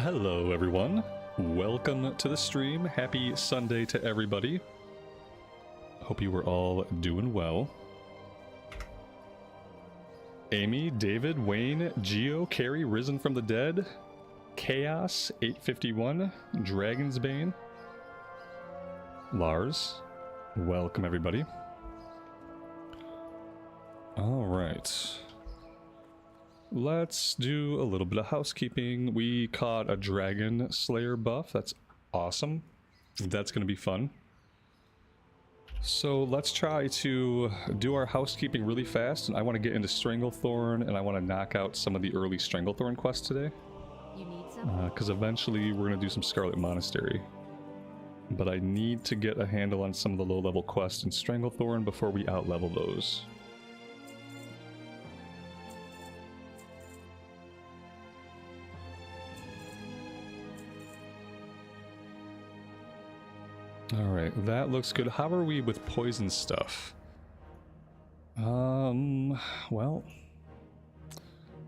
Hello everyone, welcome to the stream. Happy Sunday to everybody. Hope you were all doing well. Amy, David, Wayne, Geo, Carrie, Risen from the Dead, Chaos, 851, Dragon's Bane, Lars, welcome everybody. Alright. Let's do a little bit of housekeeping. We caught a Dragon Slayer buff. That's awesome. That's going to be fun. So let's try to do our housekeeping really fast. And I want to get into Stranglethorn, and I want to knock out some of the early Stranglethorn quests today. You need something? Because eventually we're going to do some Scarlet Monastery. But I need to get a handle on some of the low-level quests in Stranglethorn before we out-level those. Alright, that looks good. How are we with poison stuff? Well,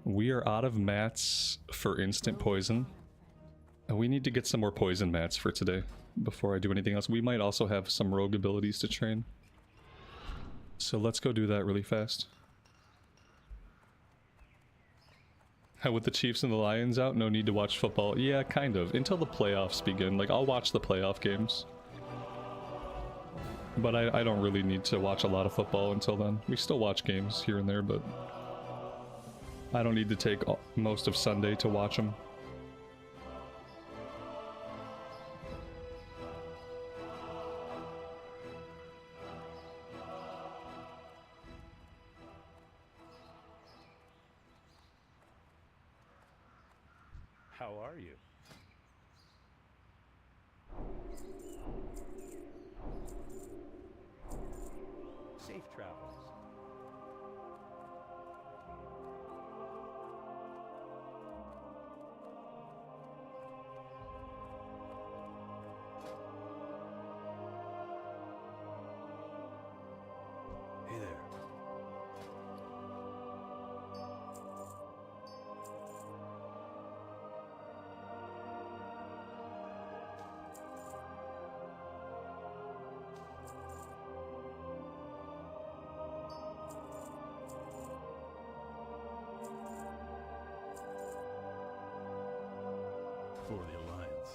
we are out of mats for instant poison. We need to get some more poison mats for today before I do anything else. We might also have some rogue abilities to train. So let's go do that really fast. With the Chiefs and the Lions out, no need to watch football. Yeah, kind of. Until the playoffs begin. Like, I'll watch the playoff games. But I don't really need to watch a lot of football until then. We still watch games here and there, but I don't need to take most of Sunday to watch them. How are you? Safe travels. Hey there. For the Alliance.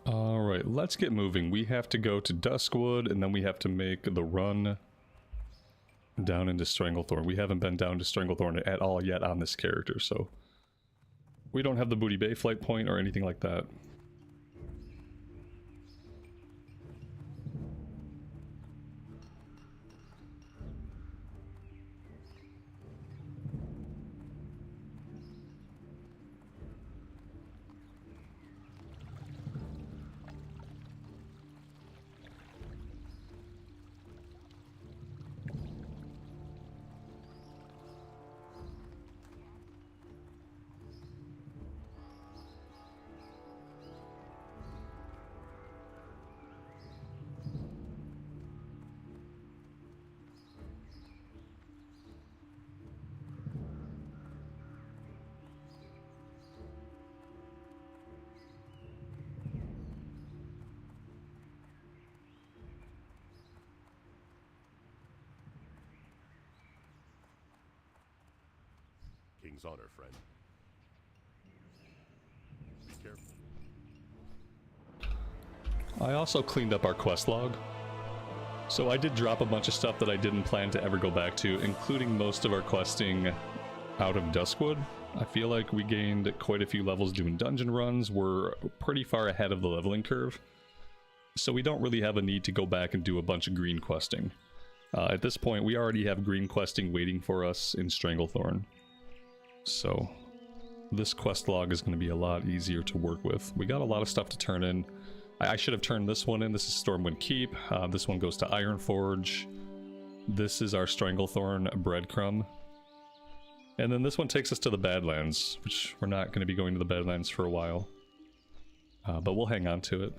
Alright, let's get moving. We have to go to Duskwood, and then we have to make the run down into Stranglethorn. We haven't been down to Stranglethorn at all yet on this character, so we don't have the Booty Bay flight point or anything like that. King's honor, friend. Be careful. I also cleaned up our quest log. So I did drop a bunch of stuff that I didn't plan to ever go back to, including most of our questing out of Duskwood. I feel like we gained quite a few levels doing dungeon runs. We're pretty far ahead of the leveling curve. So we don't really have a need to go back and do a bunch of green questing. At this point, we already have green questing waiting for us in Stranglethorn. So this quest log is going to be a lot easier to work with. We got a lot of stuff to turn in. I should have turned this one in. This is Stormwind Keep. This one goes to Ironforge. This is our Stranglethorn breadcrumb. And then this one takes us to the Badlands, which we're not going to be going to the Badlands for a while. But we'll hang on to it.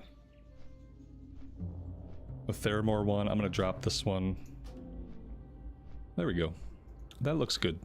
A Theramore one, I'm going to drop this one. There we go. That looks good.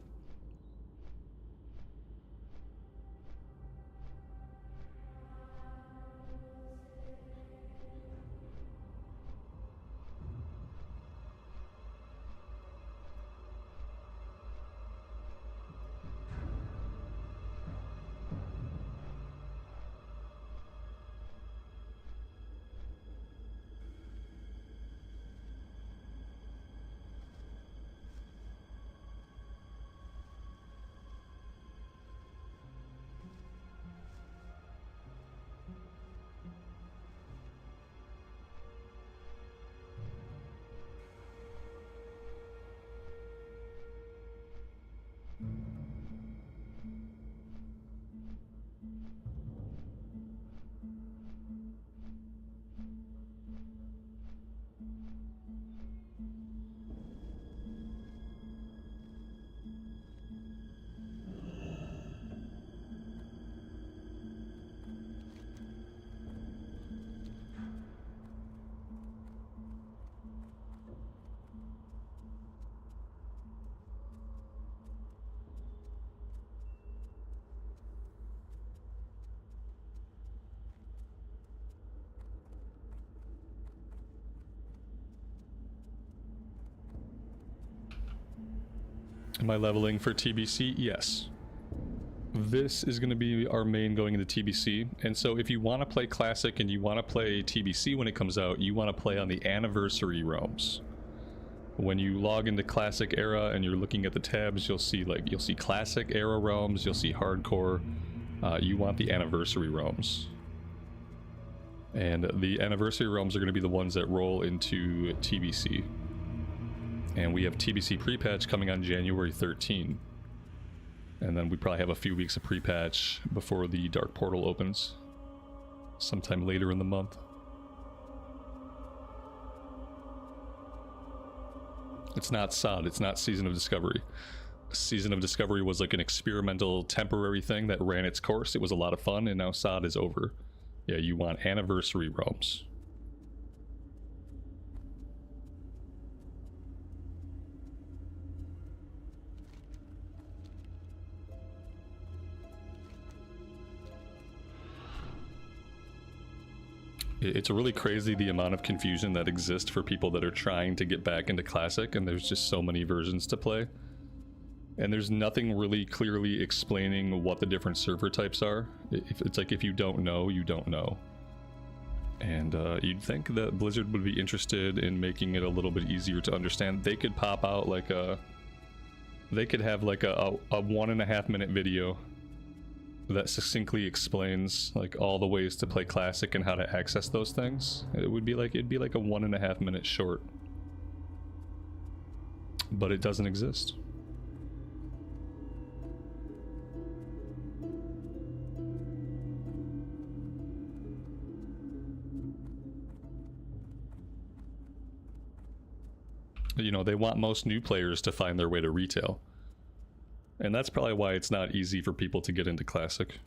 Am I leveling for TBC? Yes. This is going to be our main going into TBC, and so if you want to play Classic and you want to play TBC when it comes out, you want to play on the Anniversary realms. When you log into Classic Era and you're looking at the tabs, you'll see Classic Era realms, you'll see Hardcore. You want the Anniversary realms. And the Anniversary realms are going to be the ones that roll into TBC. And we have TBC pre-patch coming on January 13. And then we probably have a few weeks of pre-patch before the Dark Portal opens. Sometime later in the month. It's not SOD, it's not Season of Discovery. Season of Discovery was like an experimental temporary thing that ran its course. It was a lot of fun, and now SOD is over. Yeah, you want Anniversary realms. It's really crazy the amount of confusion that exists for people that are trying to get back into Classic, and there's just so many versions to play. And there's nothing really clearly explaining what the different server types are. It's like if you don't know, you don't know. And you'd think that Blizzard would be interested in making it a little bit easier to understand. They could pop out like a... They could have like a 1.5 minute video that succinctly explains like all the ways to play Classic and how to access those things. It'd be like a 1.5 minute short. But it doesn't exist. You know, they want most new players to find their way to retail. And that's probably why it's not easy for people to get into Classic.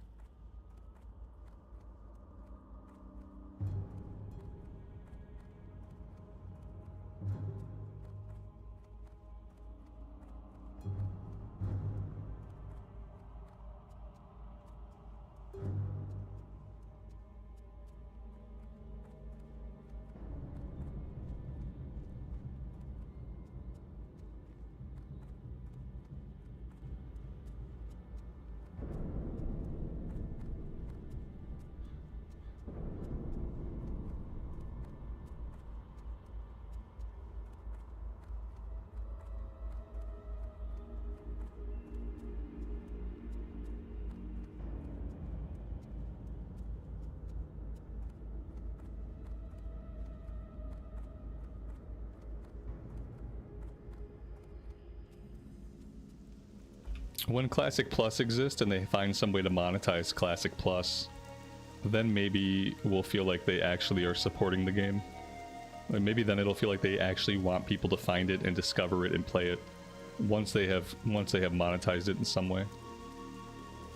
When Classic Plus exists and they find some way to monetize Classic Plus, then maybe we'll feel like they actually are supporting the game. Like maybe then it'll feel like they actually want people to find it and discover it and play it. once they have monetized it in some way.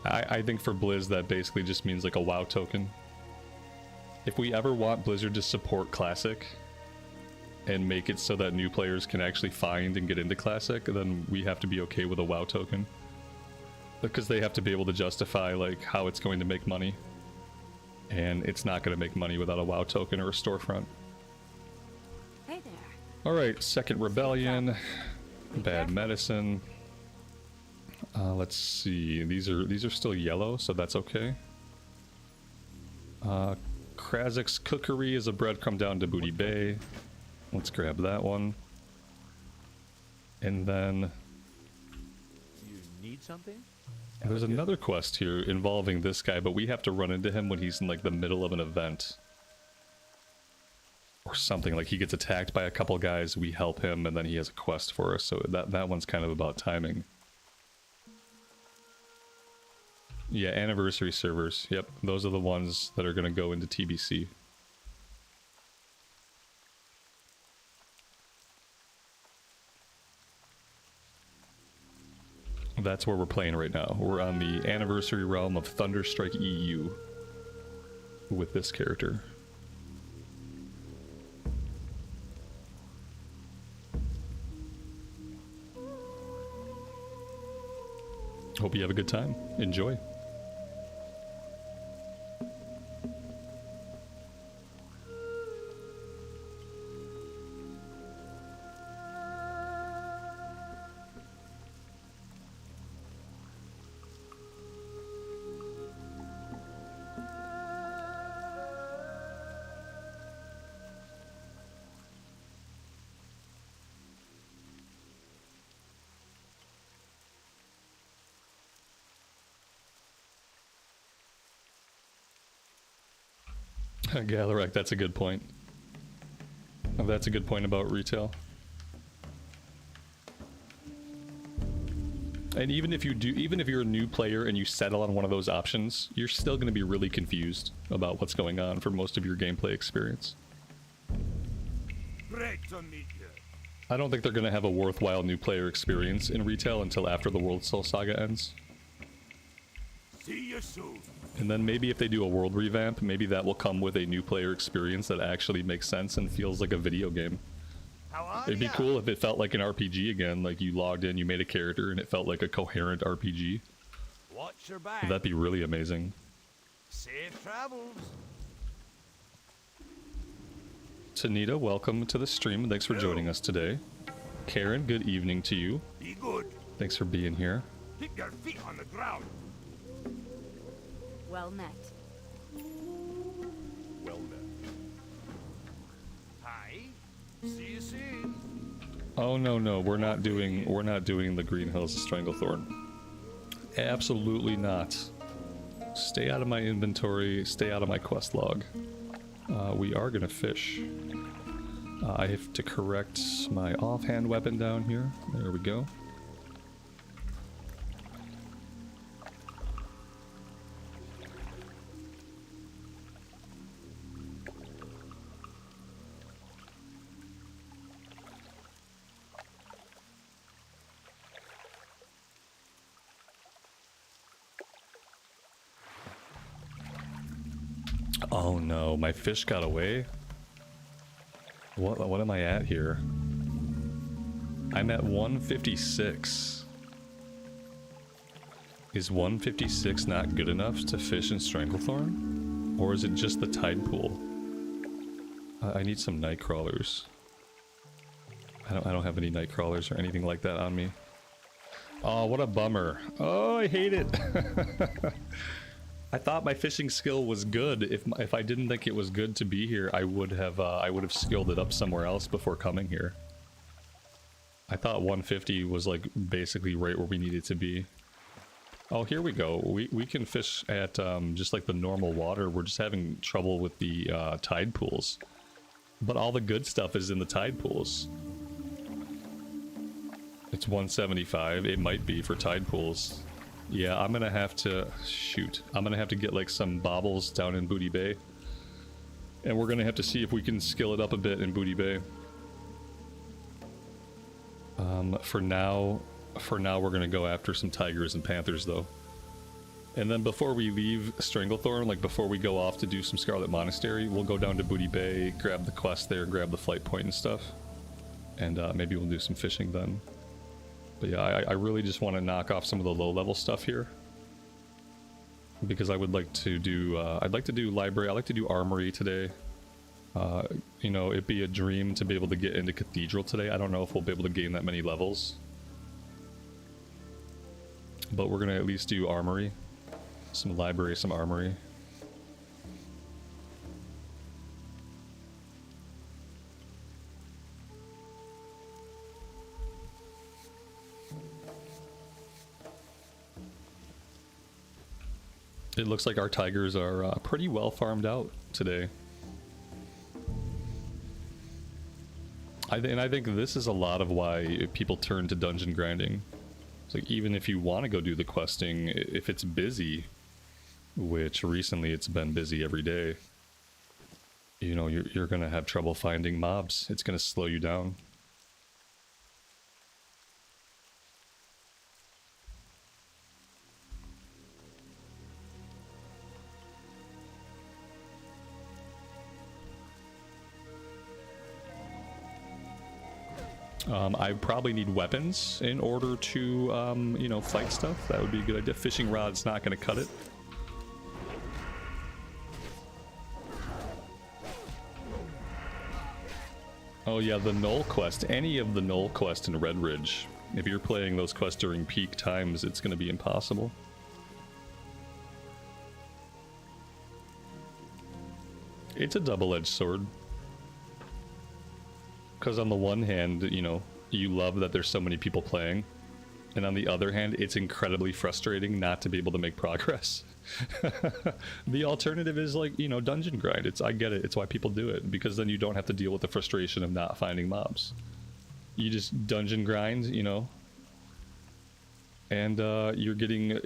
I think for Blizz that basically just means like a WoW token. If we ever want Blizzard to support Classic and make it so that new players can actually find and get into Classic, then we have to be okay with a WoW token. Because they have to be able to justify like how it's going to make money. And it's not going to make money without a WoW token or a storefront. Hey there. Alright, Second Rebellion. Bad Medicine. Let's see. These are still yellow, so that's okay. Krazik's Cookery is a breadcrumb down to Booty Bay. Let's grab that one. And then You need something? there's another quest here involving this guy, but we have to run into him when he's in like the middle of an event. Or something, like he gets attacked by a couple guys, we help him, and then he has a quest for us, so that one's kind of about timing. Yeah, anniversary servers. Yep, those are the ones that are going to go into TBC. That's where we're playing right now. We're on the anniversary realm of Thunderstrike EU with this character. Hope you have a good time. Enjoy. Galarek, that's a good point. That's a good point about retail. And even if you're a new player and you settle on one of those options, you're still going to be really confused about what's going on for most of your gameplay experience. Great to meet you. I don't think they're going to have a worthwhile new player experience in retail until after the World Soul Saga ends. See you soon. And then maybe if they do a world revamp, maybe that will come with a new player experience that actually makes sense and feels like a video game. How are It'd be ya? cool if it felt like an RPG again, like you logged in, you made a character, and it felt like a coherent RPG. Watch your back. That'd be really amazing. Safe travels. Tanita, welcome to the stream. Thanks for joining us today. Karen, good evening to you. Be good. Thanks for being here. Keep your feet on the ground. Well met. Well met. Hi. See you soon. Oh no, we're not doing the Green Hills of Stranglethorn. Absolutely not. Stay out of my inventory, stay out of my quest log. We are gonna fish. I have to correct my offhand weapon down here. There we go. Oh no, my fish got away? What am I at here? I'm at 156. Is 156 not good enough to fish in Stranglethorn? Or is it just the tide pool? I need some night crawlers. I don't have any night crawlers or anything like that on me. Oh, what a bummer. Oh, I hate it. I thought my fishing skill was good. If I didn't think it was good to be here, I would have skilled it up somewhere else before coming here. I thought 150 was like basically right where we needed to be. Oh, here we go. We can fish at just like the normal water. We're just having trouble with the tide pools. But all the good stuff is in the tide pools. It's 175. It might be for tide pools. Yeah, I'm gonna have to shoot. I'm gonna have to get like some bobbles down in Booty Bay. And we're gonna have to see if we can skill it up a bit in Booty Bay. For now, we're gonna go after some tigers and panthers though. And then before we leave Stranglethorn, like before we go off to do some Scarlet Monastery, we'll go down to Booty Bay, grab the quest there, grab the flight point and stuff. And maybe we'll do some fishing then. But yeah, I really just want to knock off some of the low-level stuff here. Because I would like to do, I'd like to do library, I'd like to do armory today. You know, it'd be a dream to be able to get into Cathedral today. I don't know if we'll be able to gain that many levels. But we're gonna at least do armory. Some library, some armory. It looks like our tigers are pretty well farmed out today. And I think this is a lot of why people turn to dungeon grinding. It's like, even if you want to go do the questing, if it's busy, which recently it's been busy every day, you know, you're going to have trouble finding mobs. It's going to slow you down. I probably need weapons in order to, you know, fight stuff. That would be a good idea. Fishing rod's not going to cut it. Oh yeah, the Knoll quest. Any of the Knoll quest in Red Ridge. If you're playing those quests during peak times, it's going to be impossible. It's a double-edged sword. Because on the one hand, you know, you love that there's so many people playing. And on the other hand, it's incredibly frustrating not to be able to make progress. The alternative is like, you know, dungeon grind. I get it. It's why people do it. Because then you don't have to deal with the frustration of not finding mobs. You just dungeon grind, you know. And you're getting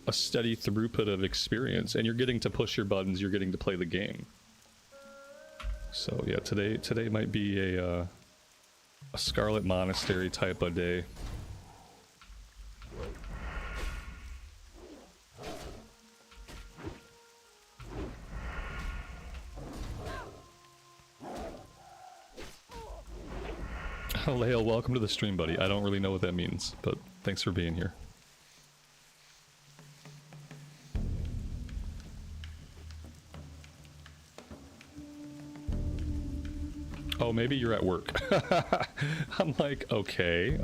a steady throughput of experience. And you're getting to push your buttons. You're getting to play the game. So yeah, today might be a Scarlet Monastery type of day. Leo, welcome to the stream, buddy. I don't really know what that means, but thanks for being here. Oh, maybe you're at work. I'm like, okay.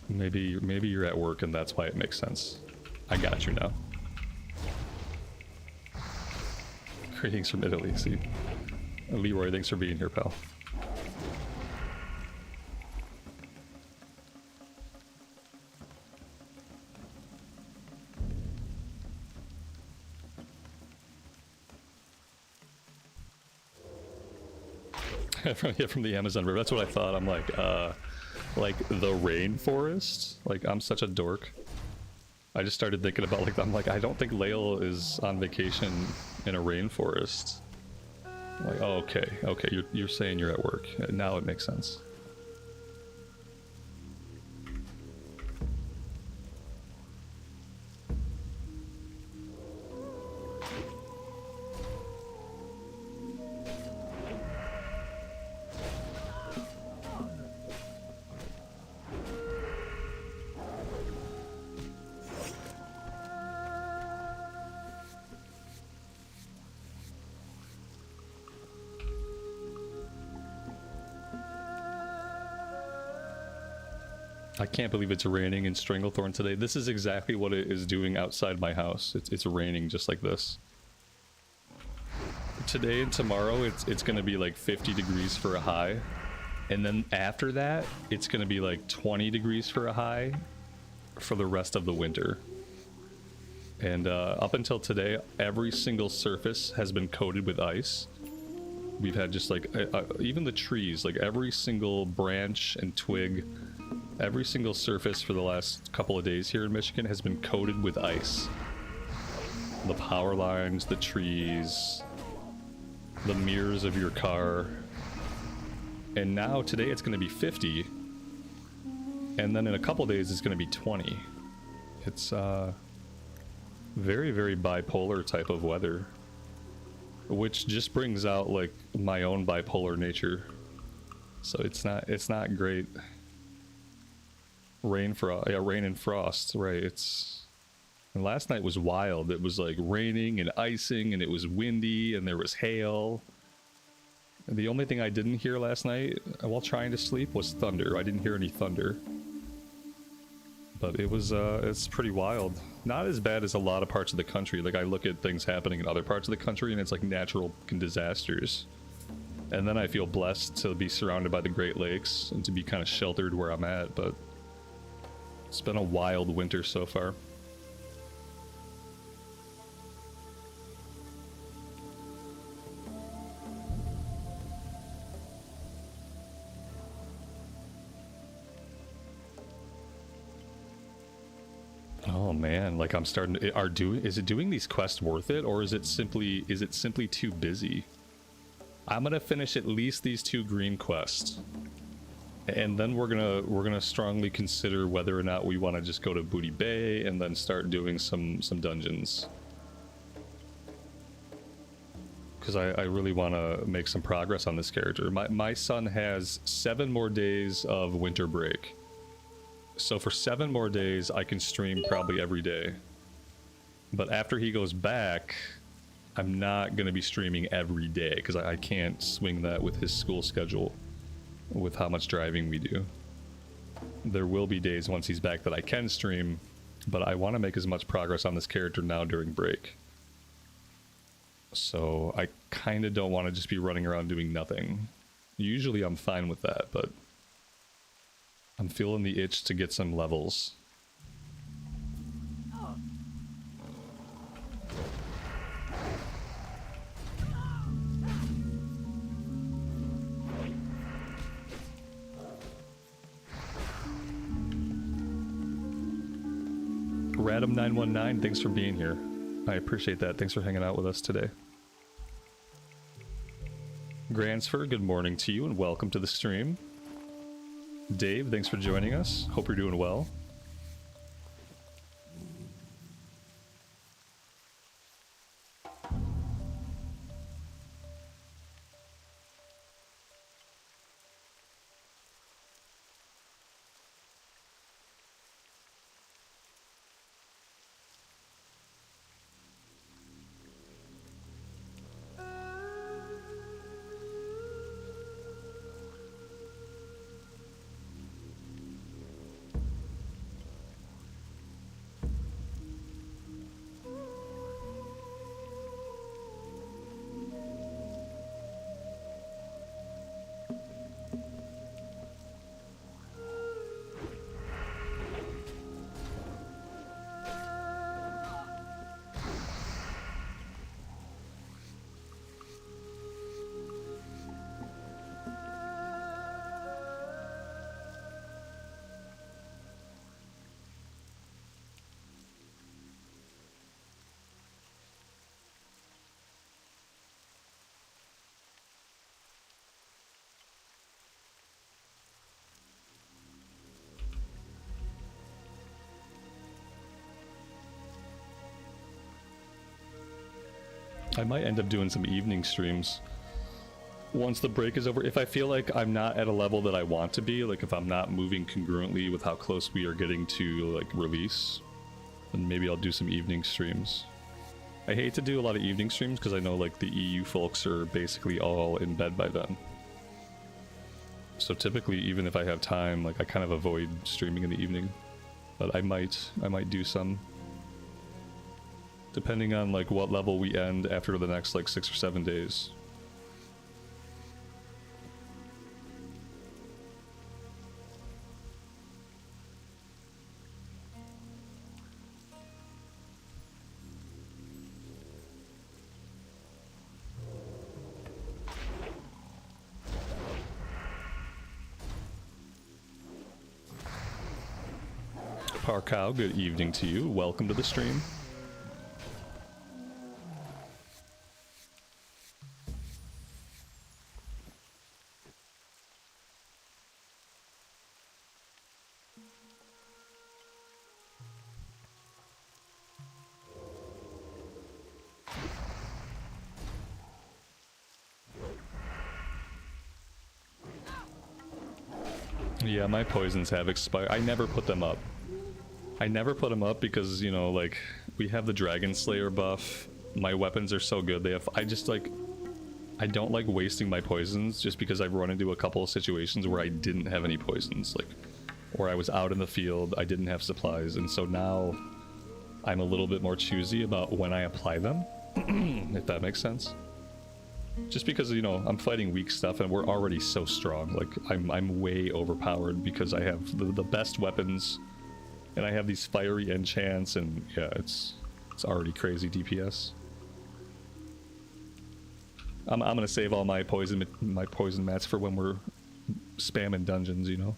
Maybe you're at work and that's why it makes sense. I got you now. Greetings from Italy, see. Leroy, thanks for being here, pal. From the Amazon River. That's what I thought. I'm like the rainforest. Like, I'm such a dork. I just started thinking about I don't think Lael is on vacation in a rainforest. Like, oh, okay. You're saying you're at work. Now it makes sense. I can't believe it's raining in Stranglethorn today. This is exactly what it is doing outside my house. It's raining just like this. Today and tomorrow, it's going to be like 50 degrees for a high. And then after that, it's going to be like 20 degrees for a high for the rest of the winter. And up until today, every single surface has been coated with ice. We've had just like, even the trees, like every single branch and twig, every single surface for the last couple of days here in Michigan has been coated with ice. The power lines, the trees, the mirrors of your car. And now today it's going to be 50. And then in a couple days it's going to be 20. It's very, very bipolar type of weather, which just brings out like my own bipolar nature. So it's not great. Rain and frost, right? And last night was wild. It was like raining and icing, and it was windy, and there was hail. And the only thing I didn't hear last night while trying to sleep was thunder. I didn't hear any thunder. But it was, it's pretty wild. Not as bad as a lot of parts of the country. Like, I look at things happening in other parts of the country, and it's like natural disasters. And then I feel blessed to be surrounded by the Great Lakes and to be kind of sheltered where I'm at, but it's been a wild winter so far. Oh man, like I'm starting to, is it doing these quests worth it, or is it simply too busy? I'm gonna finish at least these 2 green quests, and then we're gonna strongly consider whether or not we want to just go to Booty Bay and then start doing some dungeons, because I really want to make some progress on this character. My son has 7 more days of winter break. So for 7 more days, I can stream probably every day. But after he goes back, I'm not going to be streaming every day, because I can't swing that with his school schedule, with how much driving we do. There will be days once he's back that I can stream, but I want to make as much progress on this character now during break. So I kind of don't want to just be running around doing nothing. Usually I'm fine with that, but I'm feeling the itch to get some levels. Radom919, thanks for being here. I appreciate that. Thanks for hanging out with us today. Gransfer, good morning to you and welcome to the stream. Dave, thanks for joining us. Hope you're doing well. I might end up doing some evening streams once the break is over. If I feel like I'm not at a level that I want to be, like if I'm not moving congruently with how close we are getting to like release, then maybe I'll do some evening streams. I hate to do a lot of evening streams because I know like the EU folks are basically all in bed by then. So typically, even if I have time, like I kind of avoid streaming in the evening. But I might do some. Depending on like what level we end after the next like 6 or 7 days. Parkow, good evening to you. Welcome to the stream. Yeah, my poisons have expired. I never put them up. I never put them up because, you know, like, we have the Dragon Slayer buff. My weapons are so good. They have... I just, like... I don't like wasting my poisons just because I've run into a couple of situations where I didn't have any poisons. Like, or I was out in the field, I didn't have supplies, and so now I'm a little bit more choosy about when I apply them, if that makes sense. Just because, you know, I'm fighting weak stuff and we're already so strong. Like, I'm way overpowered because I have the best weapons, and I have these fiery enchants, and yeah, it's already crazy DPS. I'm gonna save all my poison mats for when we're spamming dungeons, you know.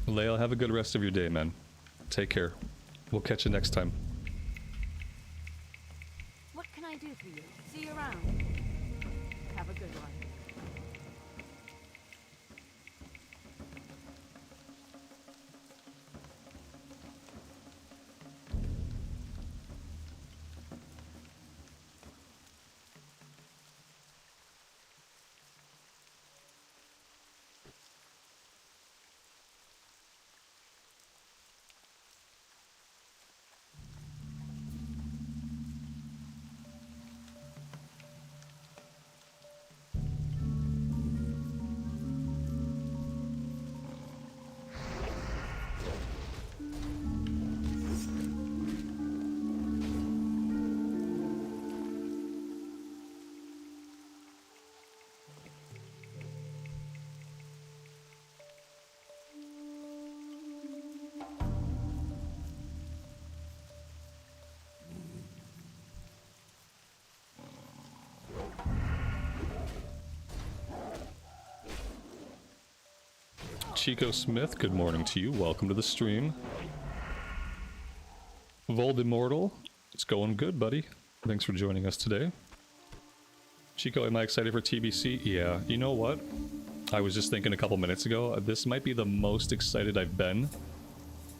Lael, have a good rest of your day, man. Take care. We'll catch you next time. What can I do for you? See you around. Have a good one. Chico Smith, good morning to you. Welcome to the stream. Voldemortal, it's going good, buddy. Thanks for joining us today. Chico, am I excited for TBC? Yeah, you know what? I was just thinking a couple minutes ago, this might be the most excited I've been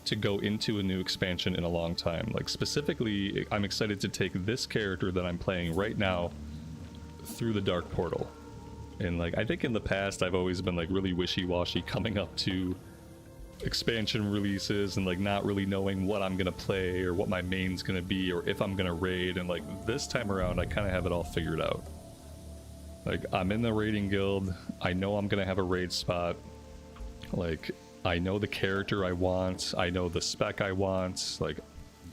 to go into a new expansion in a long time. Like, specifically, I'm excited to take this character that I'm playing right now through the Dark Portal. And, like, I think in the past I've always been, like, really wishy-washy coming up to expansion releases and, like, not really knowing what I'm gonna play or what my main's gonna be or if I'm gonna raid. And, like, this time around I kind of have it all figured out. Like, I'm in the raiding guild, I know I'm gonna have a raid spot, like, I know the character I want, I know the spec I want, like,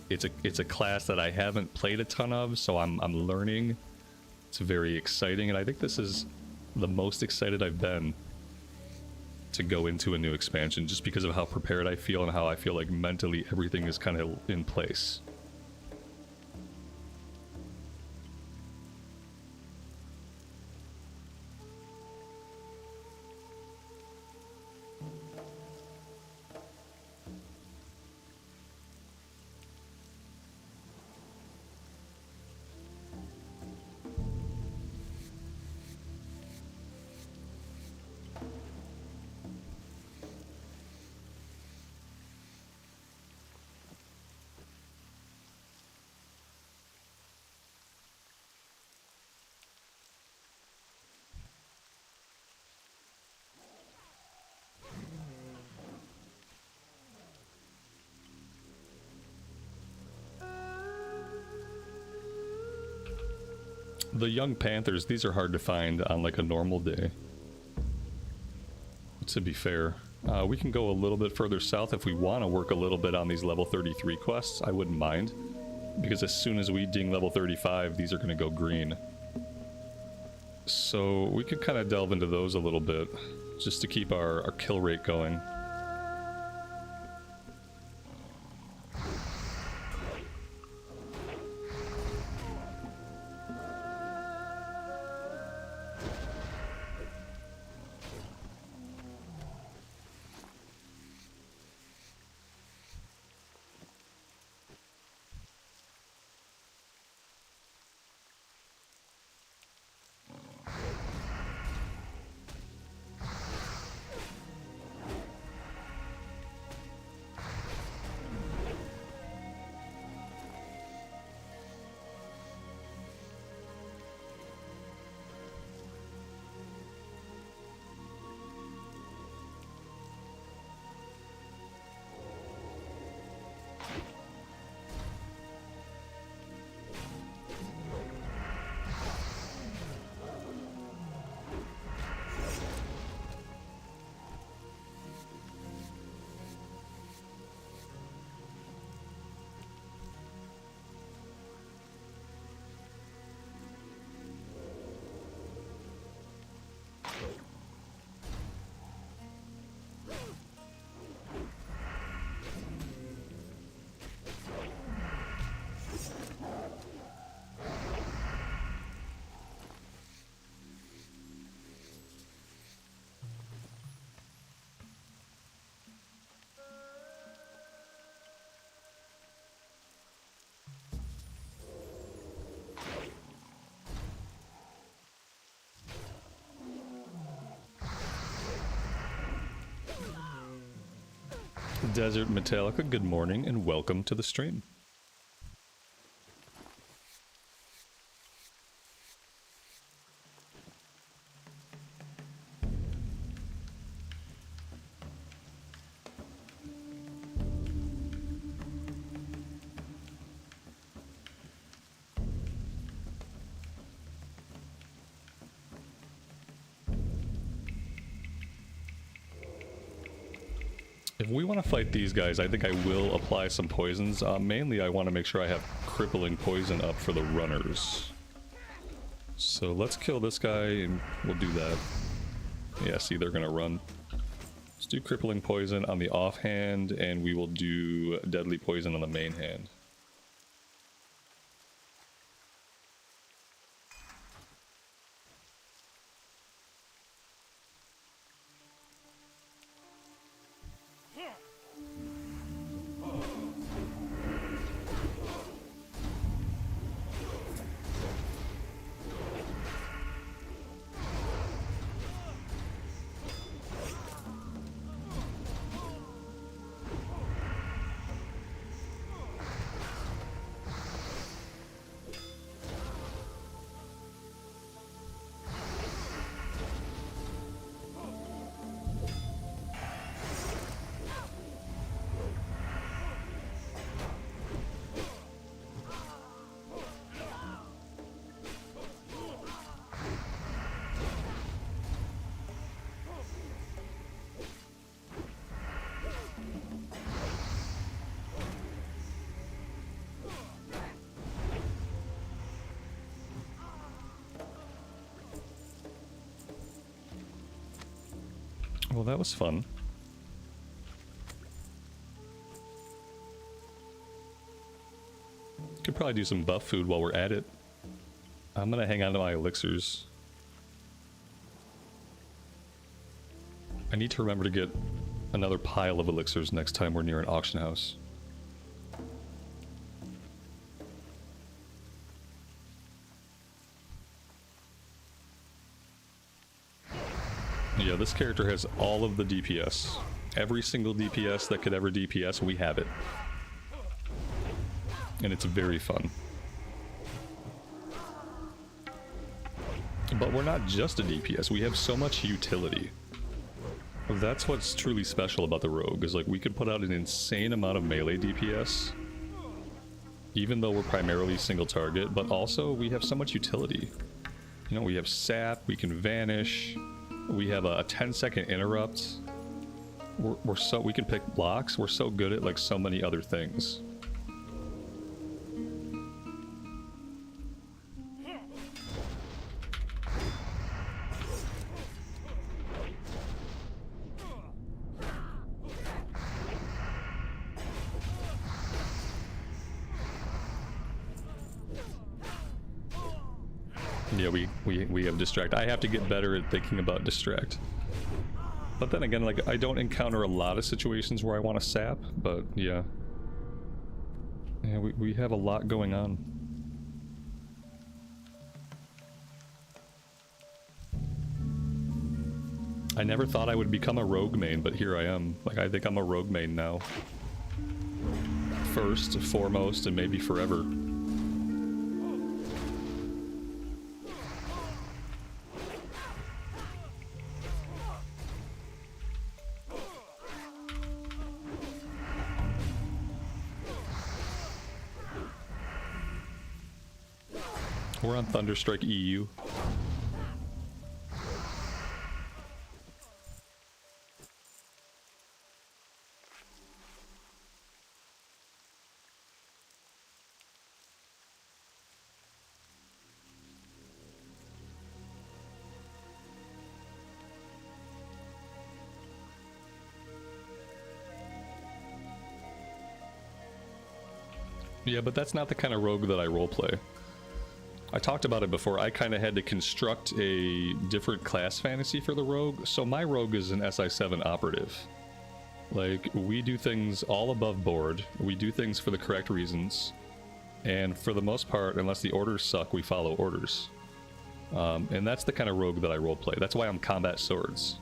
it's a class that I haven't played a ton of, so I'm learning. It's very exciting, and I think this is the most excited I've been to go into a new expansion, just because of how prepared I feel and how I feel like mentally everything is kind of in place. The young panthers, these are hard to find on like a normal day, to be fair. We can go a little bit further south if we want to work a little bit on these level 33 quests. I wouldn't mind, because as soon as we ding level 35, these are going to go green. So we could kind of delve into those a little bit, just to keep our kill rate going. Desert Metallica, good morning and welcome to the stream. If we want to fight these guys, I think I will apply some poisons. Mainly, I want to make sure I have crippling poison up for the runners. So let's kill this guy and we'll do that. Yeah, see, they're going to run. Let's do crippling poison on the offhand, and we will do deadly poison on the main hand. Well, that was fun. Could probably do some buff food while we're at it. I'm gonna hang on to my elixirs. I need to remember to get another pile of elixirs next time we're near an auction house. Yeah, this character has all of the DPS. Every single DPS that could ever DPS, we have it. And it's very fun. But we're not just a DPS, we have so much utility. That's what's truly special about the rogue, is like we could put out an insane amount of melee DPS, even though we're primarily single target, but also we have so much utility. You know, we have sap, we can vanish, we have a 10-second interrupt. We can pick blocks. We're so good at like so many other things. Yeah, we have distract. I have to get better at thinking about distract. But then again, like, I don't encounter a lot of situations where I want to sap, but yeah. Yeah, we have a lot going on. I never thought I would become a rogue main, but here I am. Like, I think I'm a rogue main now. First, foremost, and maybe forever. We're on Thunderstrike EU. Yeah, but that's not the kind of rogue that I roleplay. I talked about it before. I kind of had to construct a different class fantasy for the rogue. So my rogue is an SI7 operative. Like, we do things all above board. We do things for the correct reasons. And for the most part, unless the orders suck, we follow orders. And that's the kind of rogue that I roleplay. That's why I'm combat swords.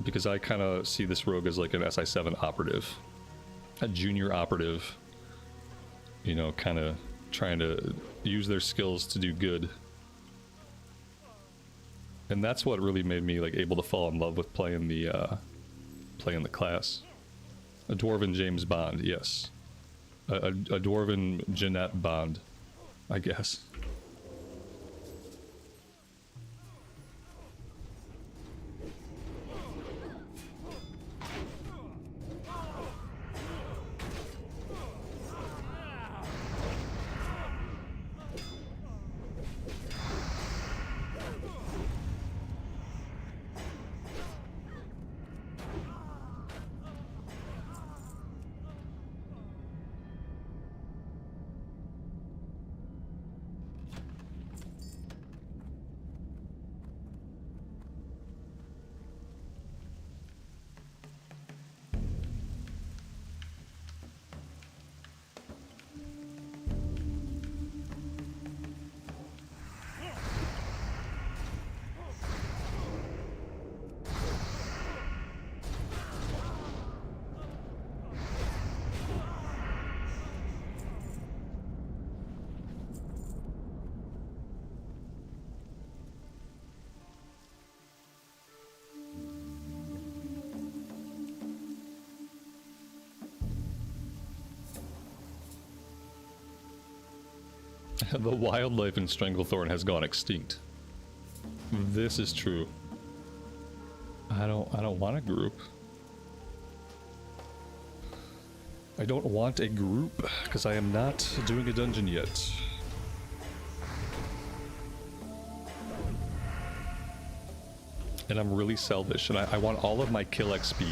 Because I kind of see this rogue as like an SI7 operative. a junior operative, you know, kind of trying to use their skills to do good. And that's what really made me like able to fall in love with playing the class. A dwarven James Bond, yes. A dwarven Jeanette Bond, I guess. The wildlife in Stranglethorn has gone extinct. This is true. I don't want a group. I don't want a group because I am not doing a dungeon yet. And I'm really selfish, and I want all of my kill XP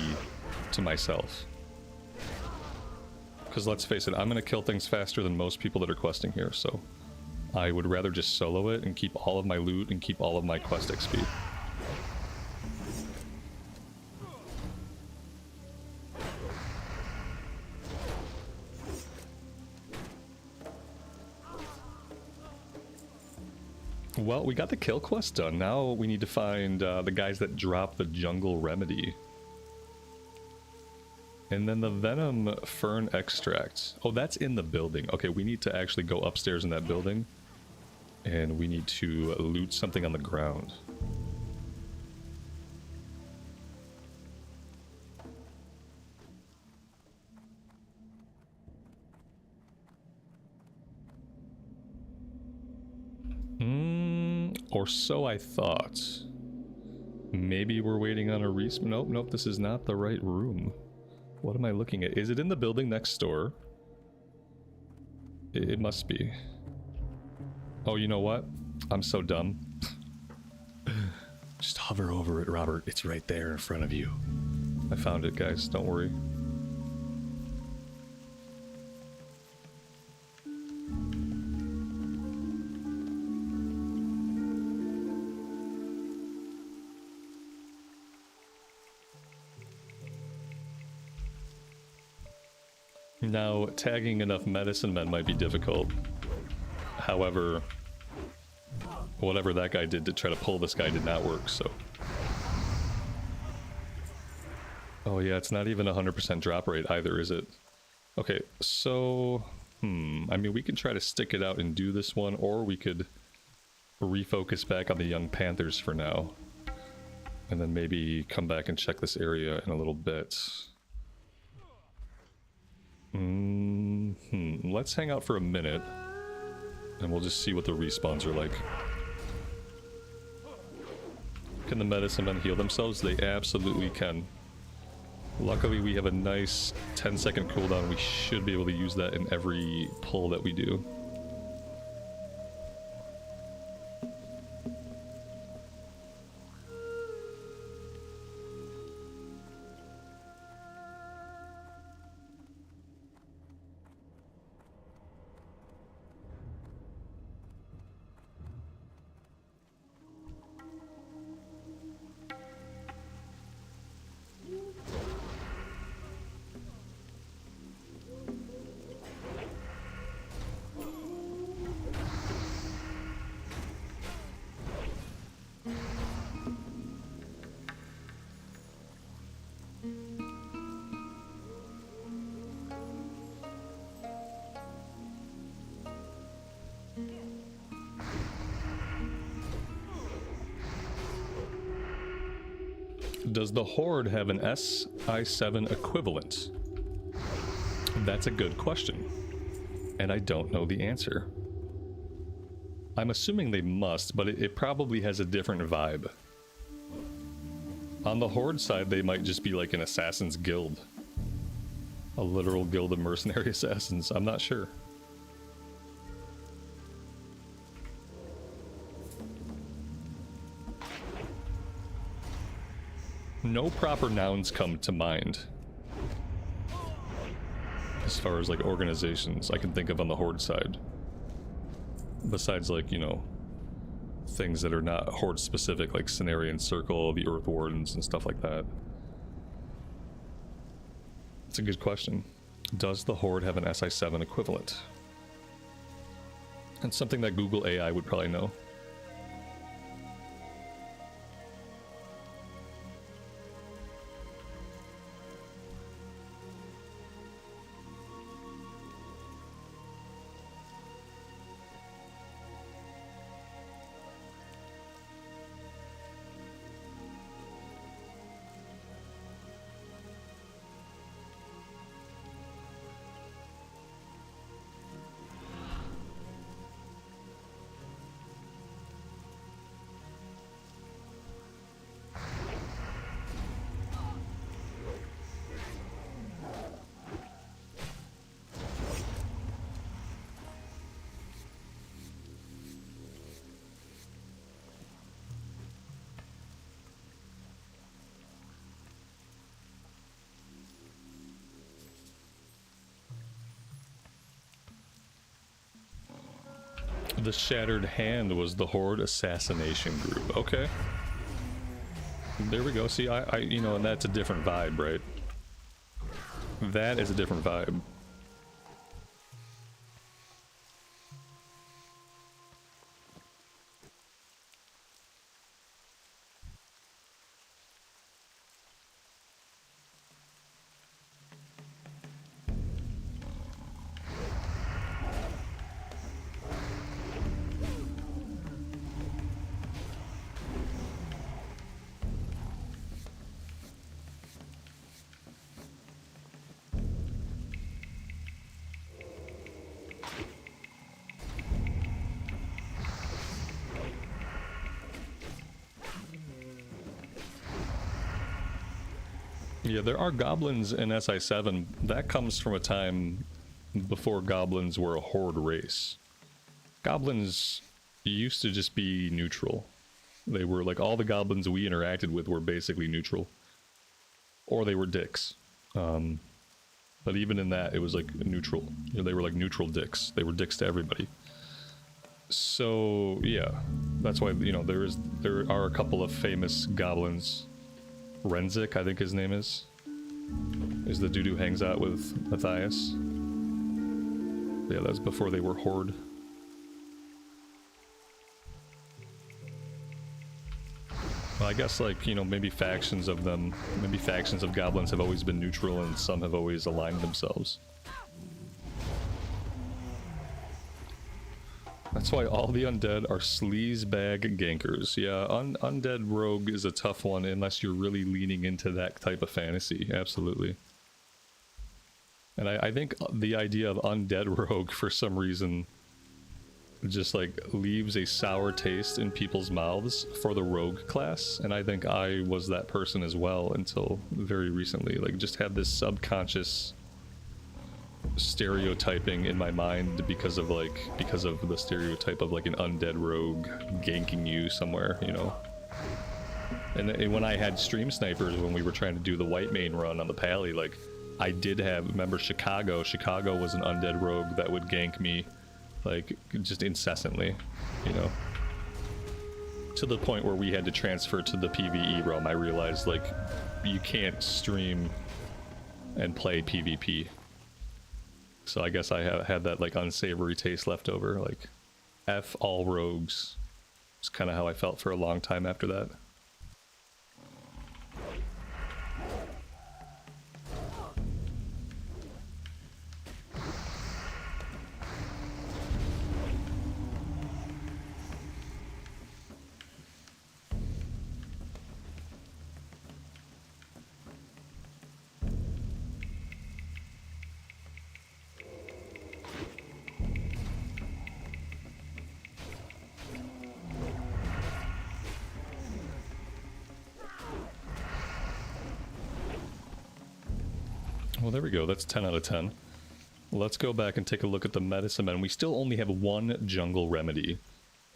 to myself. Because let's face it, I'm going to kill things faster than most people that are questing here, so I would rather just solo it and keep all of my loot and keep all of my quest XP. Well, we got the kill quest done. Now we need to find the guys that drop the jungle remedy. And then the venom fern extract. Oh, that's in the building. Okay, we need to actually go upstairs in that building. And we need to loot something on the ground. Or so I thought. Maybe we're waiting on a respawn. Nope, this is not the right room. What am I looking at? Is it in the building next door? It must be. Oh, you know what? I'm so dumb. Just hover over it, Robert. It's right there in front of you. I found it, guys. Don't worry. Now, tagging enough medicine men might be difficult. However, whatever that guy did to try to pull this guy did not work, so... Oh yeah, it's not even 100% drop rate either, is it? Okay, so... I mean, we can try to stick it out and do this one, or we could refocus back on the young panthers for now. And then maybe come back and check this area in a little bit. Let's hang out for a minute, and we'll just see what the respawns are like. Can the medicine men heal themselves? They absolutely can. Luckily, we have a nice 10-second cooldown. We should be able to use that in every pull that we do. Does the Horde have an SI7 equivalent? That's a good question. And I don't know the answer. I'm assuming they must, but it probably has a different vibe. On the Horde side, they might just be like an assassin's guild. A literal guild of mercenary assassins. I'm not sure. No proper nouns come to mind. As far as like organizations I can think of on the Horde side. Besides like, you know, things that are not Horde specific, like Cenarian Circle, the Earth Wardens, and stuff like that. It's a good question. Does the Horde have an SI7 equivalent? And something that Google AI would probably know. The Shattered Hand was the Horde assassination group. Okay. There we go. See, I you know, and that's a different vibe, right? That is a different vibe. Yeah, there are goblins in SI7. That comes from a time before goblins were a Horde race. Goblins used to just be neutral. They were like, all the goblins we interacted with were basically neutral. Or they were dicks. But even in that, it was like neutral. You know, they were like neutral dicks. They were dicks to everybody. So, yeah. That's why, you know, there are a couple of famous goblins. Renzik, I think his name is the dude who hangs out with Matthias. Yeah, that's before they were Horde. Well, I guess, like, you know, maybe factions of them, maybe factions of goblins have always been neutral and some have always aligned themselves. That's why all the undead are sleazebag gankers. Yeah, undead rogue is a tough one unless you're really leaning into that type of fantasy. Absolutely. And I think the idea of undead rogue, for some reason, just like leaves a sour taste in people's mouths for the rogue class. And I think I was that person as well until very recently. Like, just had this subconscious stereotyping in my mind because of the stereotype of like an undead rogue ganking you somewhere, you know. And when I had stream snipers, when we were trying to do the white main run on the pally, like, I did have, remember Chicago was an undead rogue that would gank me like just incessantly, you know, to the point where we had to transfer to the PvE realm. I realized, like, you can't stream and play PvP. So I guess I had that like unsavory taste left over. Like, F all rogues. It's kind of how I felt for a long time after that. Well, there we go. That's 10 out of 10. Let's go back and take a look at the medicine men. We still only have one jungle remedy.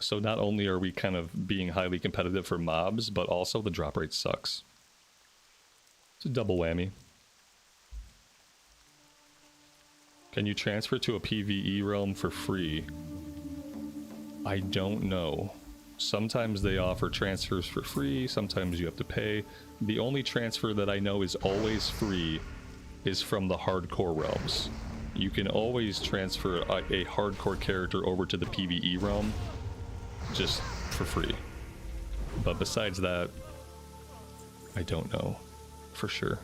So not only are we kind of being highly competitive for mobs, but also the drop rate sucks. It's a double whammy. Can you transfer to a PvE realm for free? I don't know. Sometimes they offer transfers for free, sometimes you have to pay. The only transfer that I know is always free is from the hardcore realms. You can always transfer a hardcore character over to the PvE realm just for free. But besides that, I don't know for sure.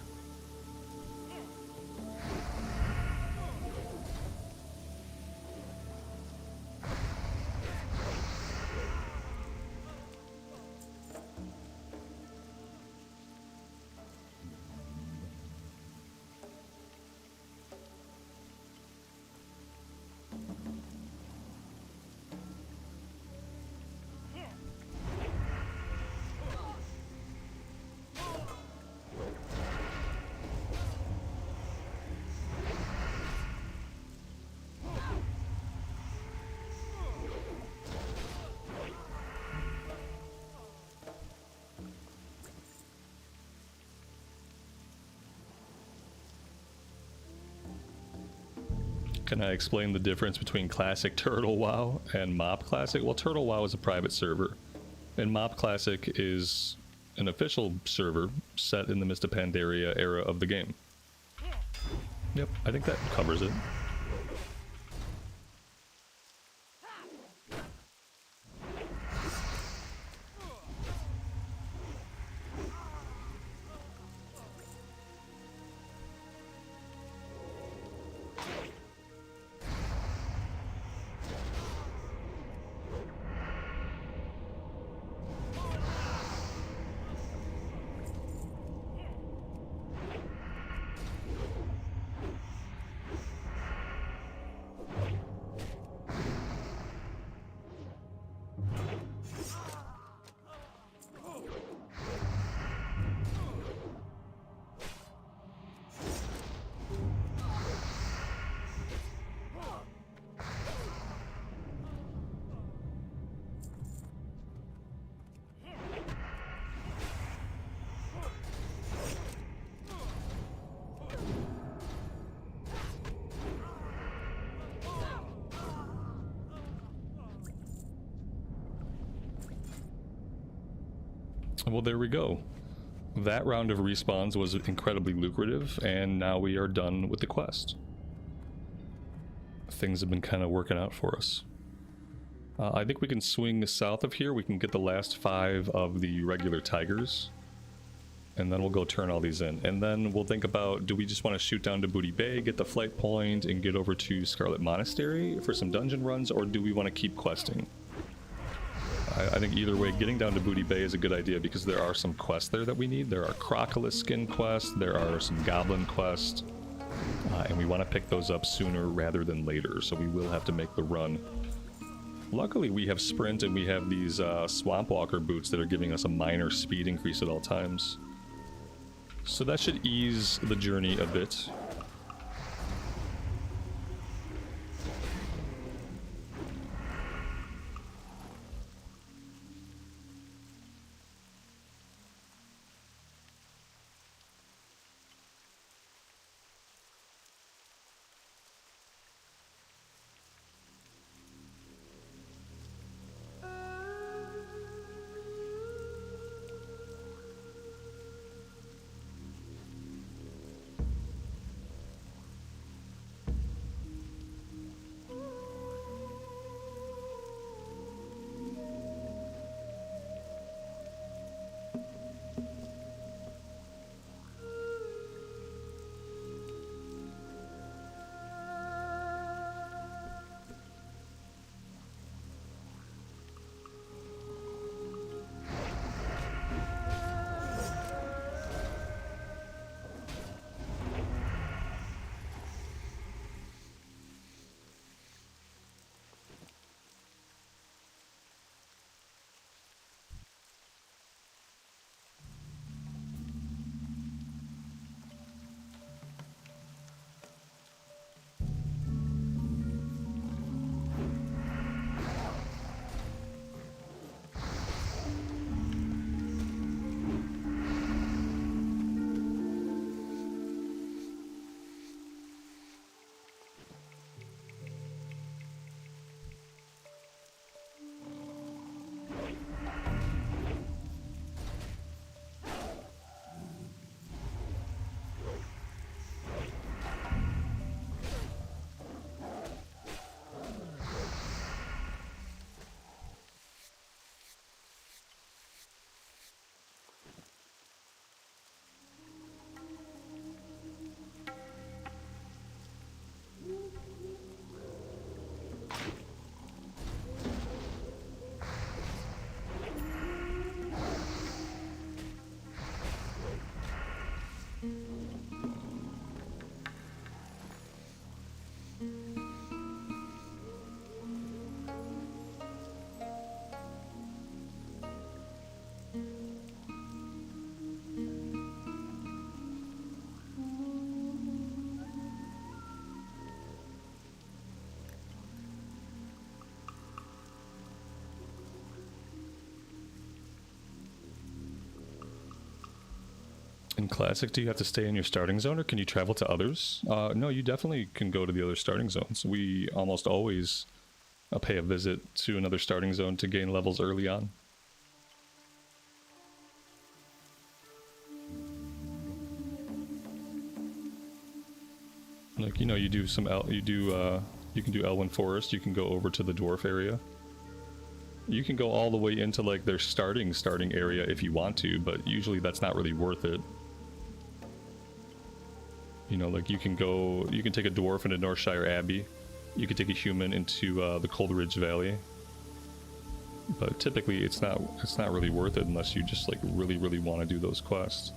Can I explain the difference between Classic Turtle WoW and Mop Classic? Well, Turtle WoW is a private server, and Mop Classic is an official server set in the Mist of Pandaria era of the game. Yep, I think that covers it. Well, there we go. That round of respawns was incredibly lucrative, and now we are done with the quest. Things have been kind of working out for us. I think we can swing south of here. We can get the last 5 of the regular tigers, and then we'll go turn all these in. And then we'll think about, do we just want to shoot down to Booty Bay, get the flight point, and get over to Scarlet Monastery for some dungeon runs, or do we want to keep questing? I think either way, getting down to Booty Bay is a good idea because there are some quests there that we need. There are Crocodile skin quests, there are some goblin quests, and we want to pick those up sooner rather than later, so we will have to make the run. Luckily, we have sprint and we have these Swamp Walker boots that are giving us a minor speed increase at all times. So that should ease the journey a bit. In Classic, do you have to stay in your starting zone or can you travel to others? No, you definitely can go to the other starting zones. We almost always pay a visit to another starting zone to gain levels early on. Like, you know, you do some you can do Elwyn Forest, you can go over to the dwarf area. You can go all the way into like their starting area if you want to, but usually that's not really worth it. You know, like you can take a dwarf into Northshire Abbey. You can take a human into the Cold Ridge Valley. But typically it's not really worth it unless you just like really want to do those quests.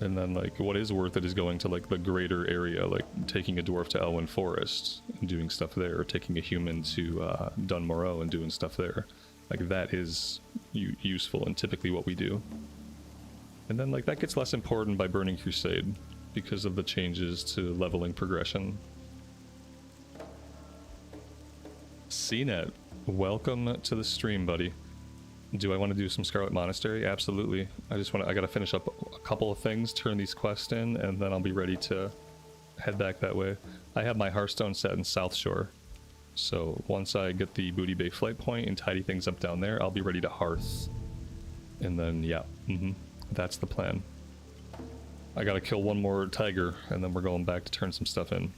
And then like what is worth it is going to like the greater area, like taking a dwarf to Elwyn Forest and doing stuff there, or taking a human to Dunmorrow and doing stuff there. Like that is useful and typically what we do. And then like that gets less important by Burning Crusade because of the changes to leveling progression. CNET, welcome to the stream, buddy. Do I want to do some Scarlet Monastery? Absolutely. I gotta finish up a couple of things, turn these quests in, and then I'll be ready to head back that way. I have my Hearthstone set in South Shore, so once I get the Booty Bay flight point and tidy things up down there, I'll be ready to Hearth. And then, yeah, that's the plan. I gotta kill one more tiger, and then we're going back to turn some stuff in.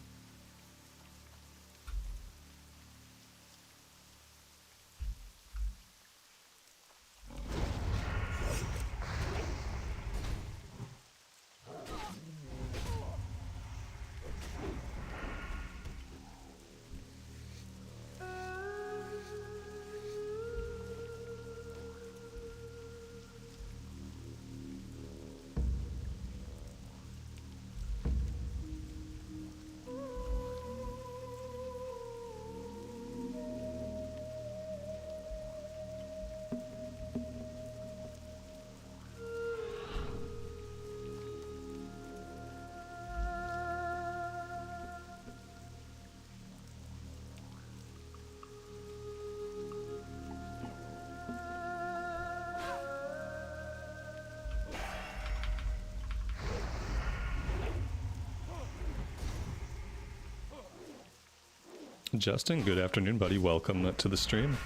Justin, good afternoon, buddy. Welcome to the stream.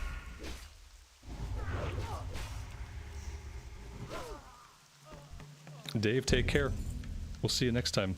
Dave, take care. We'll see you next time.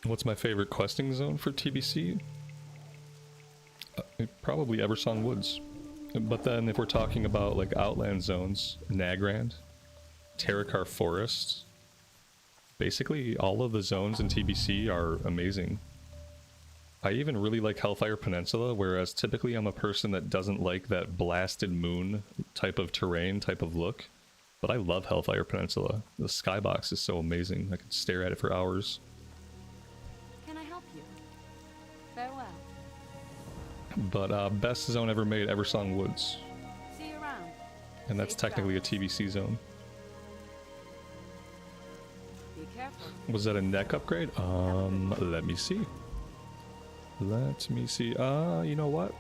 What's my favorite questing zone for TBC? Probably Eversong Woods. But then if we're talking about like outland zones, Nagrand, Terrakar Forest, basically all of the zones in TBC are amazing. I even really like Hellfire Peninsula, whereas typically I'm a person that doesn't like that blasted moon type of terrain, type of look. But I love Hellfire Peninsula. The skybox is so amazing. I could stare at it for hours. Farewell. But best zone ever made, Eversong Woods. See you around. And that's Safe technically a travels. TBC zone. Be careful. Was that a neck upgrade? Let me see. Let me see. You know what?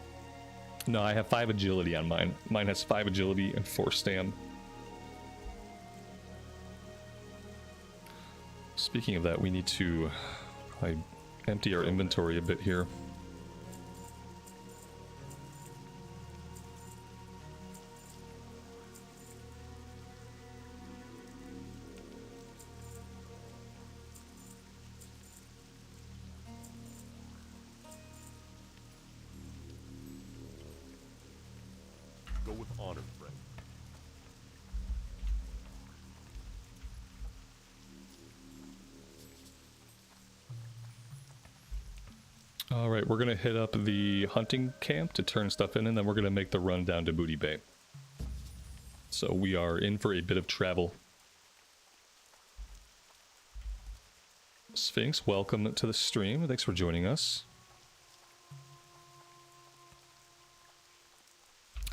No, I have 5 agility on mine. Mine has 5 agility and 4 stam. Speaking of that, we need to probably empty our inventory a bit here. Go with honor, friend. All right, we're gonna hit up the hunting camp to turn stuff in, and then we're gonna make the run down to Booty Bay. So we are in for a bit of travel. Sphinx, welcome to the stream. Thanks for joining us.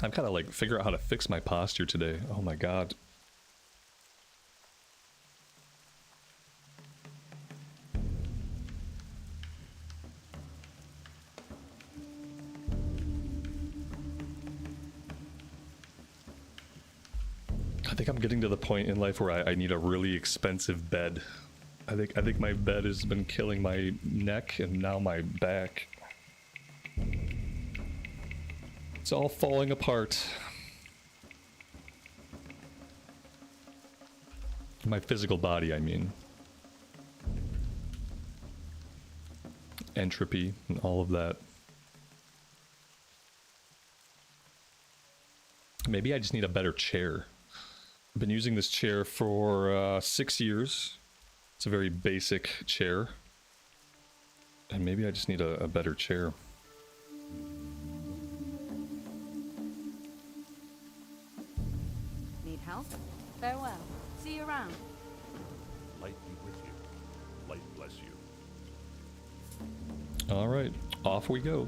I've gotta like figure out how to fix my posture today. Oh my god. I think I'm getting to the point in life where I need a really expensive bed. I think my bed has been killing my neck and now my back. It's all falling apart. My physical body, I mean. Entropy and all of that. Maybe I just need a better chair. I've been using this chair for 6 years. It's a very basic chair. And maybe I just need a better chair. Need help? Farewell. See you around. Light be with you. Light bless you. Alright, off we go.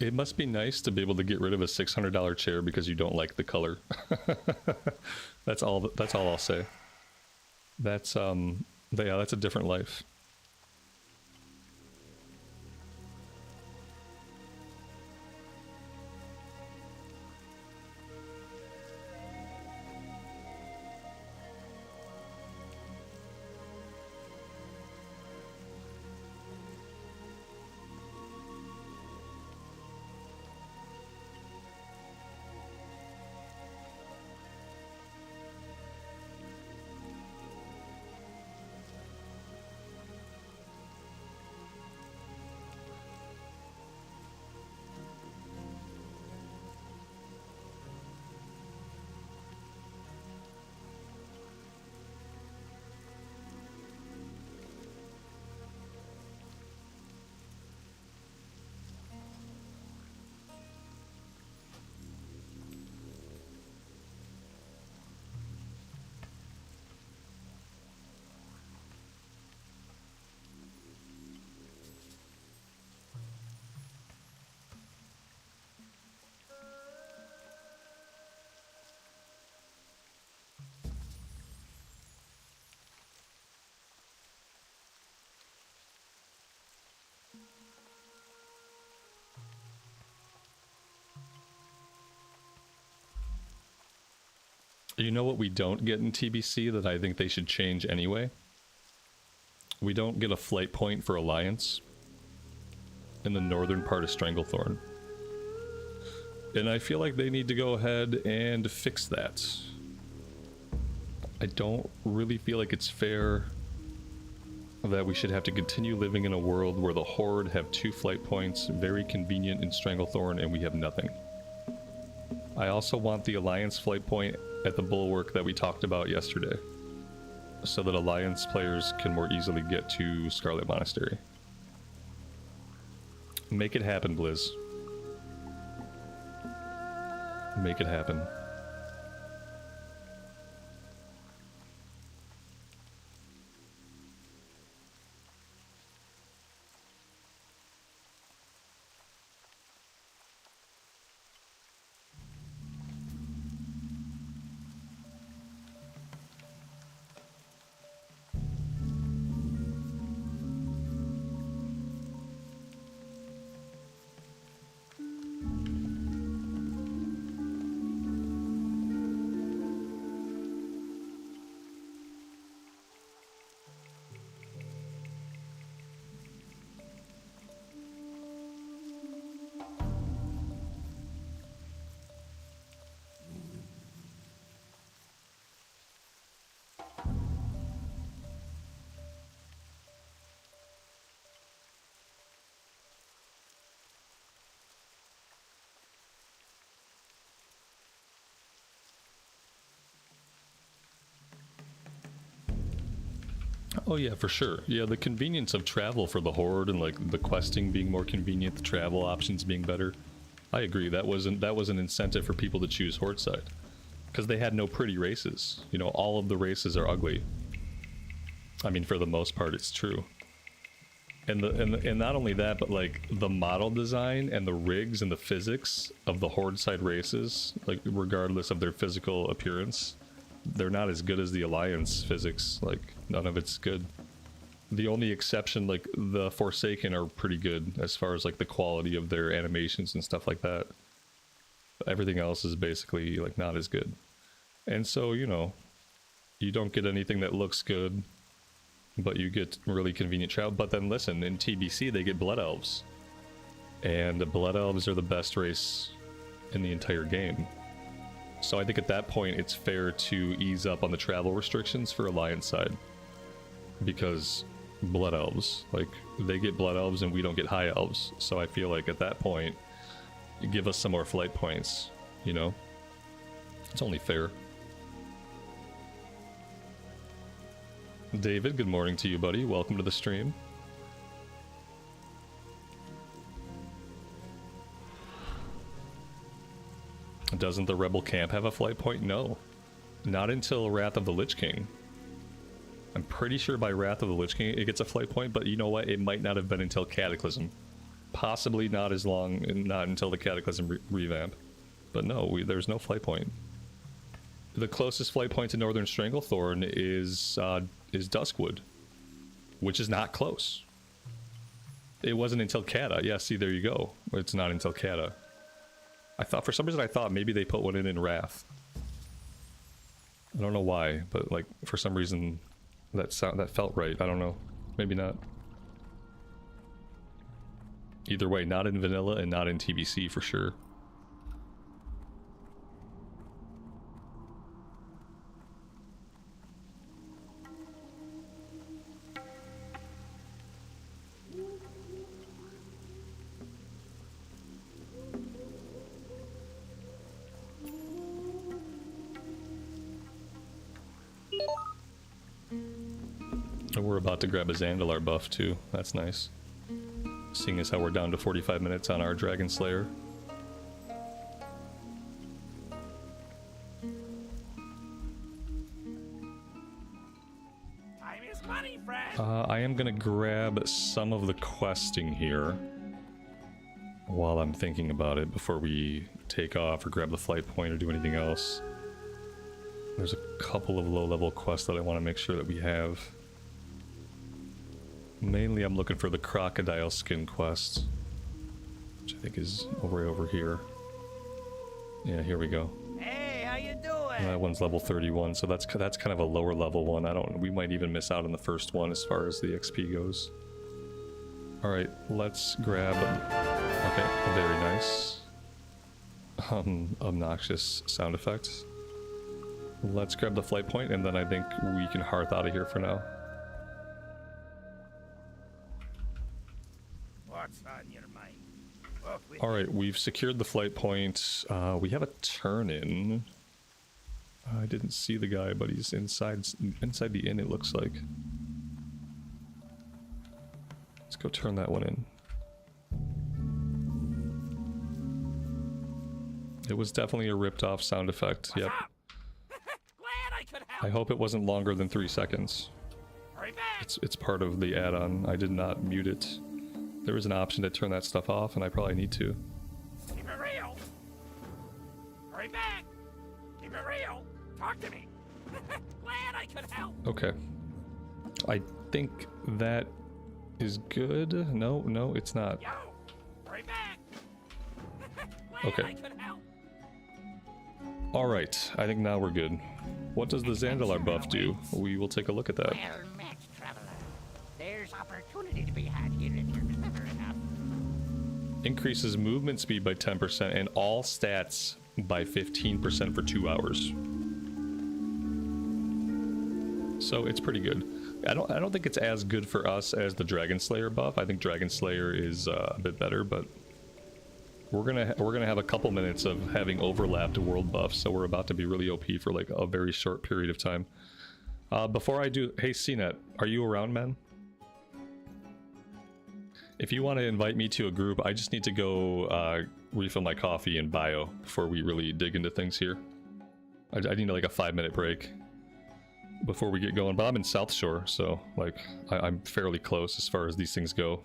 It must be nice to be able to get rid of a $600 chair because you don't like the color. That's all I'll say. That's yeah, that's a different life. You know what we don't get in TBC that I think they should change anyway? We don't get a flight point for Alliance in the northern part of Stranglethorn. And I feel like they need to go ahead and fix that. I don't really feel like it's fair that we should have to continue living in a world where the Horde have 2 flight points, very convenient in Stranglethorn, and we have nothing. I also want the Alliance flight point at the Bulwark that we talked about yesterday, so that Alliance players can more easily get to Scarlet Monastery. Make it happen, Blizz. Make it happen. Oh yeah, for sure. Yeah, the convenience of travel for the Horde and like the questing being more convenient, the travel options being better. I agree. That was an incentive for people to choose Horde side, because they had no pretty races. You know, all of the races are ugly. I mean, for the most part, it's true. And not only that, but like the model design and the rigs and the physics of the Horde side races, like regardless of their physical appearance, they're not as good as the Alliance physics. Like, none of it's good. The only exception, like, the Forsaken are pretty good as far as, like, the quality of their animations and stuff like that. Everything else is basically, like, not as good. And so, you know, you don't get anything that looks good, but you get really convenient travel. But then, listen, in TBC, they get Blood Elves. And the Blood Elves are the best race in the entire game. So I think at that point it's fair to ease up on the travel restrictions for Alliance side. Because Blood Elves, like, they get Blood Elves and we don't get High Elves. So I feel like at that point, give us some more flight points, you know? It's only fair. David, good morning to you, buddy. Welcome to the stream. Doesn't the Rebel camp have a flight point? No. Not until Wrath of the Lich King. I'm pretty sure by Wrath of the Lich King it gets a flight point, but you know what? It might not have been until Cataclysm. Possibly not as long, not until the Cataclysm revamp. But no, there's no flight point. The closest flight point to Northern Stranglethorn is Duskwood, which is not close. It wasn't until Cata. Yeah, see, there you go. It's not until Cata. I thought, for some reason, I thought maybe they put one in Wrath. I don't know why, but like for some reason that felt right. I don't know. Maybe not. Either way, not in vanilla and not in TBC for sure. We're about to grab a Zandalar buff too. That's nice. Seeing as how we're down to 45 minutes on our Dragon Slayer. Time is money, friend. I am gonna grab some of the questing here while I'm thinking about it before we take off or grab the flight point or do anything else. There's a couple of low-level quests that I want to make sure that we have. Mainly I'm looking for the crocodile skin quest, which I think is way over here. Yeah, here we go. Hey, how you doing? That one's level 31, so that's kind of a lower level one. We might even miss out on the first one as far as the XP goes. All right, let's grab. Okay, very nice. Obnoxious sound effects. Let's grab the flight point, and then I think we can hearth out of here for now. What's on your mind? All right, we've secured the flight point. We have a turn in. I didn't see the guy, but he's inside the inn, it looks like. Let's go turn that one in. It was definitely a ripped off sound effect. Yep. Glad I could help. I hope it wasn't longer than 3 seconds. Hurry back. It's part of the add-on. I did not mute it. There was an option to turn that stuff off, and I probably need to. Keep it real. Hurry back. Keep it real. Talk to me. Glad I could help. Okay. I think that is good. No, it's not. Yo, hurry back. Glad Okay. I could help. Alright, I think now we're good. What does the Zandalar buff do? We will take a look at that. Well met, traveler. There's opportunity to be had here if you're clever enough. Increases movement speed by 10% and all stats by 15% for 2 hours. So it's pretty good. I don't think it's as good for us as the Dragon Slayer buff. I think Dragon Slayer is a bit better, but we're gonna have a couple minutes of having overlapped world buffs, so we're about to be really OP for like a very short period of time. Before I do, hey CNET, are you around, man? If you want to invite me to a group, I just need to go refill my coffee and bio before we really dig into things here. I need like a 5-minute break before we get going, but I'm in South Shore, so like I'm fairly close as far as these things go.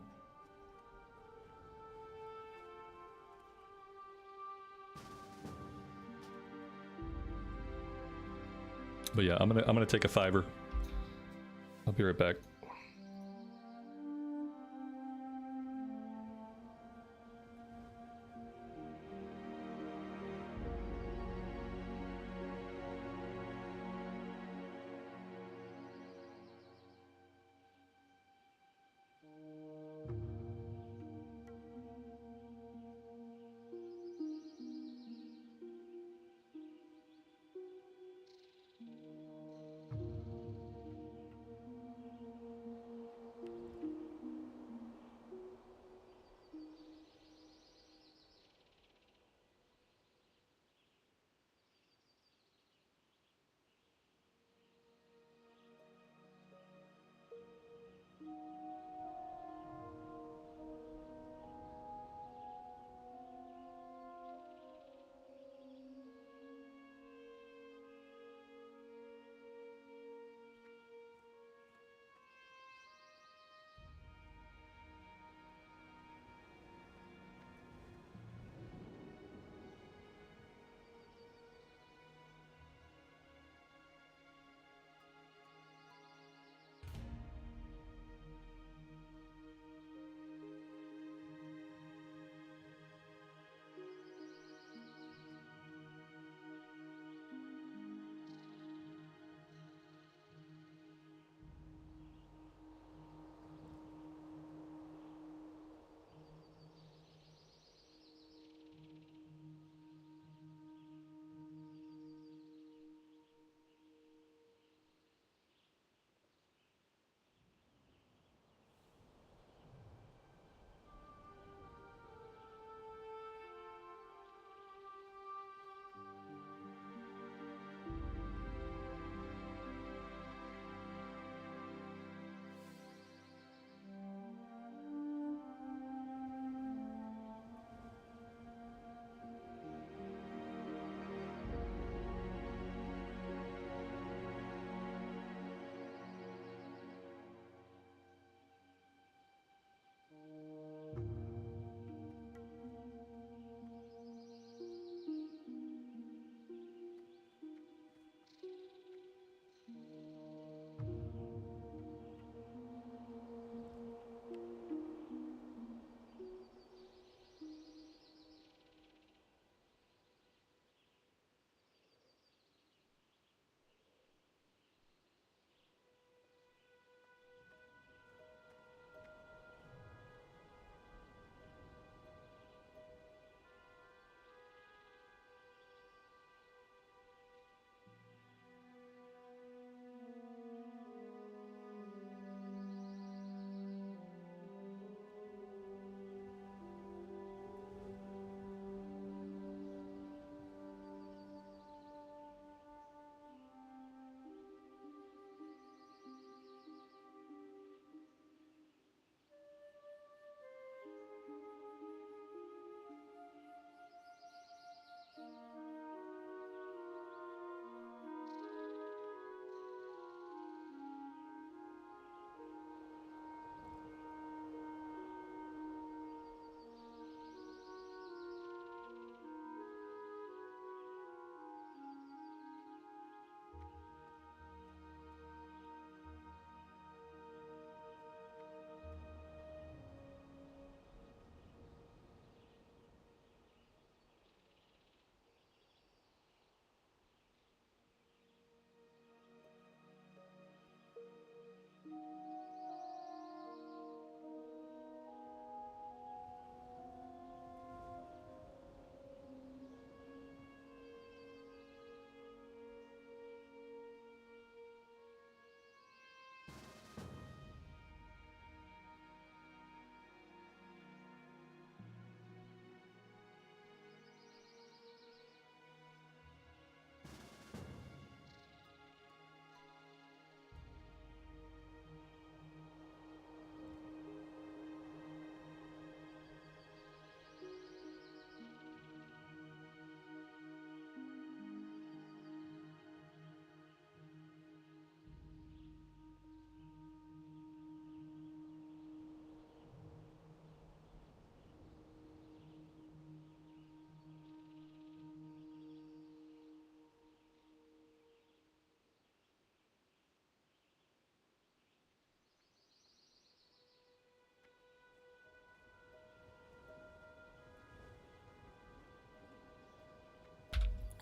But yeah, I'm gonna take a 5-er. I'll be right back.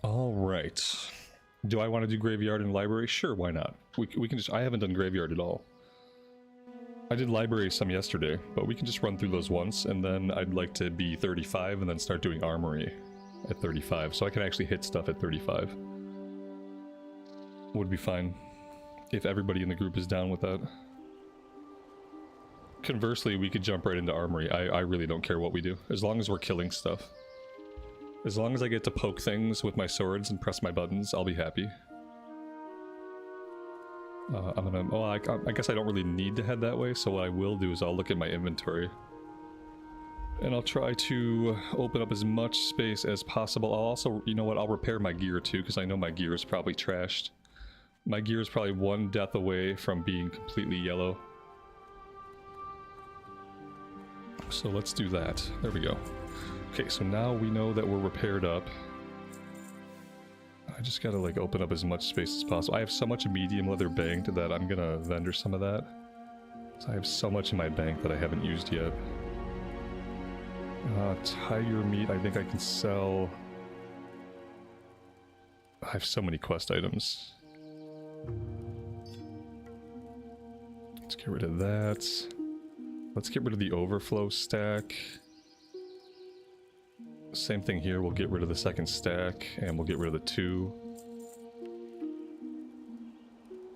All right. Do I want to do graveyard and library? Sure, why not? We can just... I haven't done graveyard at all. I did library some yesterday, but we can just run through those once, and then I'd like to be 35 and then start doing armory at 35, so I can actually hit stuff at 35. Would be fine if everybody in the group is down with that. Conversely, we could jump right into armory. I really don't care what we do, as long as we're killing stuff. As long as I get to poke things with my swords and press my buttons, I'll be happy. I'm gonna... Oh, I guess I don't really need to head that way, so what I will do is I'll look at my inventory. And I'll try to open up as much space as possible. I'll also... You know what? I'll repair my gear too, because I know my gear is probably trashed. My gear is probably one death away from being completely yellow. So let's do that. There we go. Okay, so now we know that we're repaired up. I just gotta like open up as much space as possible. I have so much medium leather banked that I'm gonna vendor some of that. So I have so much in my bank that I haven't used yet. Tiger meat, I think I can sell... I have so many quest items. Let's get rid of that. Let's get rid of the overflow stack. Same thing here, we'll get rid of the second stack, and we'll get rid of the 2.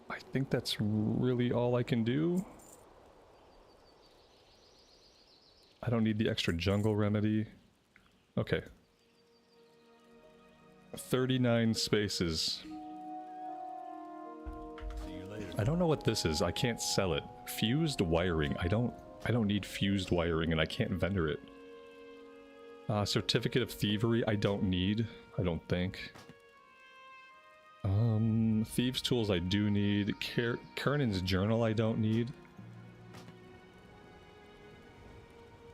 I think that's really all I can do. I don't need the extra jungle remedy. Okay. 39 spaces. See you later. I don't know what this is, I can't sell it. Fused wiring, I don't need fused wiring and I can't vendor it. Certificate of Thievery, I don't need. I don't think. Thieves' Tools, I do need. Kernan's Journal, I don't need.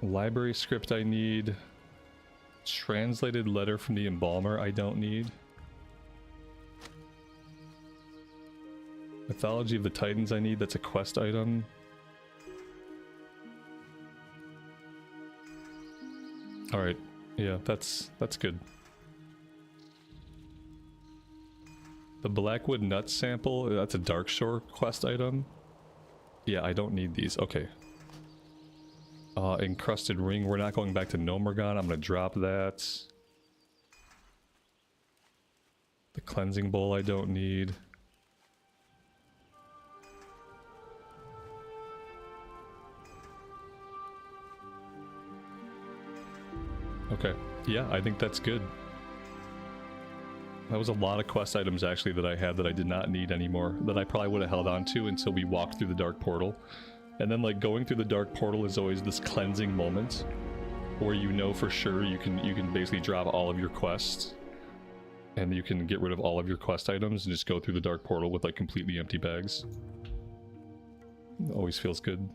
Library Script, I need. Translated Letter from the Embalmer, I don't need. Mythology of the Titans, I need. That's a quest item. Alright, yeah, that's good. The Blackwood Nut Sample, that's a Darkshore quest item. Yeah, I don't need these, okay. Encrusted Ring, we're not going back to Nomergon, I'm gonna drop that. The Cleansing Bowl I don't need. Okay, yeah, I think that's good. That was a lot of quest items actually that I had that I did not need anymore, that I probably would have held on to until we walked through the Dark Portal. And then like going through the Dark Portal is always this cleansing moment where you know for sure you can basically drop all of your quests and you can get rid of all of your quest items and just go through the Dark Portal with like completely empty bags. It always feels good.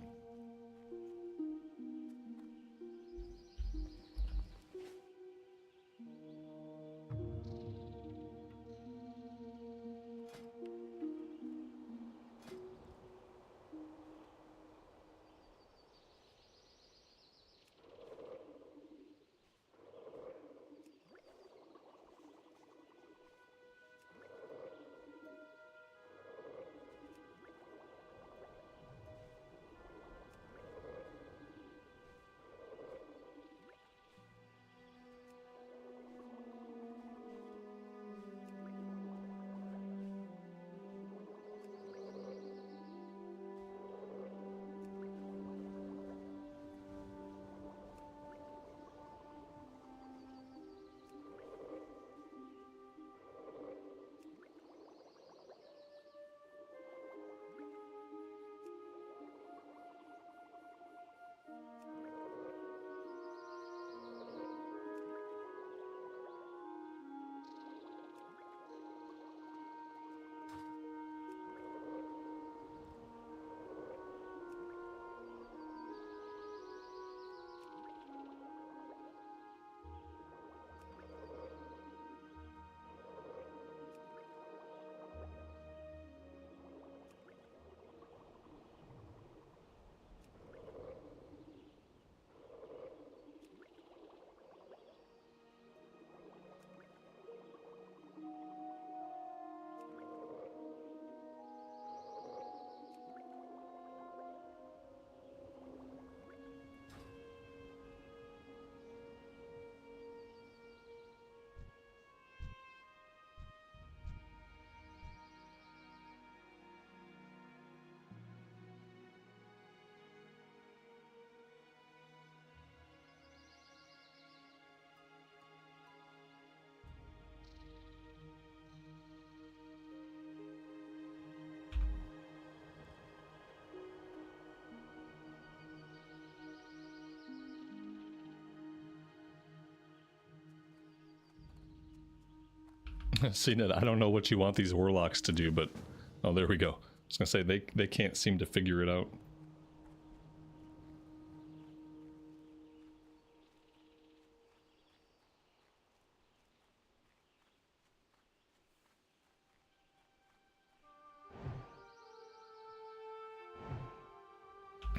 CNET, I don't know what you want these warlocks to do, but... Oh, there we go. I was gonna say, they can't seem to figure it out.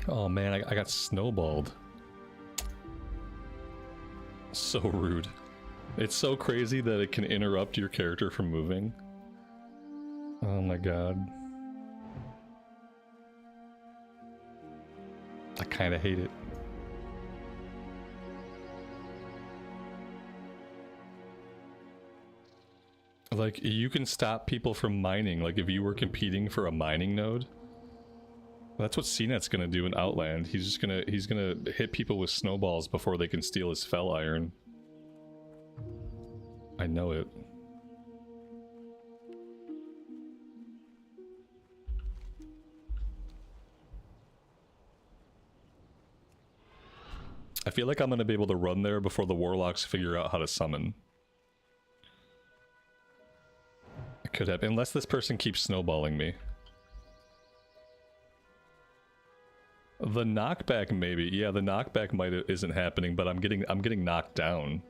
Oh man, I got snowballed. So rude. It's so crazy that it can interrupt your character from moving. Oh my god. I kinda hate it. Like, you can stop people from mining, like if you were competing for a mining node. That's what CNET's gonna do in Outland. He's gonna hit people with snowballs before they can steal his fell iron. I know it. I feel like I'm gonna be able to run there before the warlocks figure out how to summon. It could happen, unless this person keeps snowballing me. The knockback maybe, yeah, the knockback isn't happening, but I'm getting knocked down.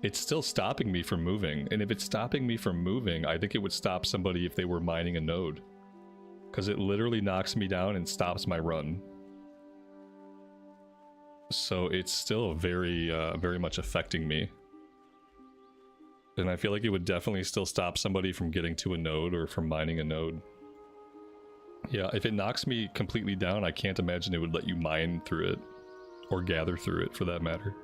It's still stopping me from moving, and if it's stopping me from moving, I think it would stop somebody if they were mining a node. Because it literally knocks me down and stops my run. So it's still very much affecting me. And I feel like it would definitely still stop somebody from getting to a node or from mining a node. Yeah, if it knocks me completely down, I can't imagine it would let you mine through it. Or gather through it, for that matter.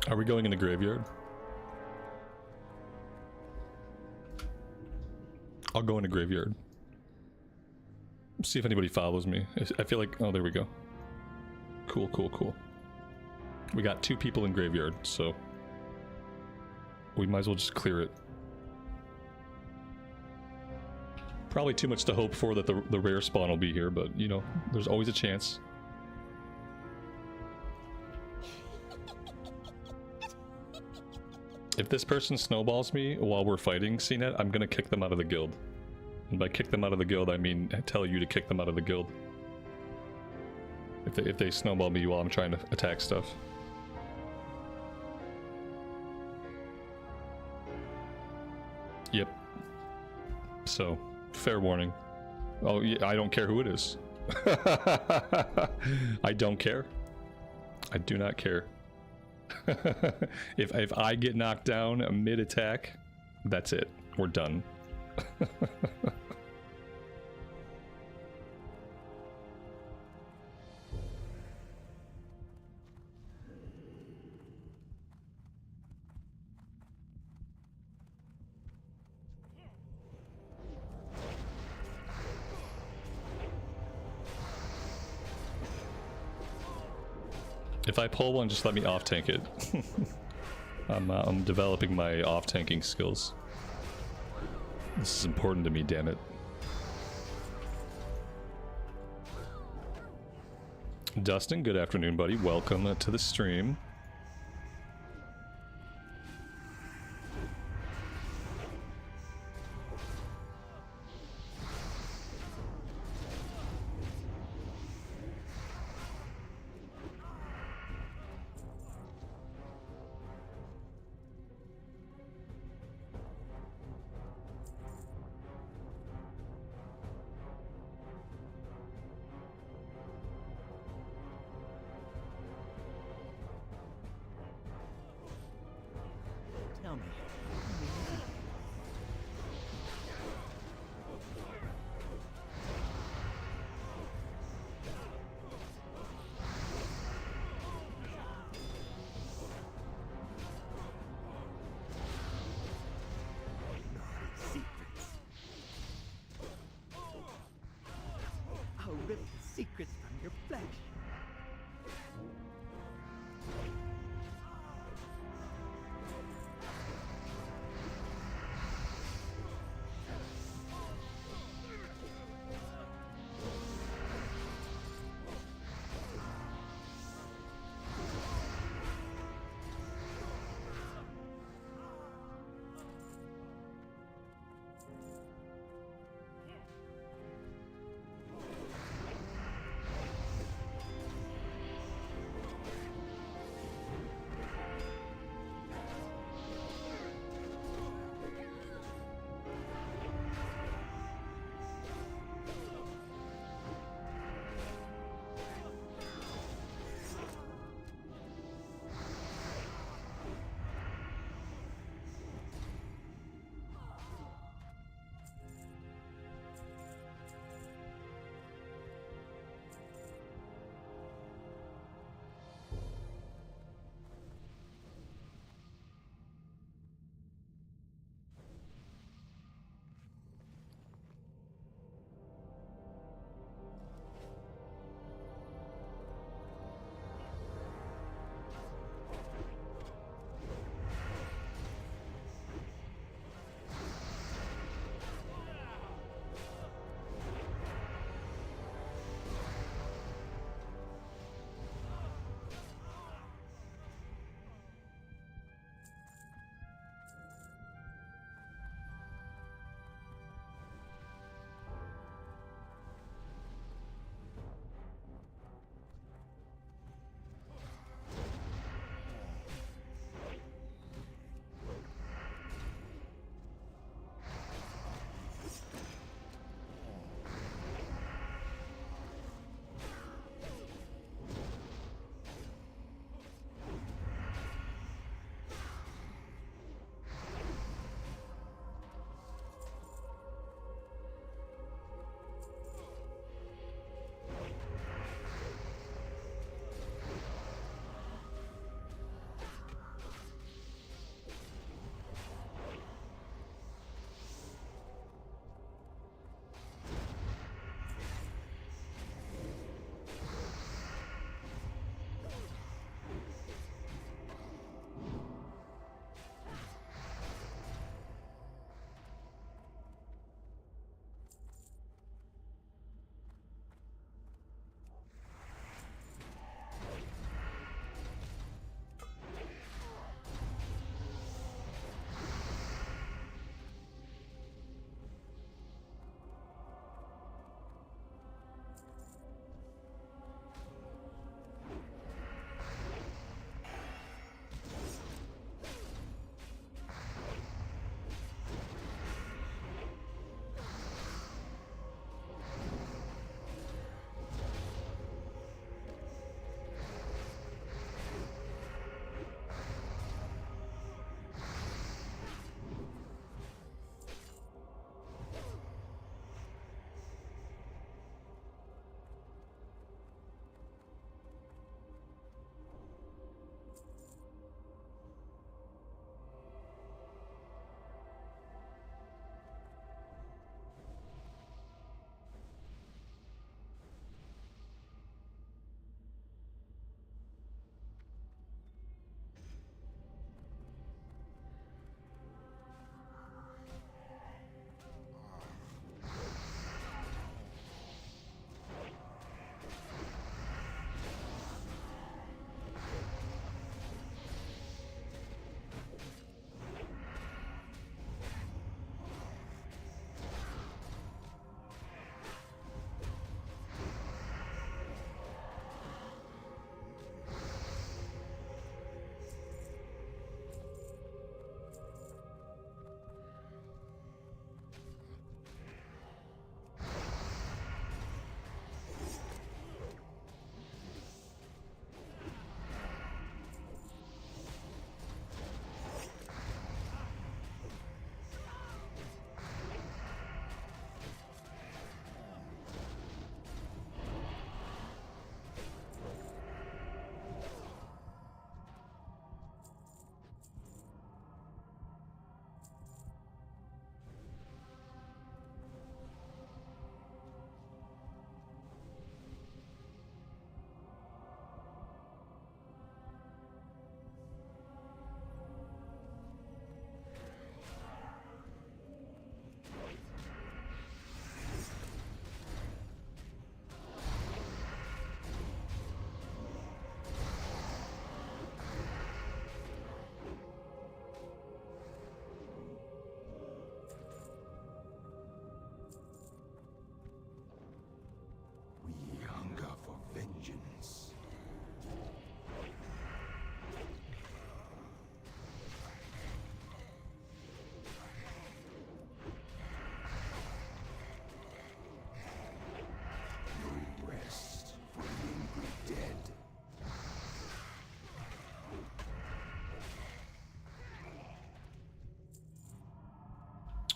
Are we going in the graveyard? I'll go in the graveyard. See if anybody follows me. I feel like... Oh, there we go. Cool, cool, cool. We got 2 people in graveyard, so... we might as well just clear it. Probably too much to hope for that the rare spawn will be here, but, you know, there's always a chance. If this person snowballs me while we're fighting CNET, I'm gonna kick them out of the guild. And by kick them out of the guild, I mean tell you to kick them out of the guild. If they snowball me while I'm trying to attack stuff. Yep. So, fair warning. Oh, yeah, I don't care who it is. I don't care. I do not care. If I get knocked down mid-attack, that's it. We're done. If I pull one, just let me off-tank it. I'm developing my off-tanking skills. This is important to me, damn it. Dustin, good afternoon, buddy. Welcome to the stream.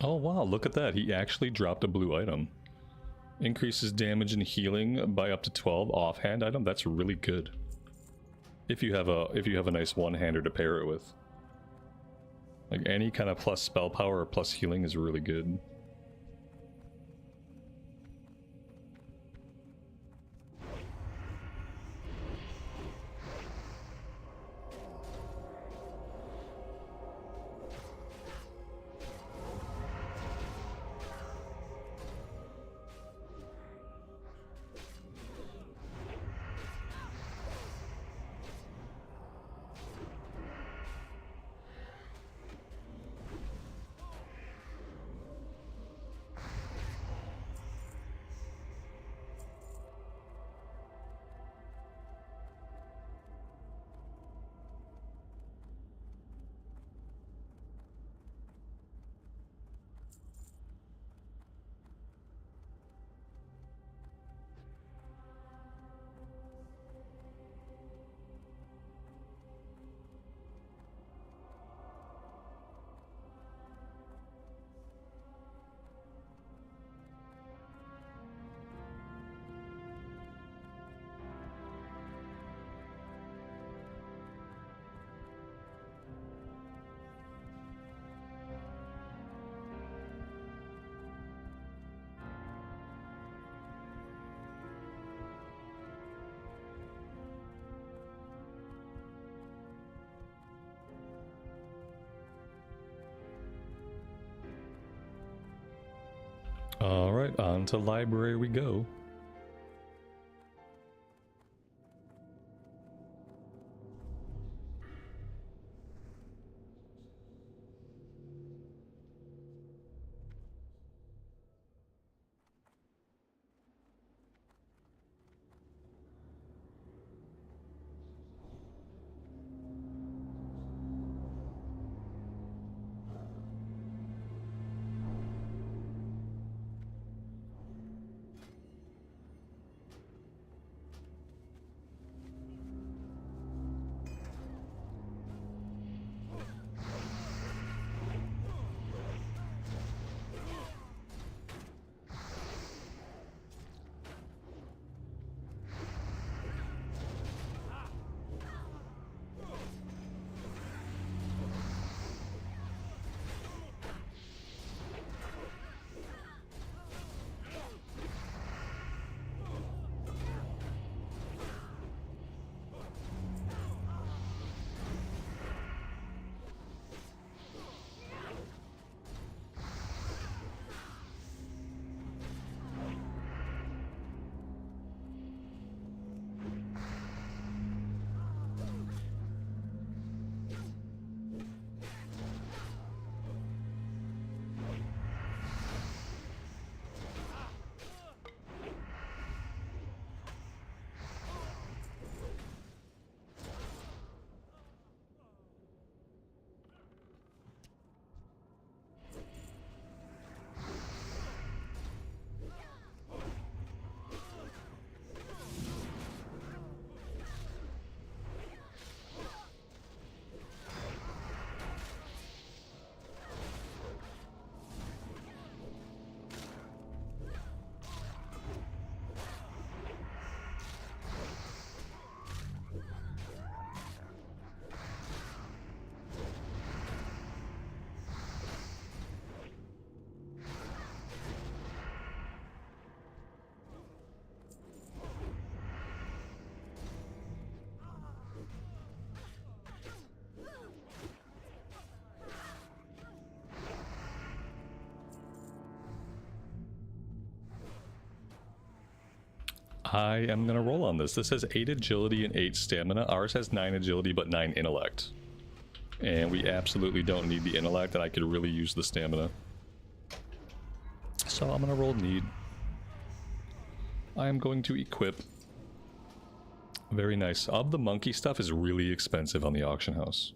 Oh wow, look at that. He actually dropped a blue item. Increases damage and healing by up to 12 offhand item. That's really good. If you have a nice one-hander to pair it with. Like any kind of plus spell power or plus healing is really good. Alright, on to library we go. I am gonna roll on this. This has 8 agility and 8 stamina. Ours has 9 agility but 9 intellect. And we absolutely don't need the intellect, and I could really use the stamina. So I'm gonna roll need. I am going to equip. Very nice. Of the monkey stuff is really expensive on the auction house.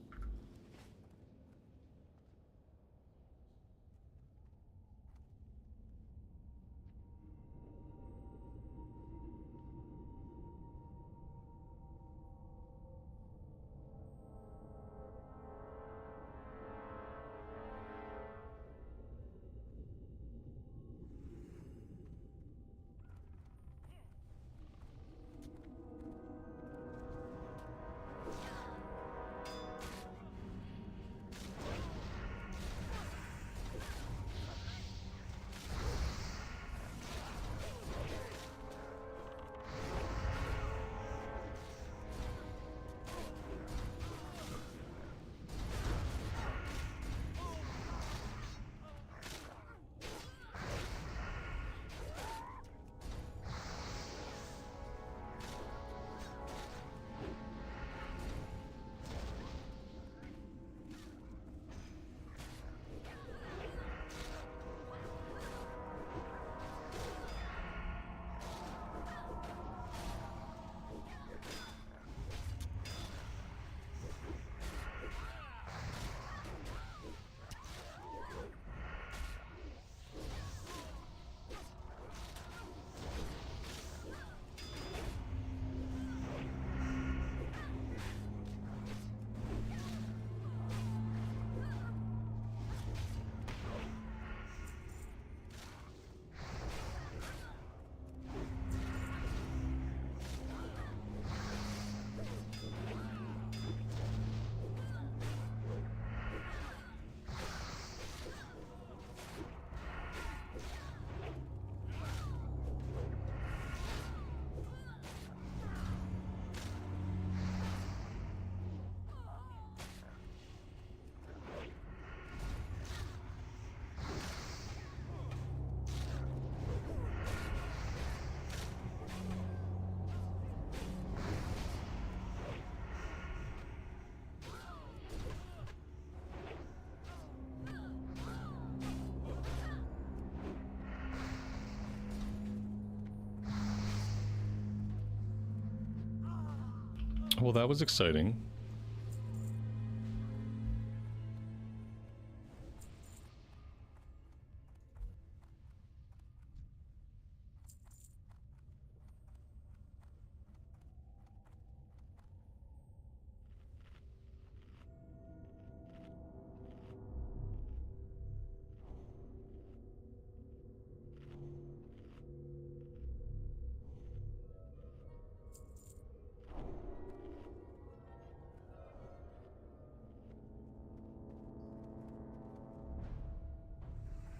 Well, that was exciting.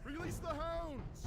Release the hounds!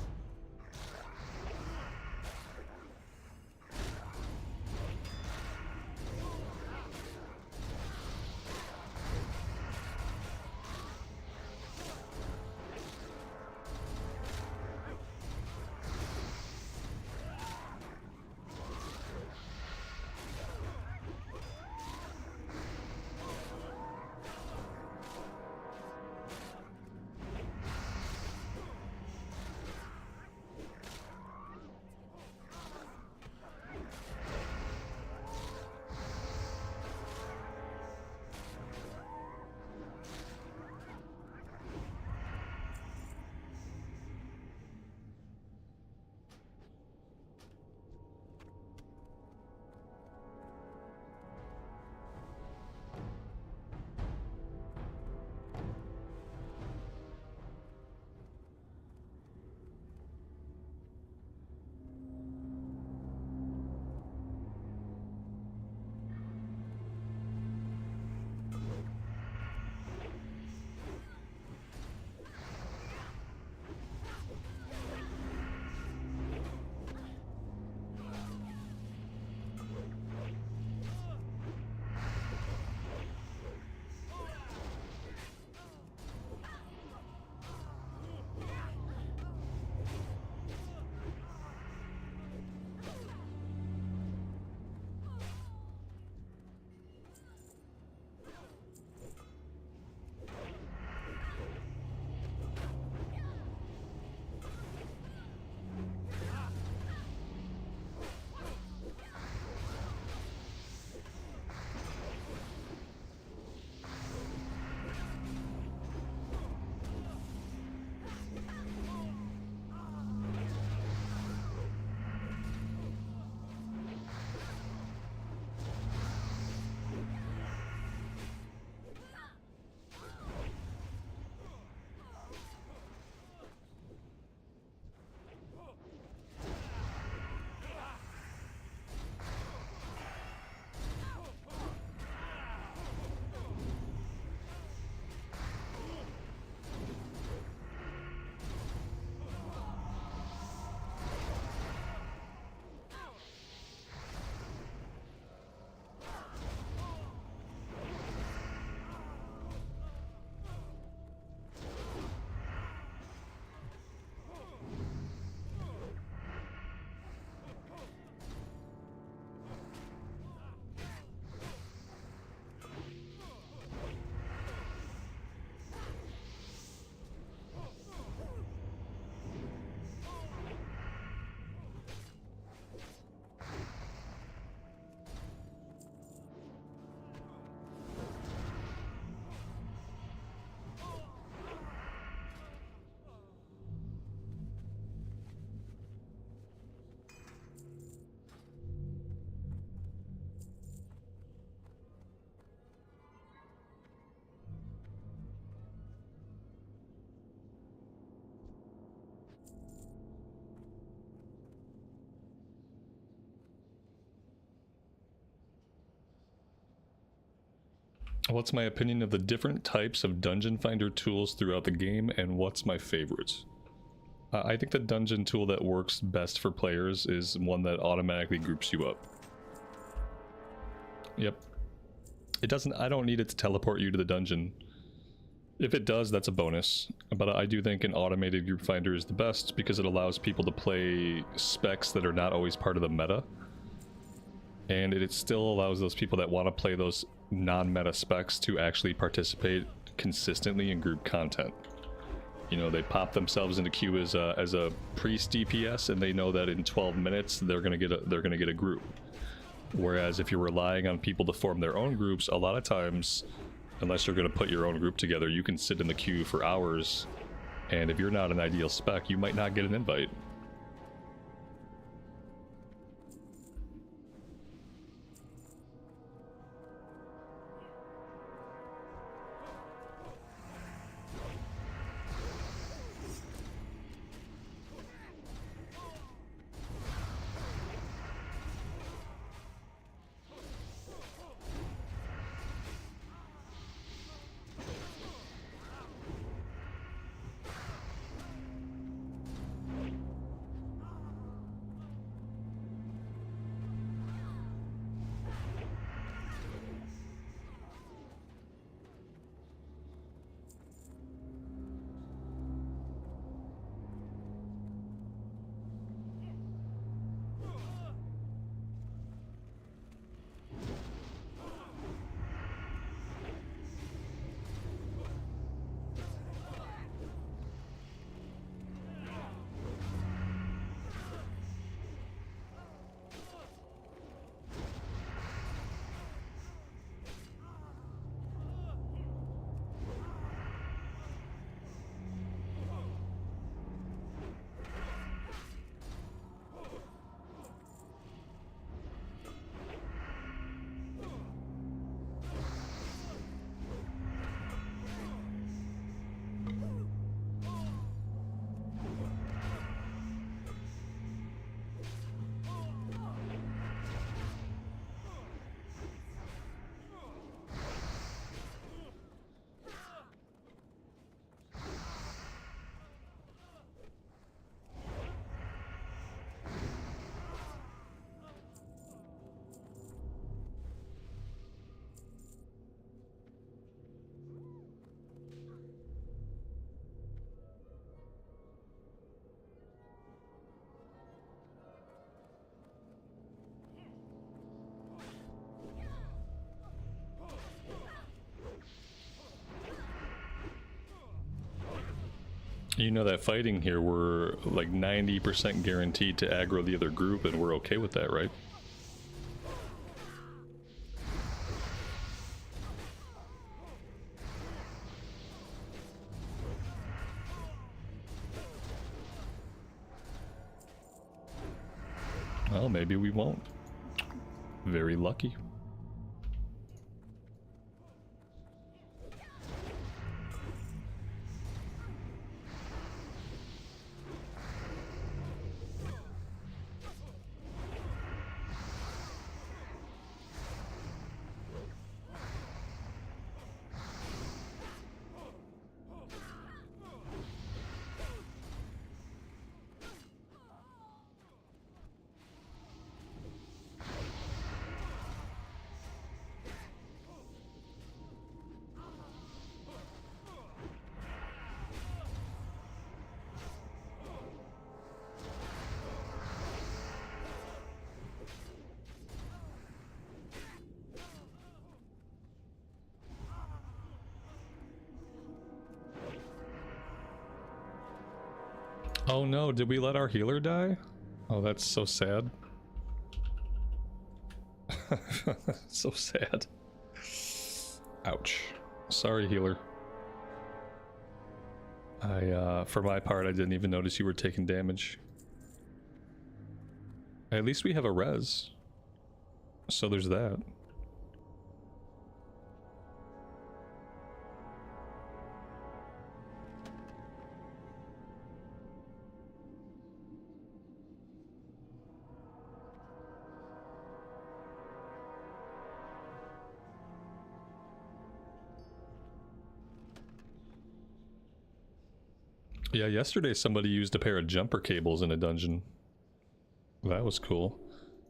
What's my opinion of the different types of dungeon finder tools throughout the game, and what's my favorites? I think the dungeon tool that works best for players is one that automatically groups you up. Yep. It doesn't, I don't need it to teleport you to the dungeon. If it does, that's a bonus, but I do think an automated group finder is the best because it allows people to play specs that are not always part of the meta. And it still allows those people that want to play those non-meta specs to actually participate consistently in group content. You know, they pop themselves into queue as a priest DPS, and they know that in 12 minutes they're gonna get a group. Whereas if you're relying on people to form their own groups, a lot of times, unless you're going to put your own group together, you can sit in the queue for hours, and if you're not an ideal spec, you might not get an invite. You know that fighting here, we're like 90% guaranteed to aggro the other group, and we're okay with that, right? Well, maybe we won't. Very lucky. Oh no, did we let our healer die? Oh, that's so sad. So sad. Ouch. Sorry, healer. For my part, I didn't even notice you were taking damage. At least we have a res. So there's that. Yeah, yesterday somebody used a pair of jumper cables in a dungeon. That was cool.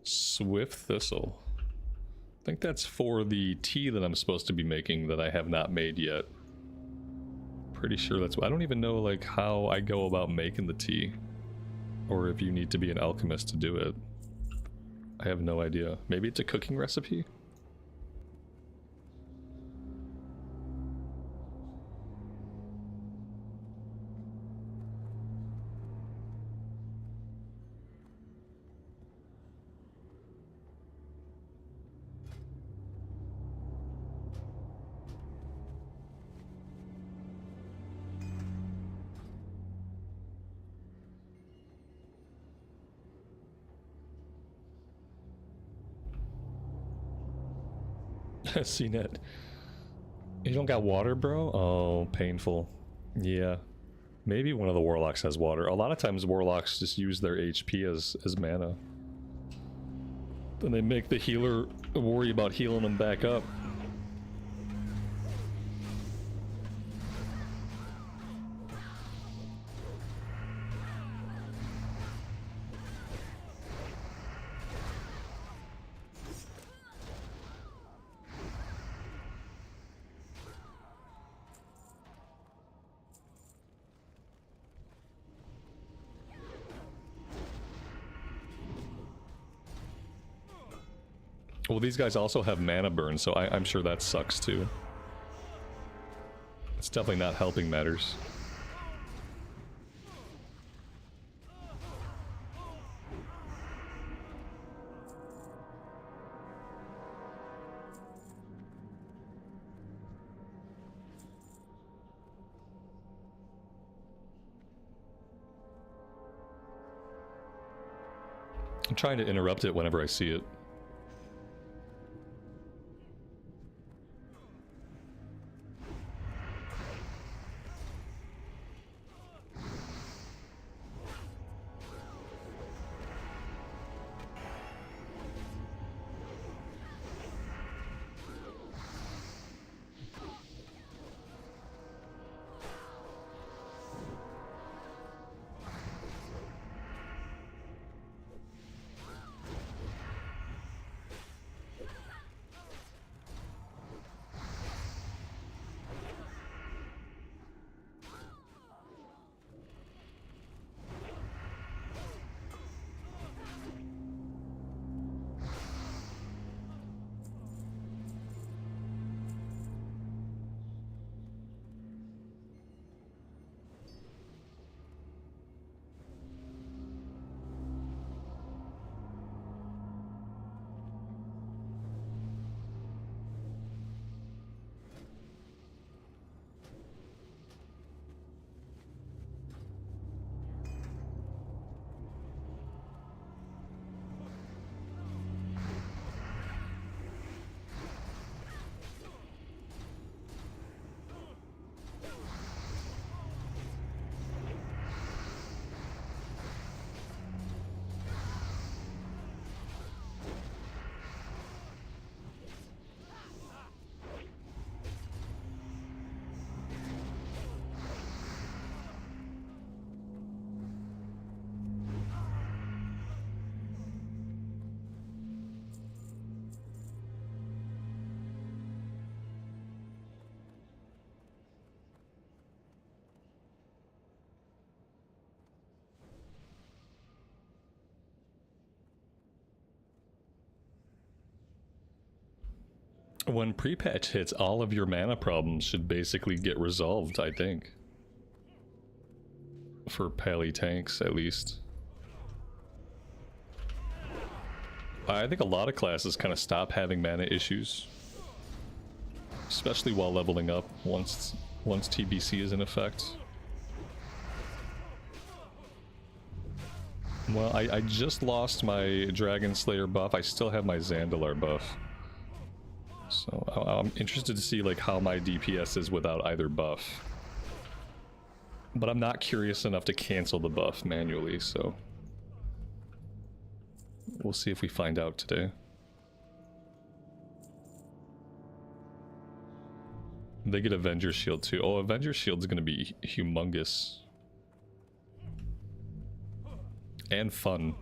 Swift Thistle. I think that's for the tea that I'm supposed to be making that I have not made yet. Pretty sure that's... I don't even know, like, how I go about making the tea. Or if you need to be an alchemist to do it. I have no idea. Maybe it's a cooking recipe? CNET. You don't got water, bro? Oh, painful. Yeah. Maybe one of the warlocks has water. A lot of times warlocks just use their HP as mana. Then they make the healer worry about healing them back up. Well, these guys also have mana burn, so I'm sure that sucks too. It's definitely not helping matters. I'm trying to interrupt it whenever I see it. When pre-patch hits, all of your mana problems should basically get resolved, I think. For pally tanks, at least. I think a lot of classes kind of stop having mana issues. Especially while leveling up, once TBC is in effect. Well, I just lost my Dragon Slayer buff. I still have my Zandalar buff. So I'm interested to see like how my DPS is without either buff. But I'm not curious enough to cancel the buff manually, so we'll see if we find out today. They get Avenger Shield too. Oh, Avenger Shield's gonna be humongous. And fun.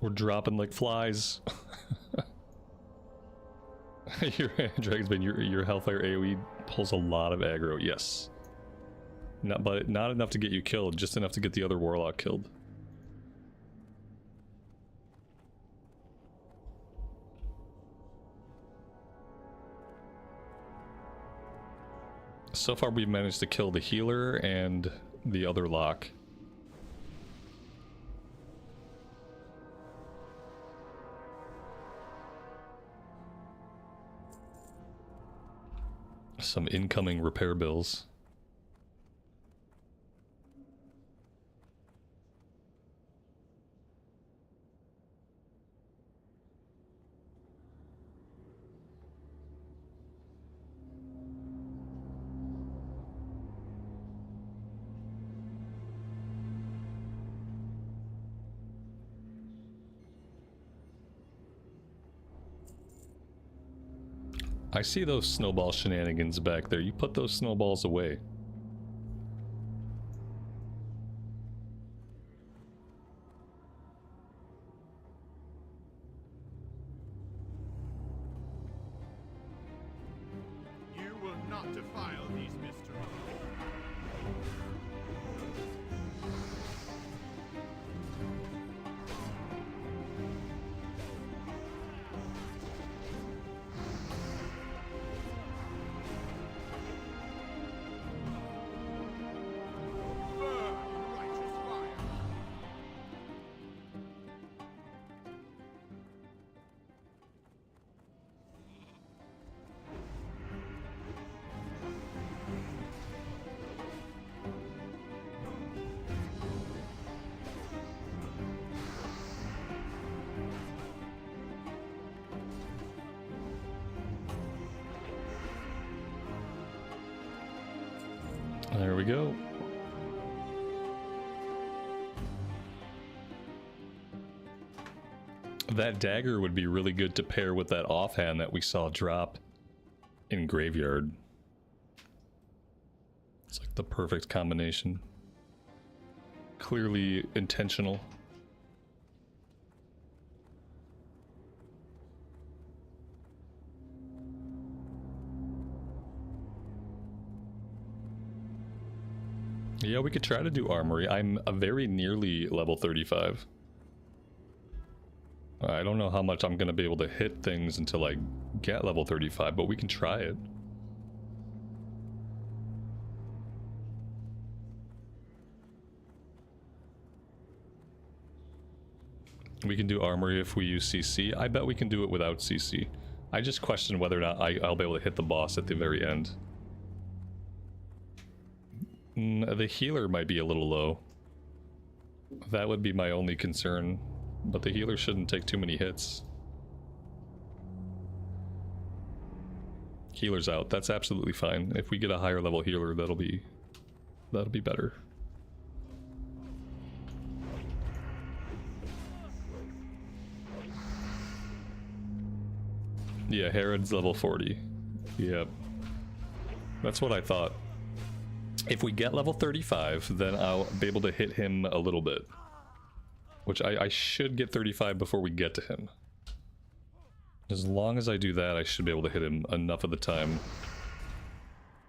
We're dropping like flies. Your Dragonsbane, your Hellfire AoE pulls a lot of aggro, yes. But not enough to get you killed, just enough to get the other Warlock killed. So far we've managed to kill the healer and the other lock. Some incoming repair bills. I see those snowball shenanigans back there. You put those snowballs away. You will not defile these mysteries. Burn, righteous fire. There we go. That dagger would be really good to pair with that offhand that we saw drop in Graveyard. It's like the perfect combination. Clearly intentional. Yeah, we could try to do armory. I'm a very nearly level 35. I don't know how much I'm going to be able to hit things until I get level 35, but we can try it. We can do armory if we use CC. I bet we can do it without CC. I just question whether or not I'll be able to hit the boss at the very end. The healer might be a little low. That would be my only concern, but the healer shouldn't take too many hits. Healer's out. That's absolutely fine. If we get a higher level healer, that'll be better. Yeah, Herod's level 40. Yep. That's what I thought. If we get level 35, then I'll be able to hit him a little bit. Which I should get 35 before we get to him. As long as I do that, I should be able to hit him enough of the time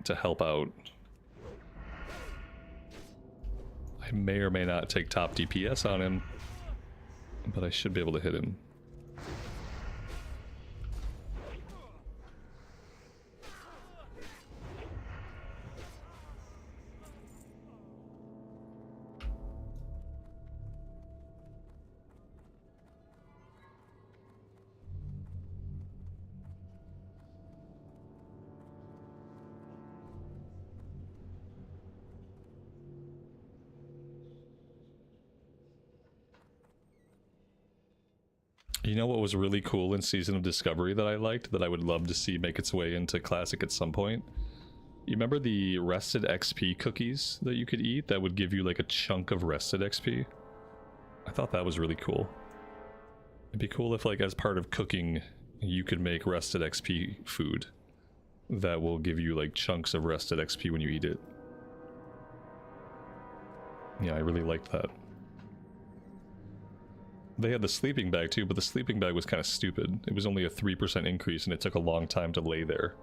to help out. I may or may not take top DPS on him, but I should be able to hit him. You know what was really cool in Season of Discovery that I liked, that I would love to see make its way into Classic at some point? You remember the rested XP cookies that you could eat that would give you like a chunk of rested XP? I thought that was really cool. It'd be cool if like as part of cooking you could make rested XP food that will give you like chunks of rested XP when you eat it. Yeah, I really liked that. They had the sleeping bag too, but the sleeping bag was kind of stupid. It was only a 3% increase and it took a long time to lay there.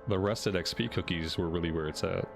The rested XP cookies were really where it's at.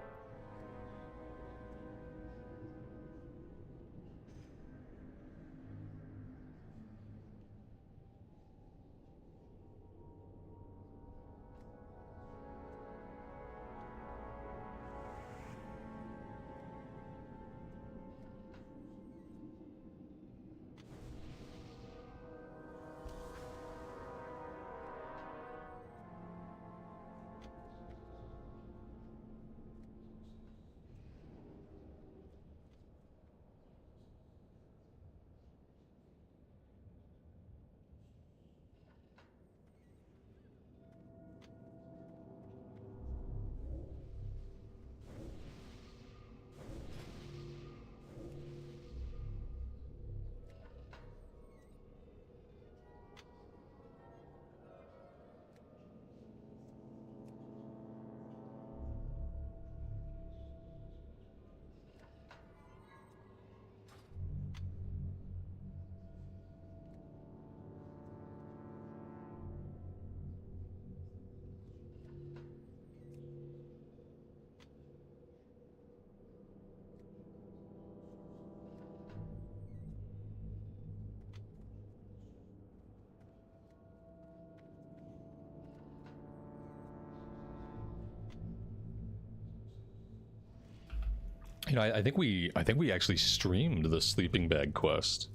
You know, I think we actually streamed the sleeping bag quest.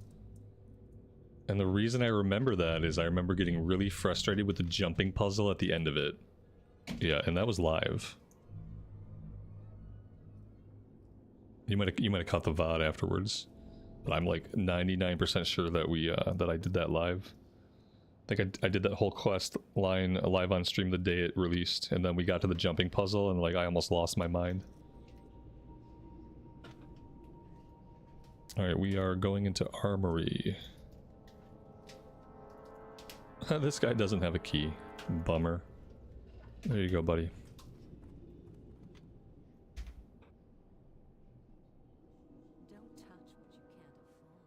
And the reason I remember that is I remember getting really frustrated with the jumping puzzle at the end of it. Yeah, and that was live. You might have caught the VOD afterwards, but I'm like 99% sure that that I did that live. I think I did that whole quest line live on stream the day it released, and then we got to the jumping puzzle and like I almost lost my mind. Alright, we are going into Armory. This guy doesn't have a key. Bummer. There you go, buddy. Don't touch what you can't afford.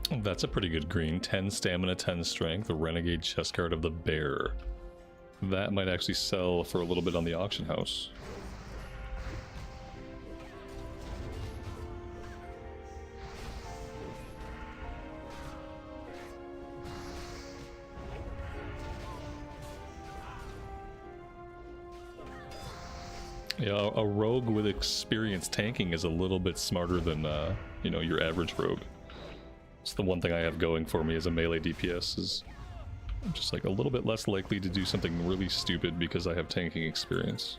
That's a pretty good green. 10 stamina, 10 strength, the renegade chest card of the bear. That might actually sell for a little bit on the auction house. Yeah, a rogue with experience tanking is a little bit smarter than, you know, your average rogue. It's the one thing I have going for me as a melee DPS is I'm just like a little bit less likely to do something really stupid because I have tanking experience.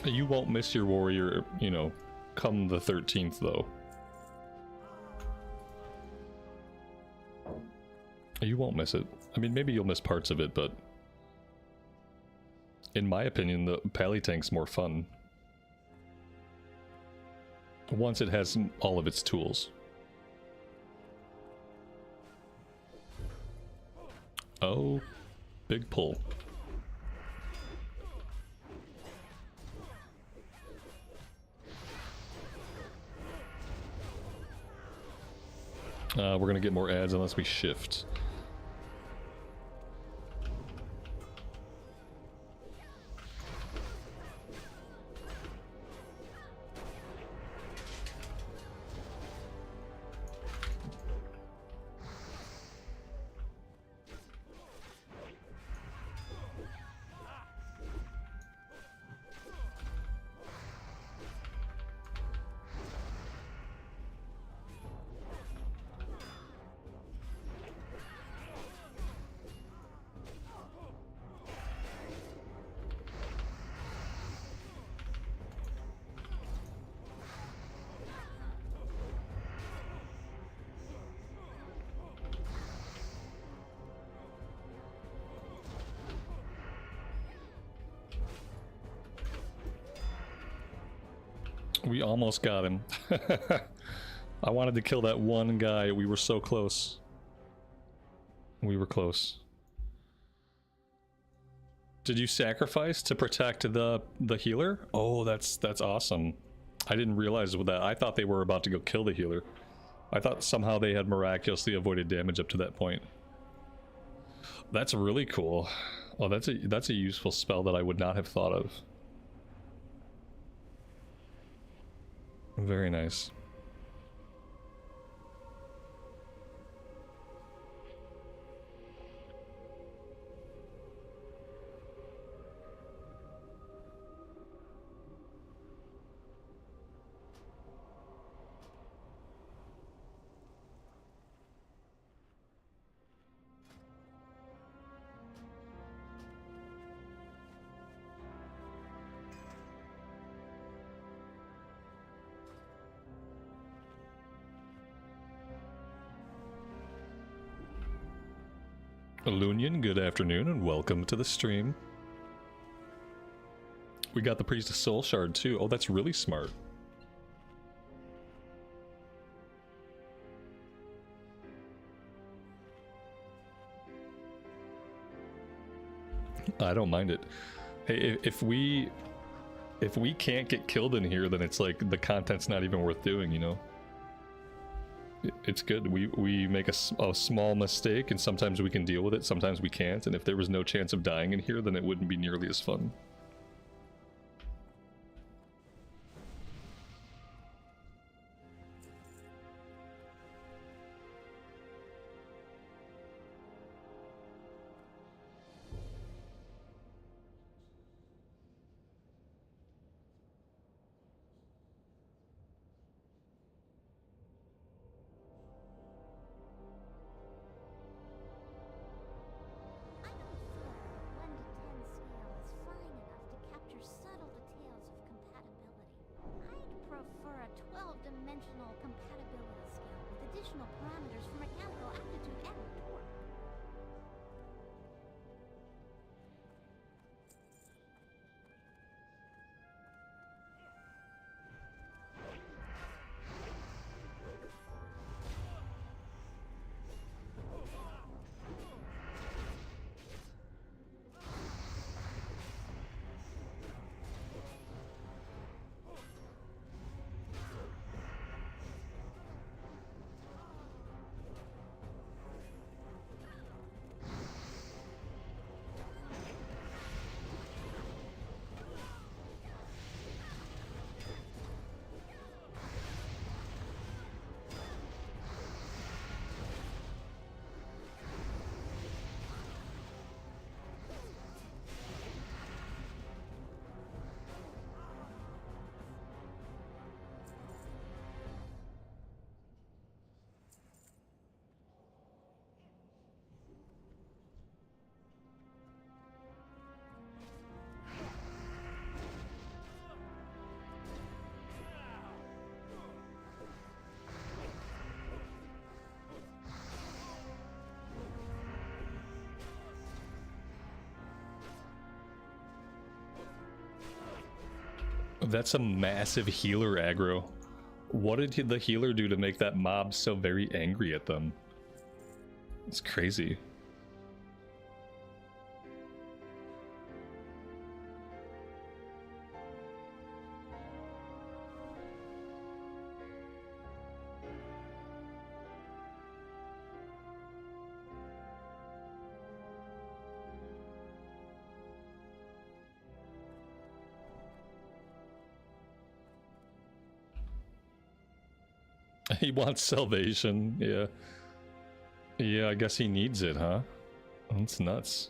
You won't miss your warrior, you know, come the 13th, though. You won't miss it. I mean, maybe you'll miss parts of it, but in my opinion, the Pally Tank's more fun. Once it has all of its tools. Oh, big pull. We're gonna get more ads unless we shift. We almost got him. I wanted to kill that one guy. We were so close. We were close. Did you sacrifice to protect the healer? Oh, that's awesome. I didn't realize with that. I thought they were about to go kill the healer. I thought somehow they had miraculously avoided damage up to that point. That's really cool. Oh, that's a useful spell that I would not have thought of. Very nice. Lunian, good afternoon and welcome to the stream. We got the Priest of Soul Shard too. Oh, that's really smart. I don't mind it. Hey, if we can't get killed in here, then it's like the content's not even worth doing, you know? It's good. We make a small mistake, and sometimes we can deal with it, sometimes we can't, and if there was no chance of dying in here, then it wouldn't be nearly as fun. That's a massive healer aggro. What did the healer do to make that mob so very angry at them? It's crazy. He wants salvation, yeah. Yeah, I guess he needs it, huh? That's nuts.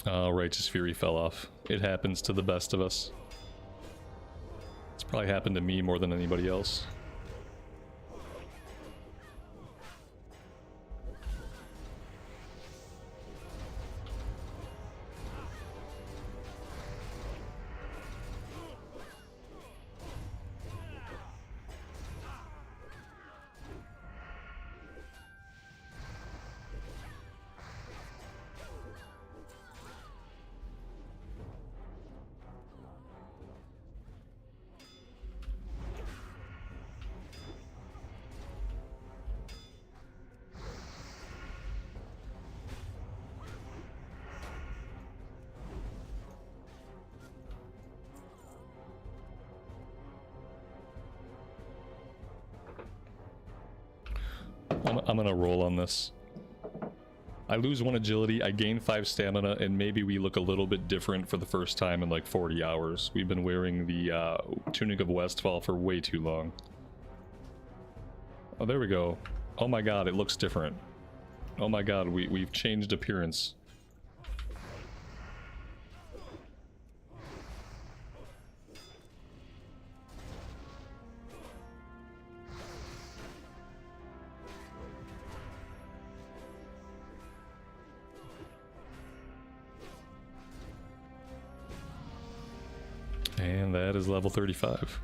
Oh, Righteous Fury fell off. It happens to the best of us. It's probably happened to me more than anybody else. I'm gonna roll on this. I lose 1 agility, I gain 5 stamina, and maybe we look a little bit different for the first time in like 40 hours. We've been wearing the Tunic of Westfall for way too long. Oh, there we go. Oh my god, it looks different. Oh my god, we've changed appearance. And that is level 35.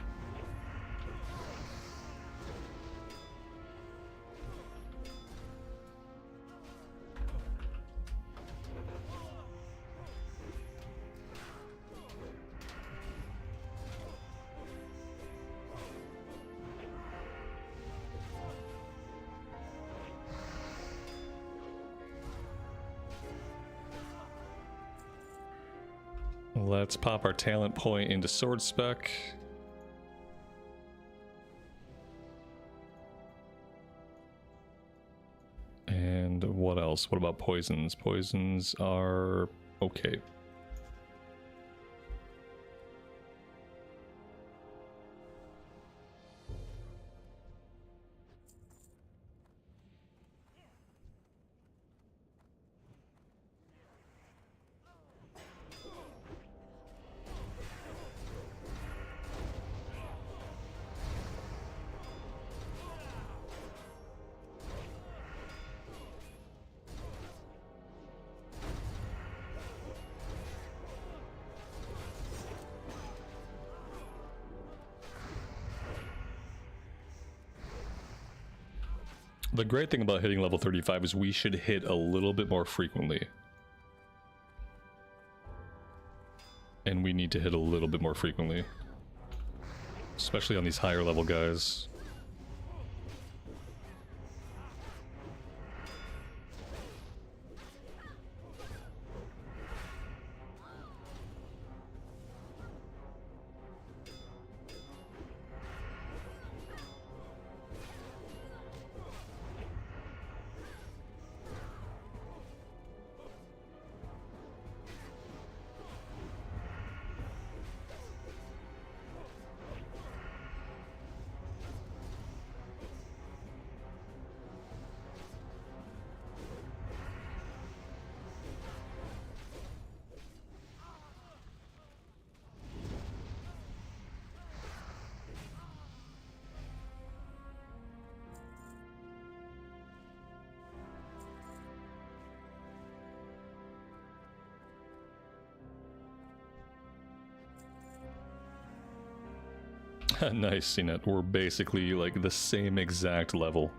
Let's pop our talent point into sword spec. And what else? What about poisons? Poisons are okay. The great thing about hitting level 35 is we should hit a little bit more frequently. And we need to hit a little bit more frequently. Especially on these higher level guys. Nice, CNET. We're basically like the same exact level.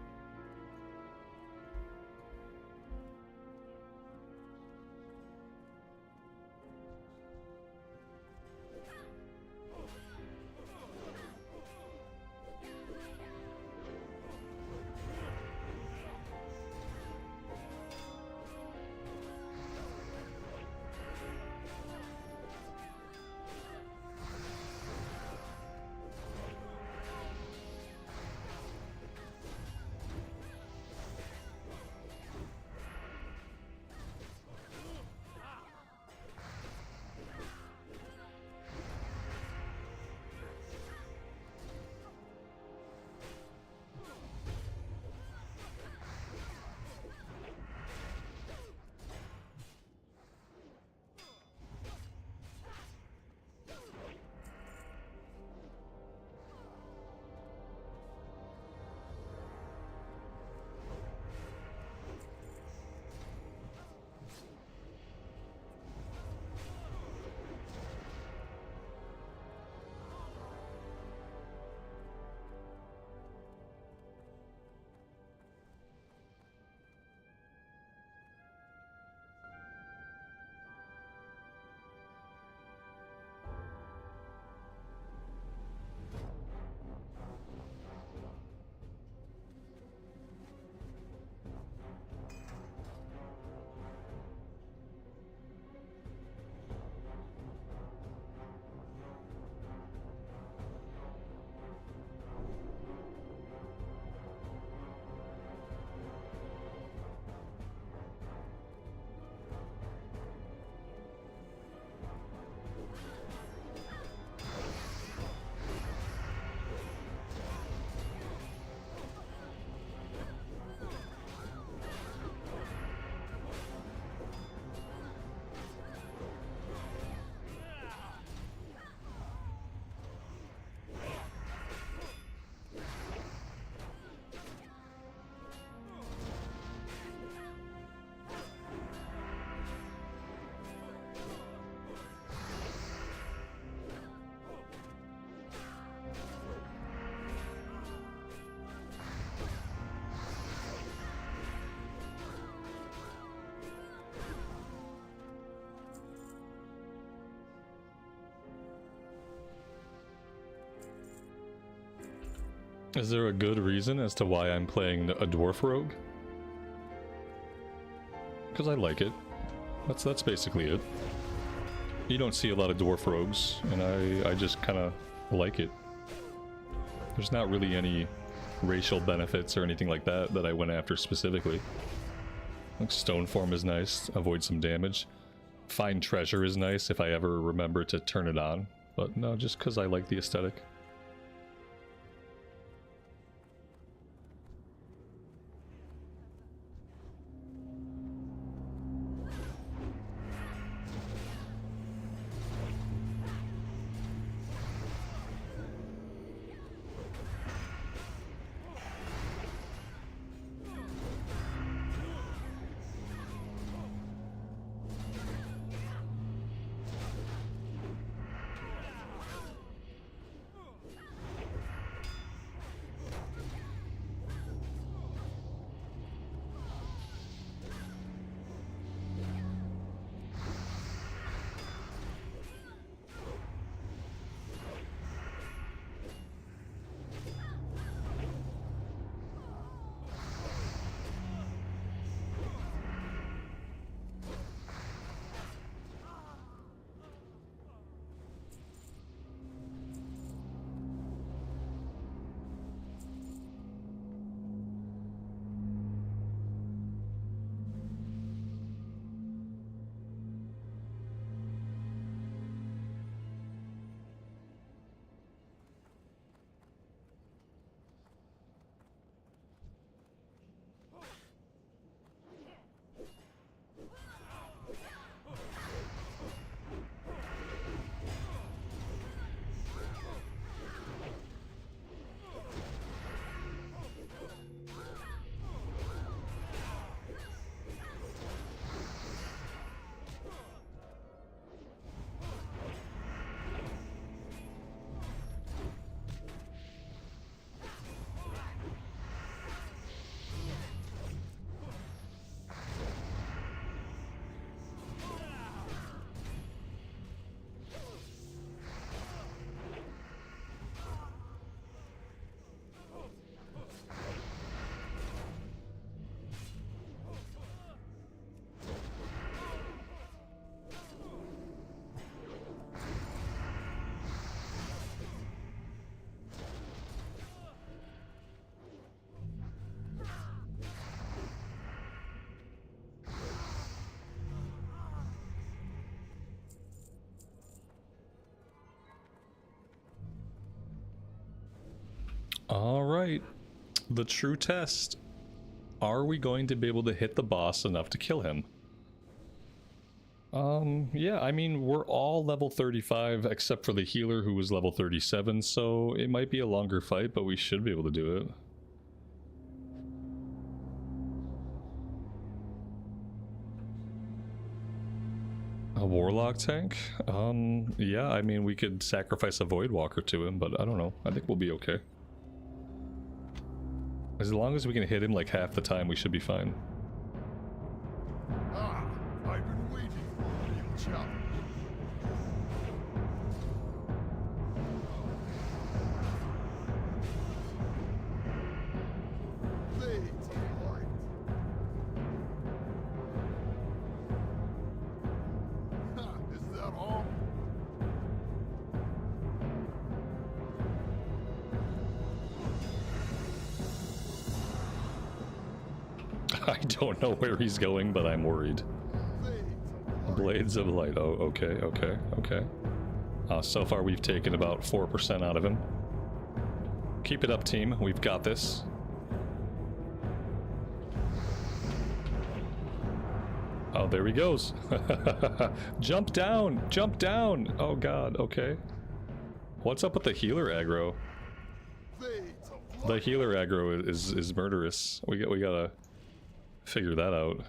Is there a good reason as to why I'm playing a dwarf rogue? Because I like it. That's basically it. You don't see a lot of dwarf rogues, and I just kind of like it. There's not really any racial benefits or anything like that that I went after specifically. Like stone form is nice, avoid some damage. Find treasure is nice if I ever remember to turn it on, but no, just because I like the aesthetic. Alright, the true test. Are we going to be able to hit the boss enough to kill him? Yeah, I mean, we're all level 35 except for the healer who was level 37, so it might be a longer fight, but we should be able to do it. A warlock tank? Yeah, I mean, we could sacrifice a Voidwalker to him, but I don't know. I think we'll be okay. As long as we can hit him like half the time, we should be fine. Ah, I've been waiting for a real challenge. Fades of light. Ha, is that all? I don't know where he's going, but I'm worried. Blades of Light. Oh, okay, okay, okay. So far we've taken about 4% out of him. Keep it up, team. We've got this. Oh, there he goes. Jump down! Jump down! Oh god, okay. What's up with the healer aggro? The healer aggro is murderous. We gotta figure that out.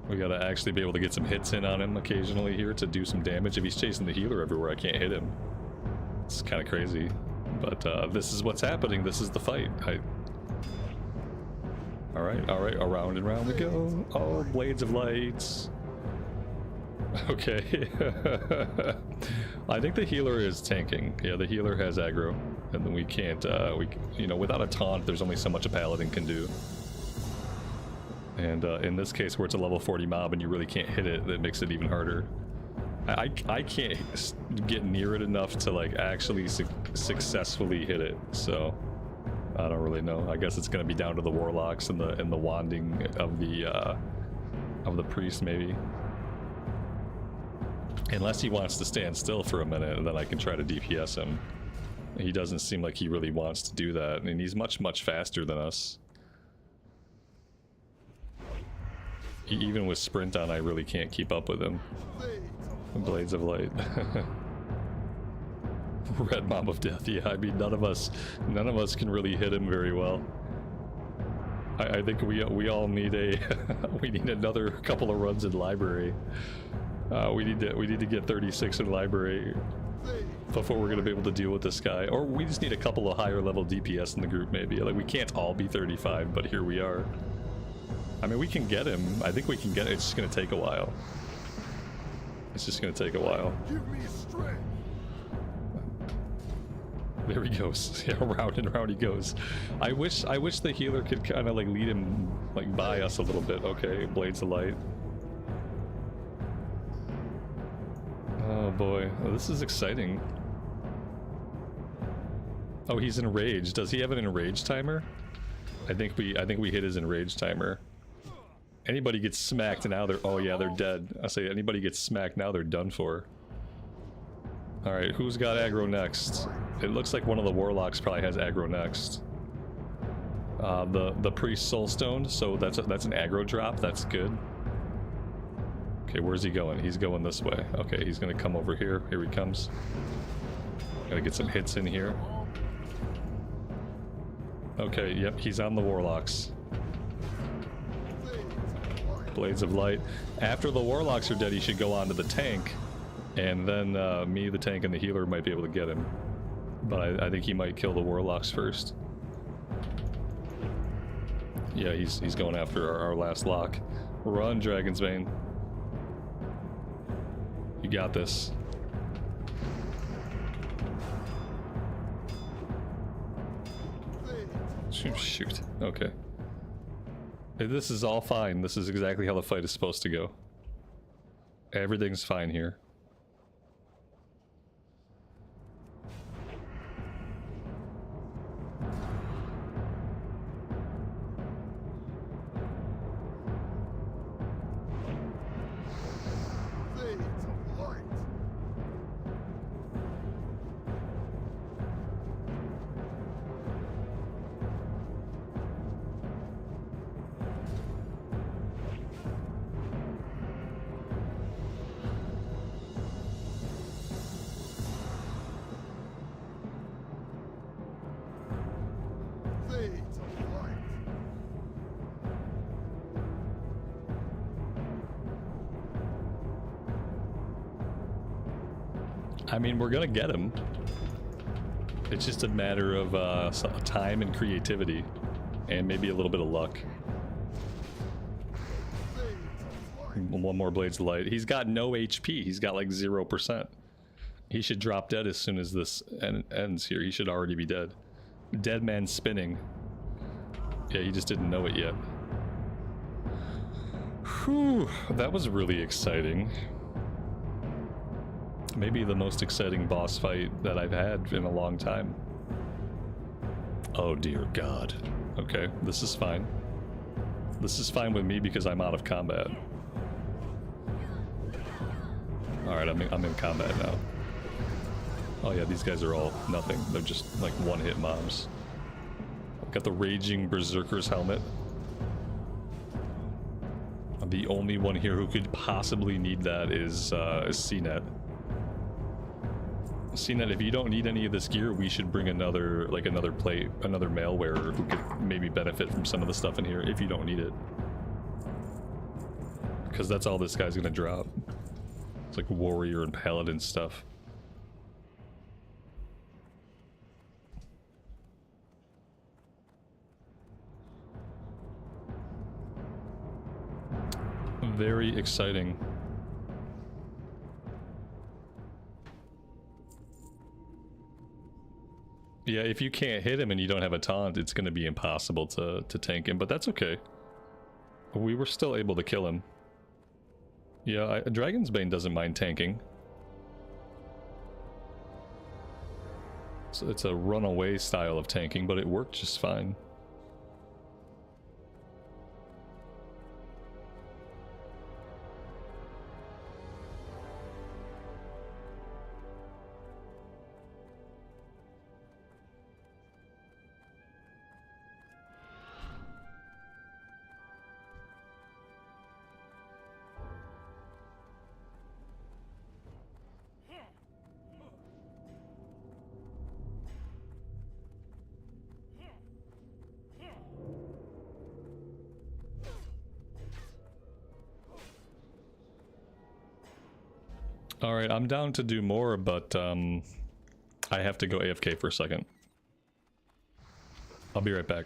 We gotta actually be able to get some hits in on him occasionally here to do some damage. If he's chasing the healer everywhere, I can't hit him. It's kind of crazy. But this is what's happening. This is the fight. Alright, around and round we go. Oh, Blades of Lights. Okay. I think the healer is tanking. Yeah, the healer has aggro. And then we can't, you know, without a taunt, there's only so much a paladin can do. And in this case, where it's a level 40 mob and you really can't hit it, that makes it even harder. I can't get near it enough to like actually successfully hit it, so I don't really know. I guess it's gonna be down to the warlocks and the wanding of the priest, maybe. Unless he wants to stand still for a minute, and then I can try to DPS him. He doesn't seem like he really wants to do that, and he's much faster than us. Even with sprint on, I really can't keep up with him. Blades of Light. Red Mob of Death. Yeah, I mean, none of us can really hit him very well. I think we all need a we need another couple of runs in library. We need to get 36 in library before we're gonna be able to deal with this guy. Or we just need a couple of higher level DPS in the group, maybe. Like, we can't all be 35, but here we are. I mean, we can get him. I think we can get it. It's just gonna take a while. It's just gonna take a while. Give me strength. There he goes. Yeah, round and round he goes. I wish the healer could kind of like lead him like by us a little bit. Okay, Blades of Light. Oh boy, oh, this is exciting. Oh, he's enraged. Does he have an enrage timer? I think we hit his enrage timer. Anybody gets smacked now they're, oh yeah, they're dead. I say anybody gets smacked now they're done for. All right, who's got aggro next? It looks like one of the warlocks probably has aggro next. The priest soulstone, so that's an aggro drop. That's good. Okay, where's he going? He's going this way. Okay, he's gonna come over here. Here he comes. Gotta get some hits in here. Okay, yep, he's on the warlocks. Blades of Light. After the warlocks are dead, he should go on to the tank, and then me, the tank, and the healer might be able to get him. But I think he might kill the warlocks first. Yeah, he's going after our last lock. Run, Dragon's Bane. You got this. Shoot. Okay. Hey, this is all fine. This is exactly how the fight is supposed to go. Everything's fine here. I mean, we're gonna get him. It's just a matter of time and creativity, and maybe a little bit of luck. One more Blades of Light. He's got no HP. He's got like 0%. He should drop dead as soon as this ends here. He should already be dead. Dead man spinning. Yeah, he just didn't know it yet. Whew, that was really exciting. Maybe the most exciting boss fight that I've had in a long time. Oh dear God. Okay, this is fine. This is fine with me because I'm out of combat. Alright, I'm in combat now. Oh yeah, these guys are all nothing. They're just like one-hit mobs. Got the Raging Berserker's helmet. The only one here who could possibly need that is CNET. CNET, if you don't need any of this gear, we should bring another male wearer who could maybe benefit from some of the stuff in here if you don't need it. Because that's all this guy's gonna drop. It's like warrior and paladin stuff. Very exciting. Yeah, if you can't hit him and you don't have a taunt, it's going to be impossible to tank him, but that's okay. We were still able to kill him. Yeah, Dragon's Bane doesn't mind tanking. So it's a runaway style of tanking, but it worked just fine. Alright, I'm down to do more, but I have to go AFK for a second. I'll be right back.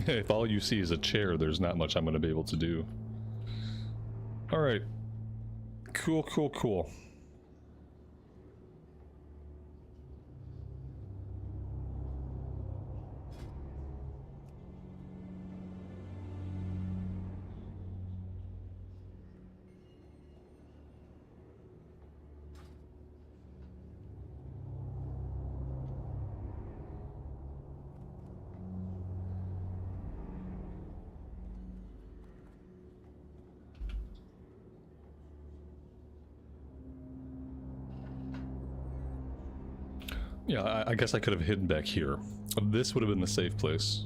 If all you see is a chair, there's not much I'm going to be able to do. Alright. Cool, cool, cool. Yeah, I guess I could have hidden back here. This would have been the safe place.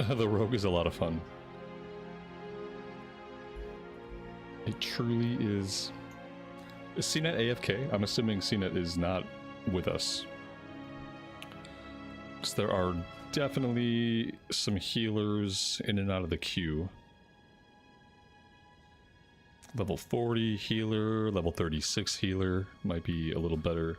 The rogue is a lot of fun. It truly is. Is CNET AFK? I'm assuming CNET is not with us. Because there are definitely some healers in and out of the queue. Level 40 healer, level 36 healer might be a little better.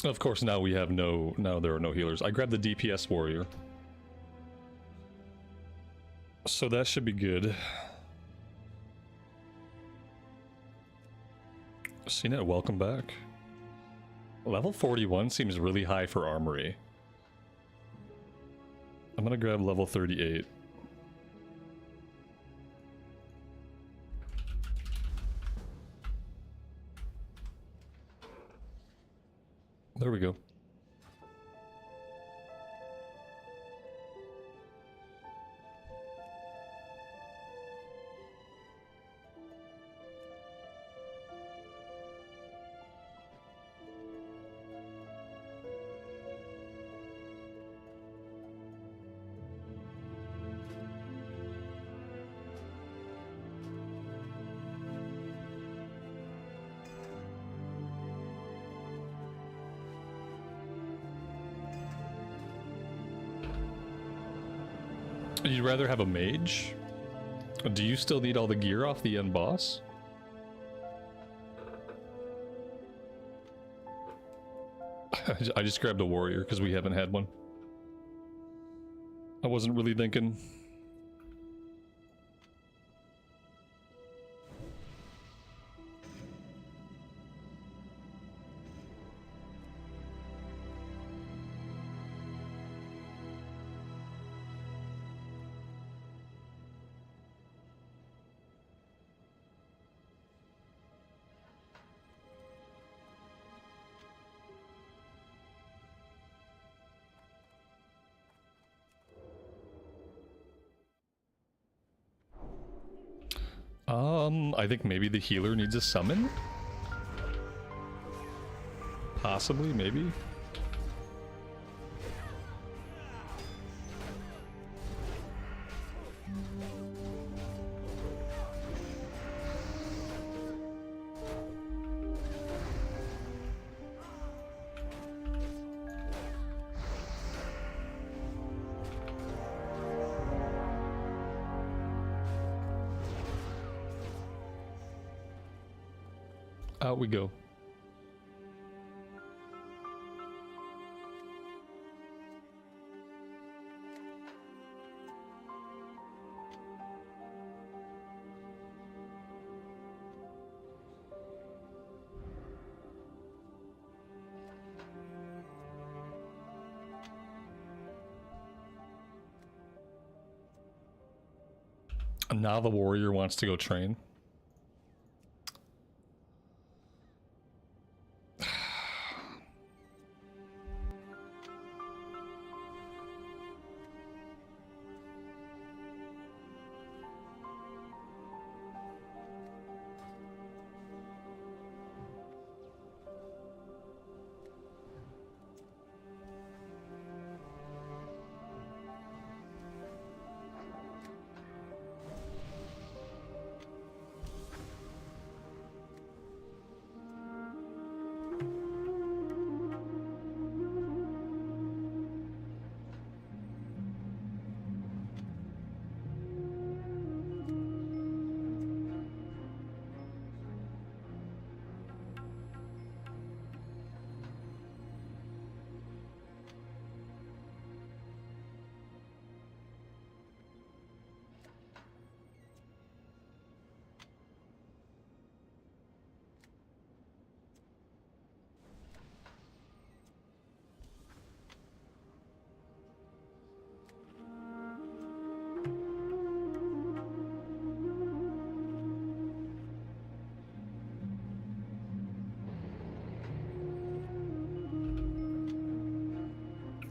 Of course, now we have now there are no healers. I grabbed the DPS warrior. So that should be good. CNET, welcome back. Level 41 seems really high for armory. I'm gonna grab level 38. There we go. You'd rather have a mage? Do you still need all the gear off the end boss? I just grabbed a warrior because we haven't had one. I wasn't really thinking. I think maybe the healer needs a summon? Possibly, maybe? Out we go. And now the warrior wants to go train.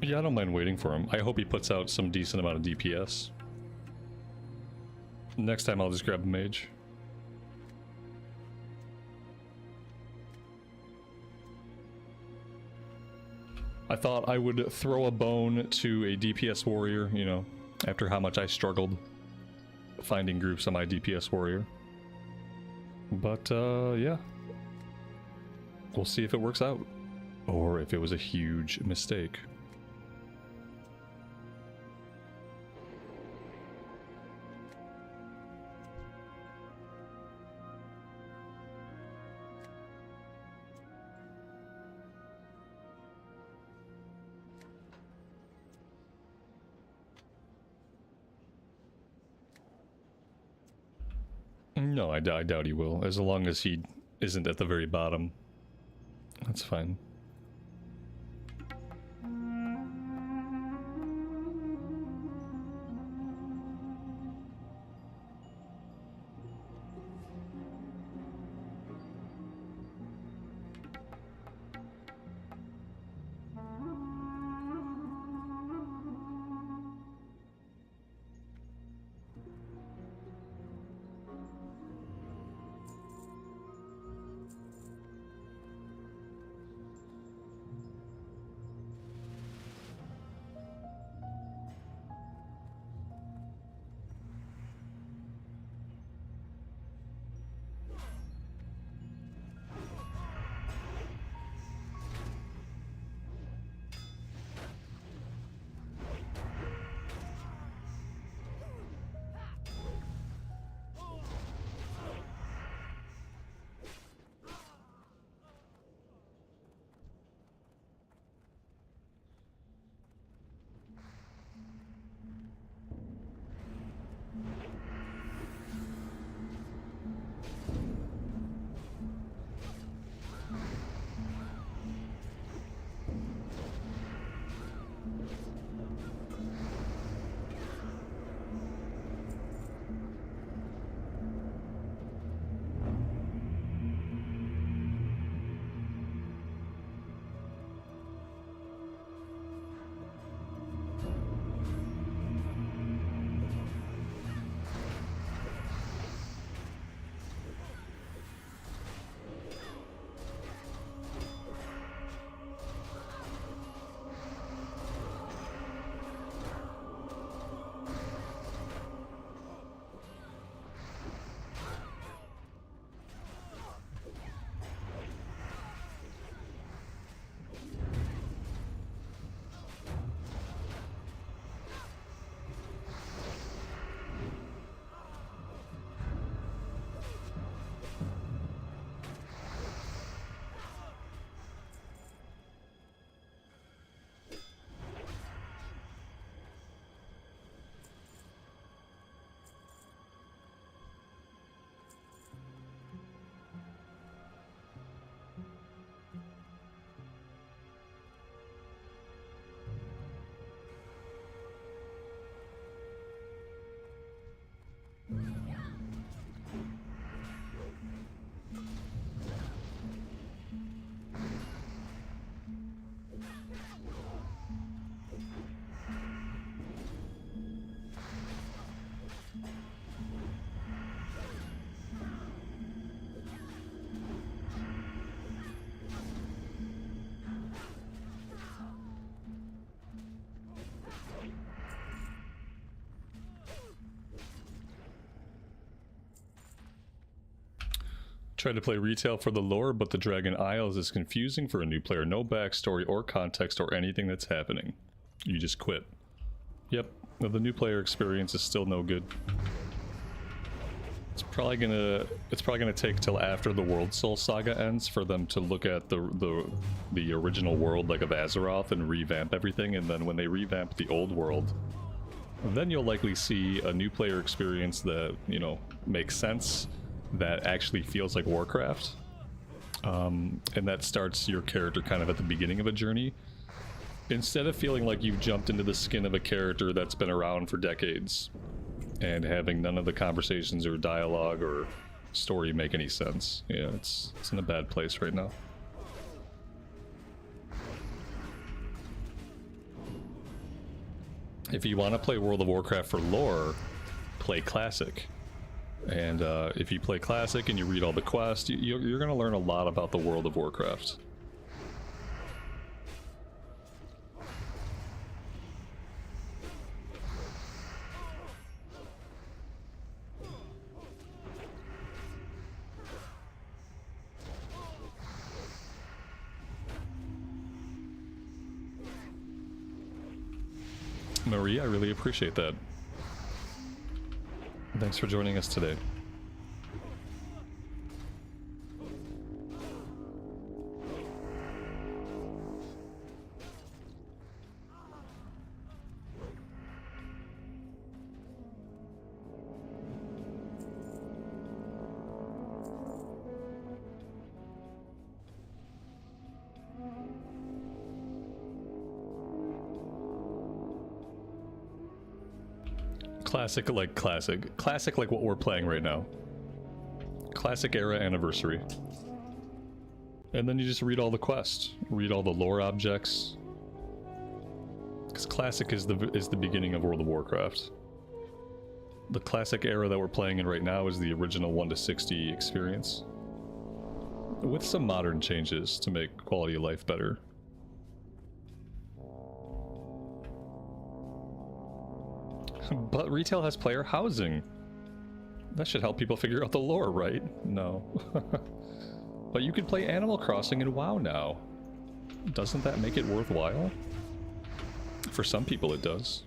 Yeah, I don't mind waiting for him. I hope he puts out some decent amount of DPS. Next time I'll just grab a mage. I thought I would throw a bone to a DPS warrior, you know, after how much I struggled finding groups on my DPS warrior. But, yeah. We'll see if it works out. Or if it was a huge mistake. No, I doubt he will, as long as he isn't at the very bottom. That's fine. Tried to play retail for the lore, but the Dragon Isles is confusing for a new player. No backstory or context or anything that's happening. You just quit. Yep, well, the new player experience is still no good. It's probably gonna take till after the World Soul Saga ends for them to look at the original world like of Azeroth and revamp everything, and then when they revamp the old world, then you'll likely see a new player experience that, you know, makes sense, that actually feels like Warcraft. And that starts your character kind of at the beginning of a journey, instead of feeling like you've jumped into the skin of a character that's been around for decades and having none of the conversations or dialogue or story make any sense. Yeah, it's in a bad place right now. If you want to play World of Warcraft for lore, play Classic. And if you play Classic and you read all the quests, you're going to learn a lot about the World of Warcraft. Marie, I really appreciate that. Thanks for joining us today. Classic like classic. Classic like what we're playing right now. Classic era anniversary. And then you just read all the quests. Read all the lore objects. Because classic is the beginning of World of Warcraft. The classic era that we're playing in right now is the original 1 to 60 experience. With some modern changes to make quality of life better. But retail has player housing. That should help people figure out the lore, right? No. But you can play Animal Crossing in WoW now. Doesn't that make it worthwhile? For some people it does.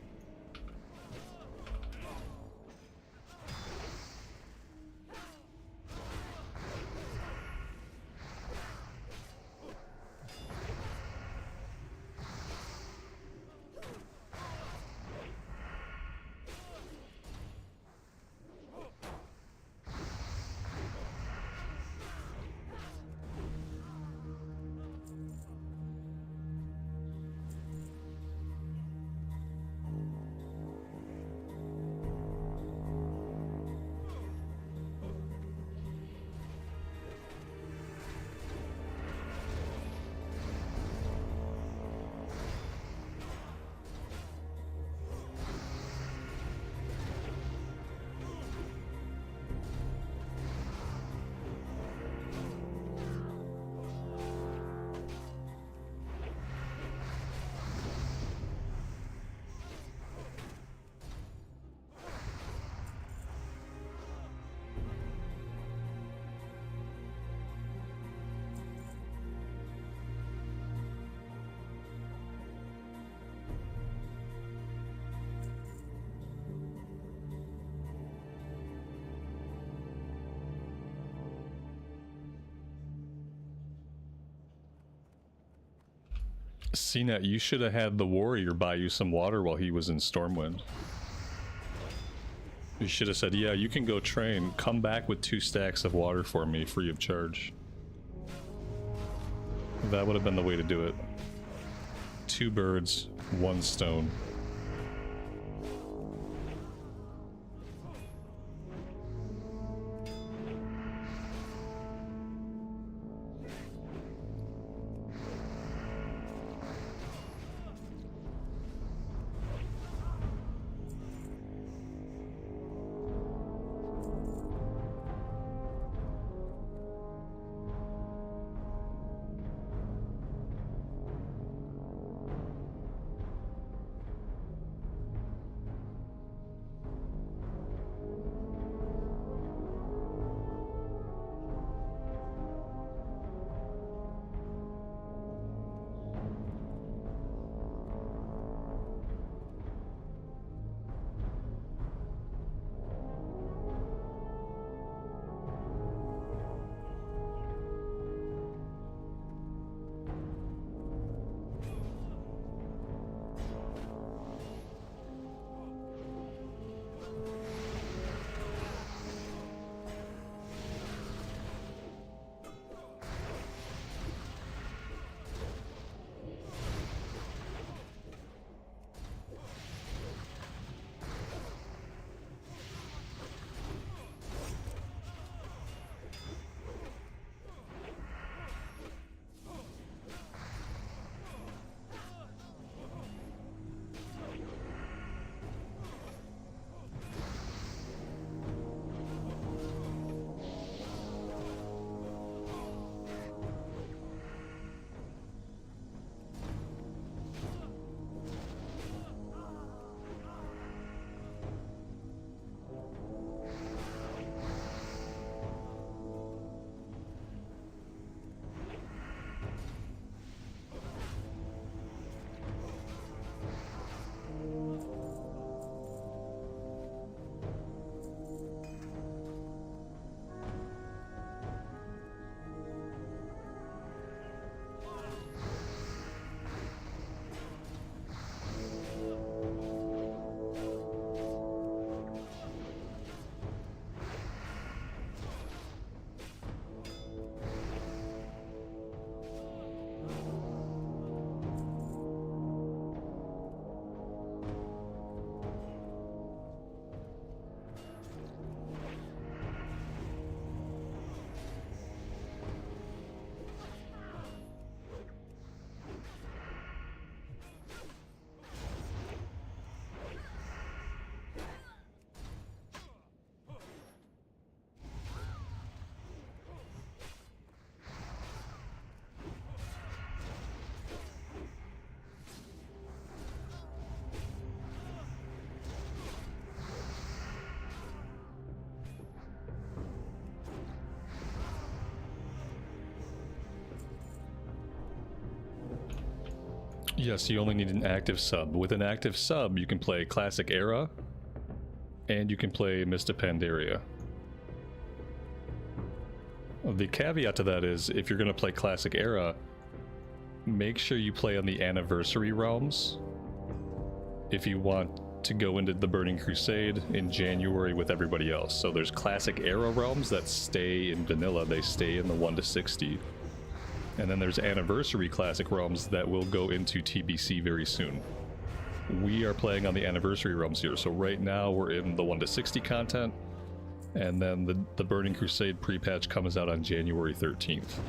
CNET, you should have had the warrior buy you some water while he was in Stormwind. You should have said, yeah, you can go train. Come back with 2 stacks of water for me, free of charge. That would have been the way to do it. 2 birds, 1 stone. Yes, you only need an active sub. With an active sub, you can play Classic Era, and you can play Mist of Pandaria. The caveat to that is, if you're going to play Classic Era, make sure you play on the Anniversary realms if you want to go into the Burning Crusade in January with everybody else. So there's Classic Era realms that stay in vanilla, they stay in the 1 to 60. And then there's Anniversary Classic realms that will go into TBC very soon. We are playing on the Anniversary realms here, so right now we're in the 1 to 60 content, and then the Burning Crusade pre-patch comes out on January 13th.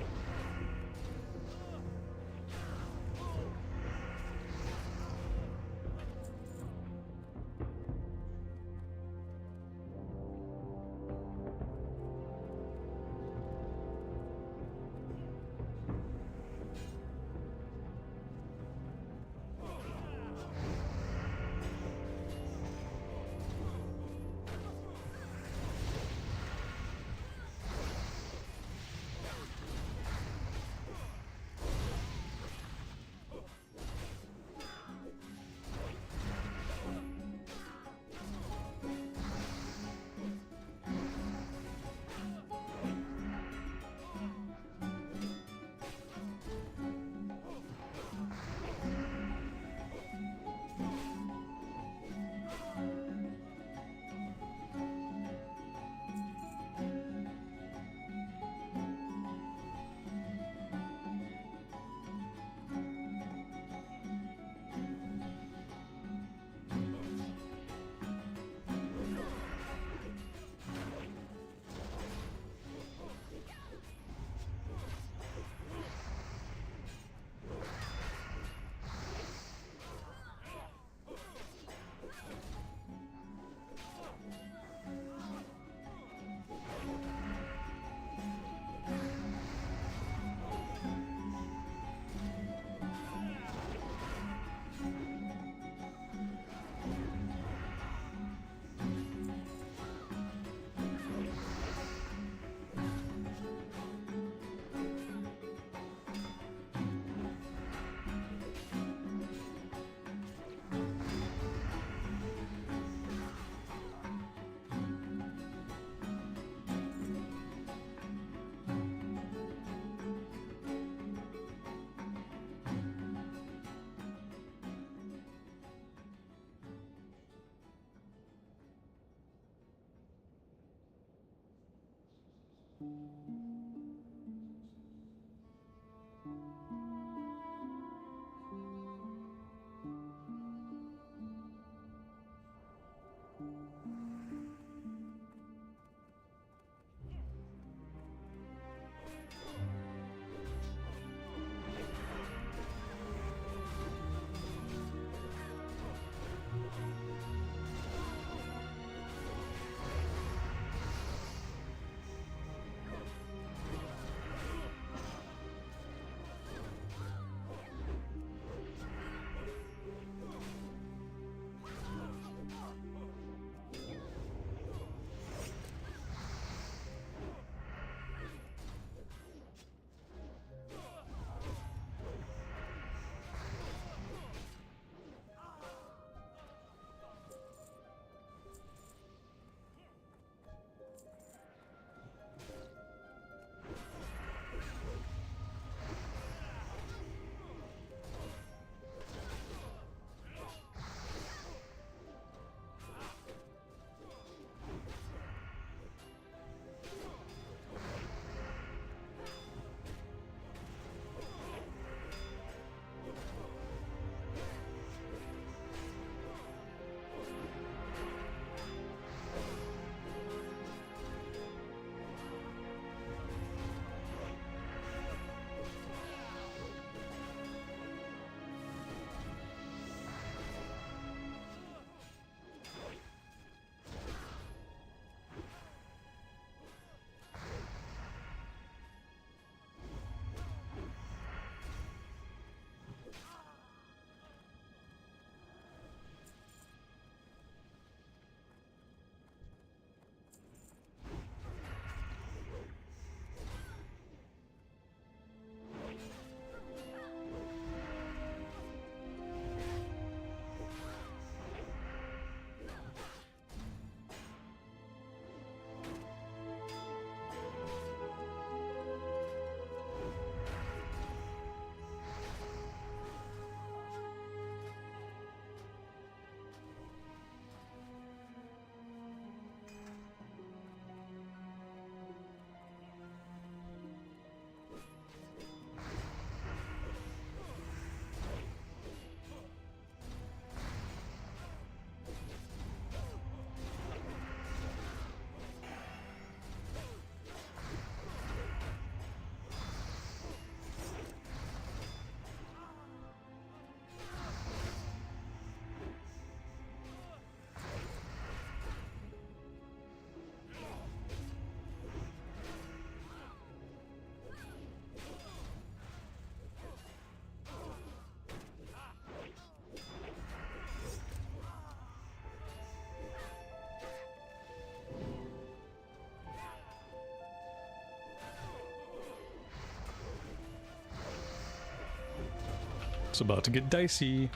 It's about to get dicey.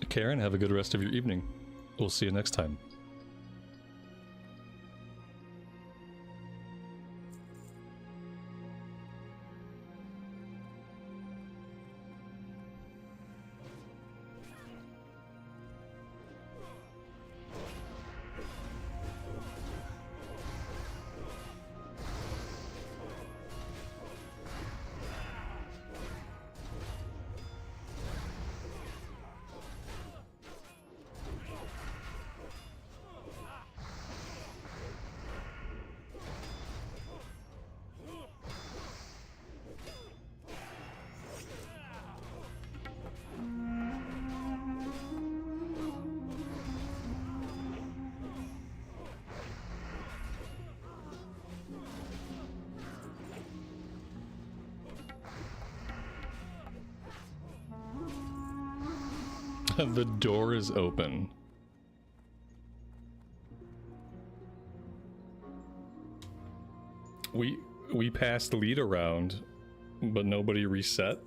Karen, have a good rest of your evening. We'll see you next time. The door is open. we passed lead around, but nobody reset.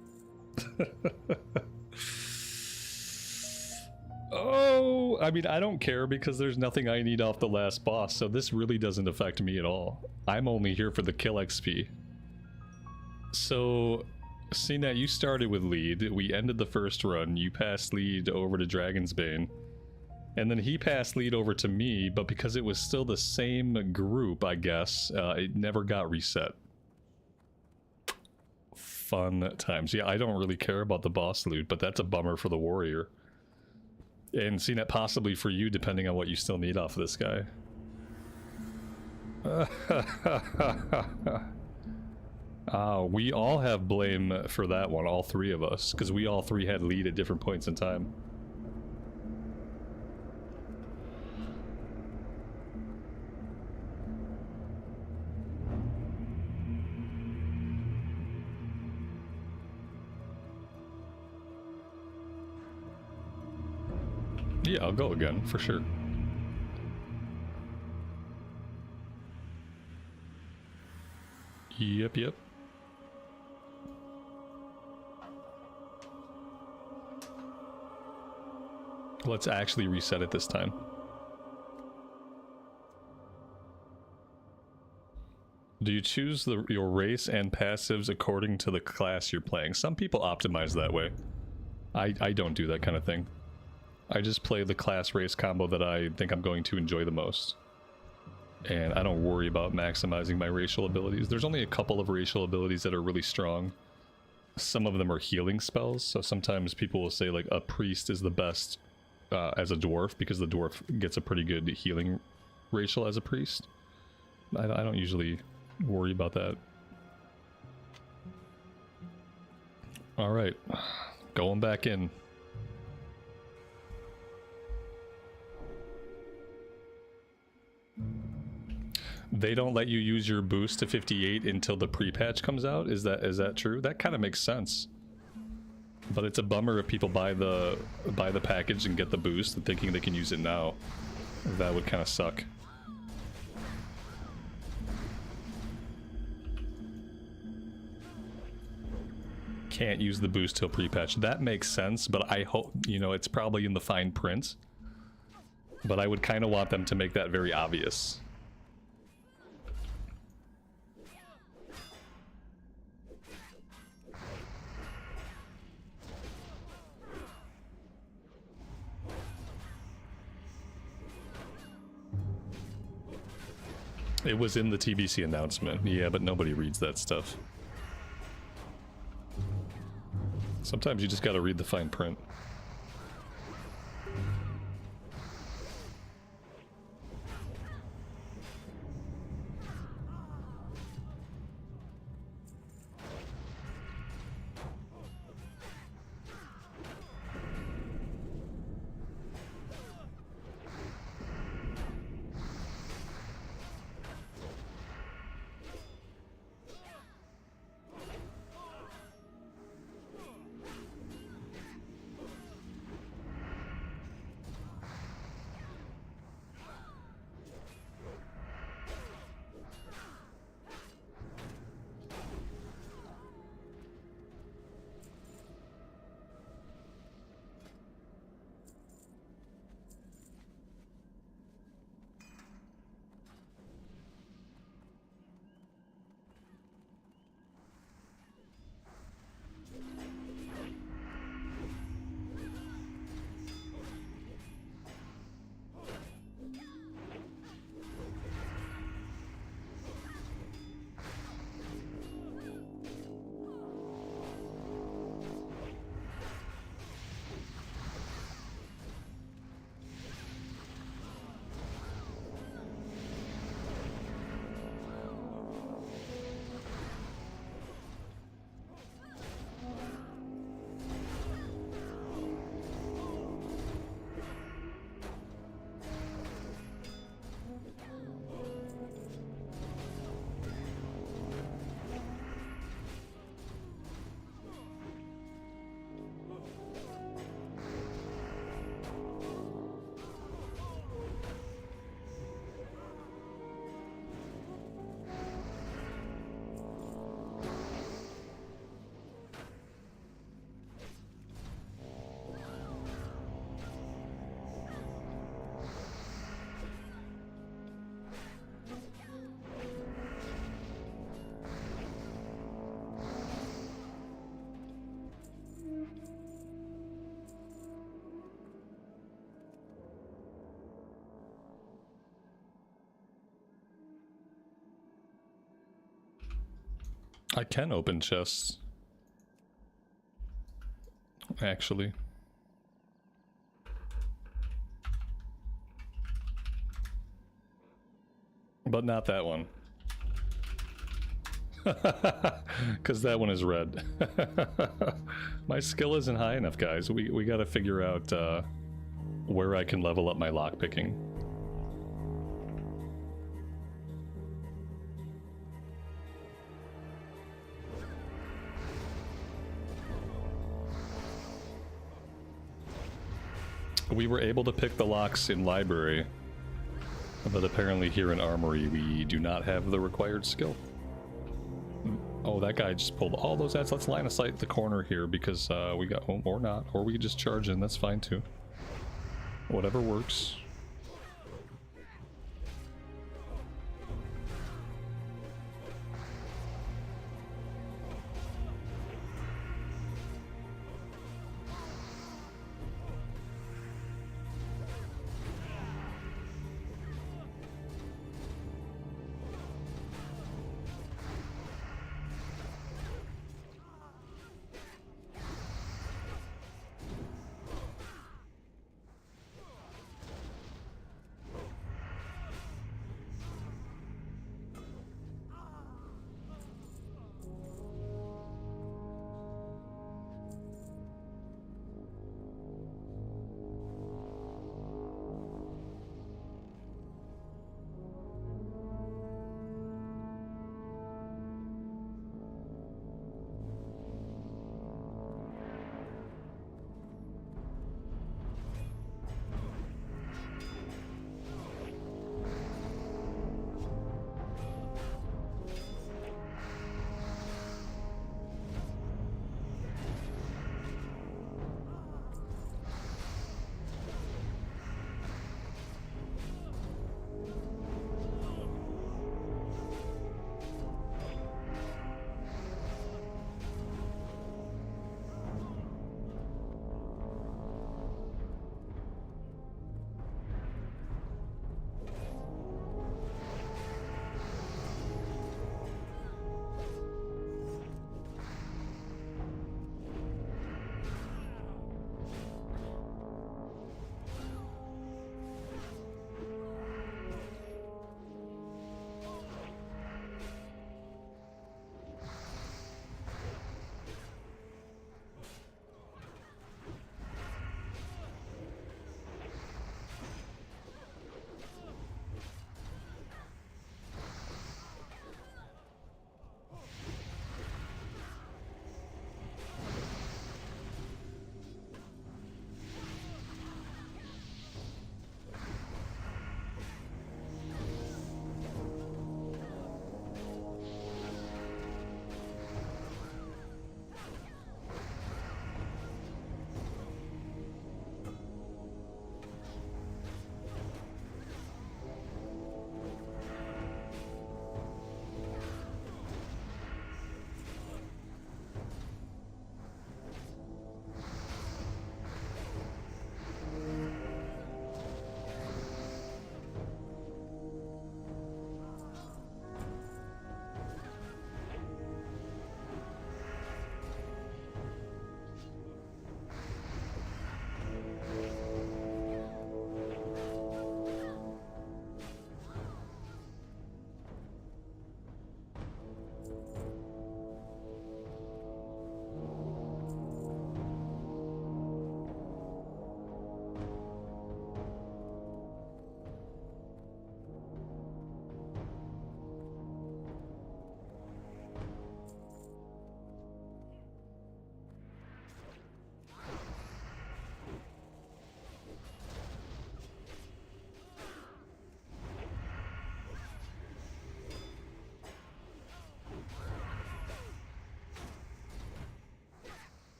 Oh, I mean, I don't care because there's nothing I need off the last boss, so this really doesn't affect me at all. I'm only here for the kill XP. So, seeing that you started with lead, we ended the first run, you passed lead over to Dragon's Bane, and then he passed lead over to me, but because it was still the same group, I guess, it never got reset. Fun times. Yeah, I don't really care about the boss loot, but that's a bummer for the warrior. And seeing it possibly for you, depending on what you still need off of this guy. We all have blame for that one, all three of us, because we all three had lead at different points in time. Yeah, I'll go again, for sure. Yep, yep. Let's actually reset it this time. Do you choose your race and passives according to the class you're playing? Some people optimize that way. I don't do that kind of thing. I just play the class race combo that I think I'm going to enjoy the most. And I don't worry about maximizing my racial abilities. There's only a couple of racial abilities that are really strong. Some of them are healing spells, so sometimes people will say like a priest is the best as a dwarf because the dwarf gets a pretty good healing racial as a priest. I don't usually worry about that. Alright, going back in. They don't let you use your boost to 58 until the pre-patch comes out? Is that true? That kind of makes sense. But it's a bummer if people buy the package and get the boost and thinking they can use it now. That would kind of suck. Can't use the boost till pre-patch. That makes sense, but I hope, you know, it's probably in the fine print. But I would kind of want them to make that very obvious. It was in the TBC announcement, yeah, but nobody reads that stuff. Sometimes you just gotta read the fine print. I can open chests. Actually. But not that one. Because that one is red. My skill isn't high enough, guys. We gotta figure out where I can level up my lockpicking. We were able to pick the locks in library, but apparently here in armory we do not have the required skill. Oh, that guy just pulled all those ads. Let's line of sight the corner here because we got, oh, or not, or we can just charge in. That's fine too. Whatever works.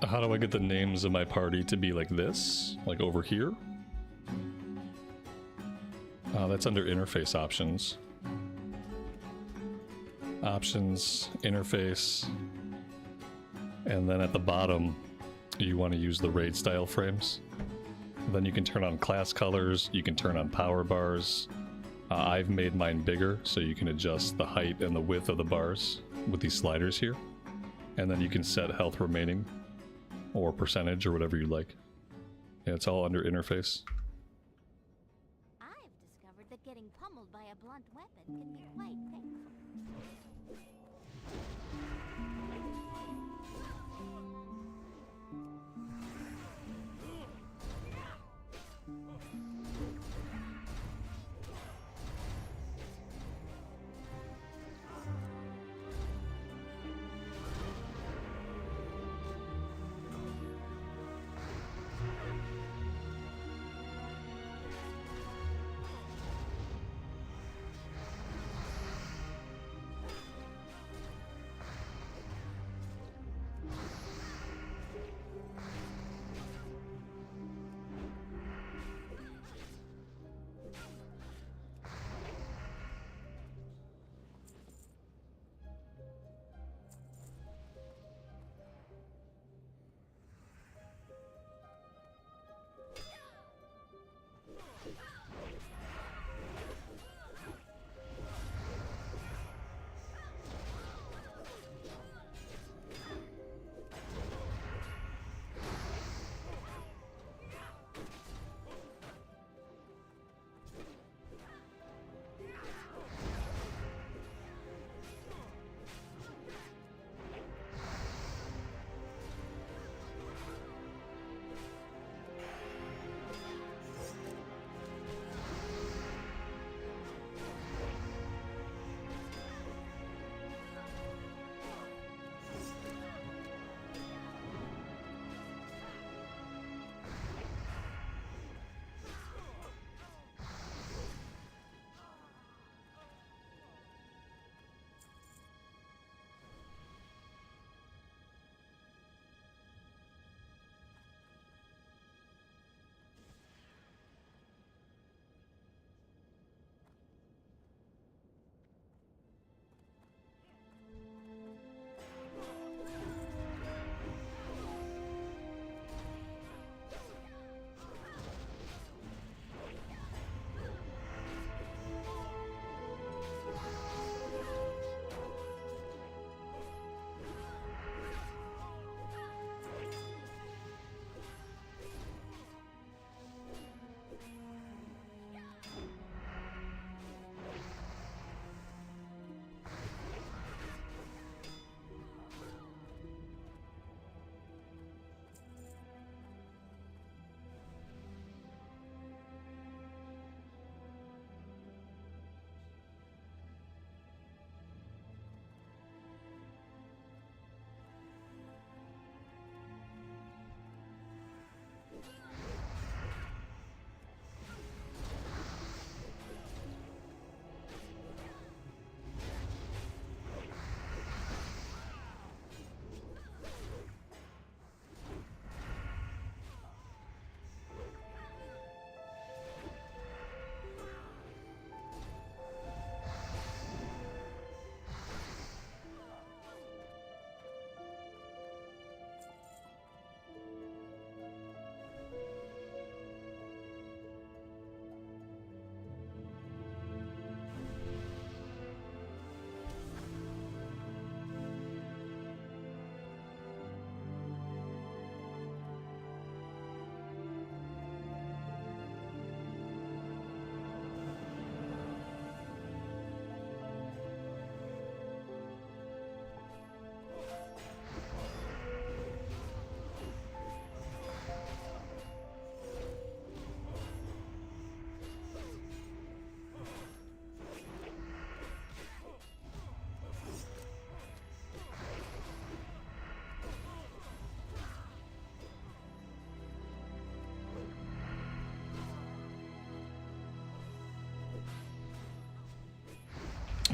How do I get the names of my party to be like this? Like over here? That's under interface options. Options, interface, and then at the bottom you want to use the raid style frames. Then you can turn on class colors, you can turn on power bars. I've made mine bigger so you can adjust the height and the width of the bars with these sliders here. And then you can set health remaining or percentage or whatever you like. Yeah, it's all under interface. I've discovered that getting pummeled by a blunt weapon can be quite painful.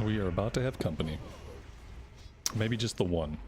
We are about to have company. Maybe just the one.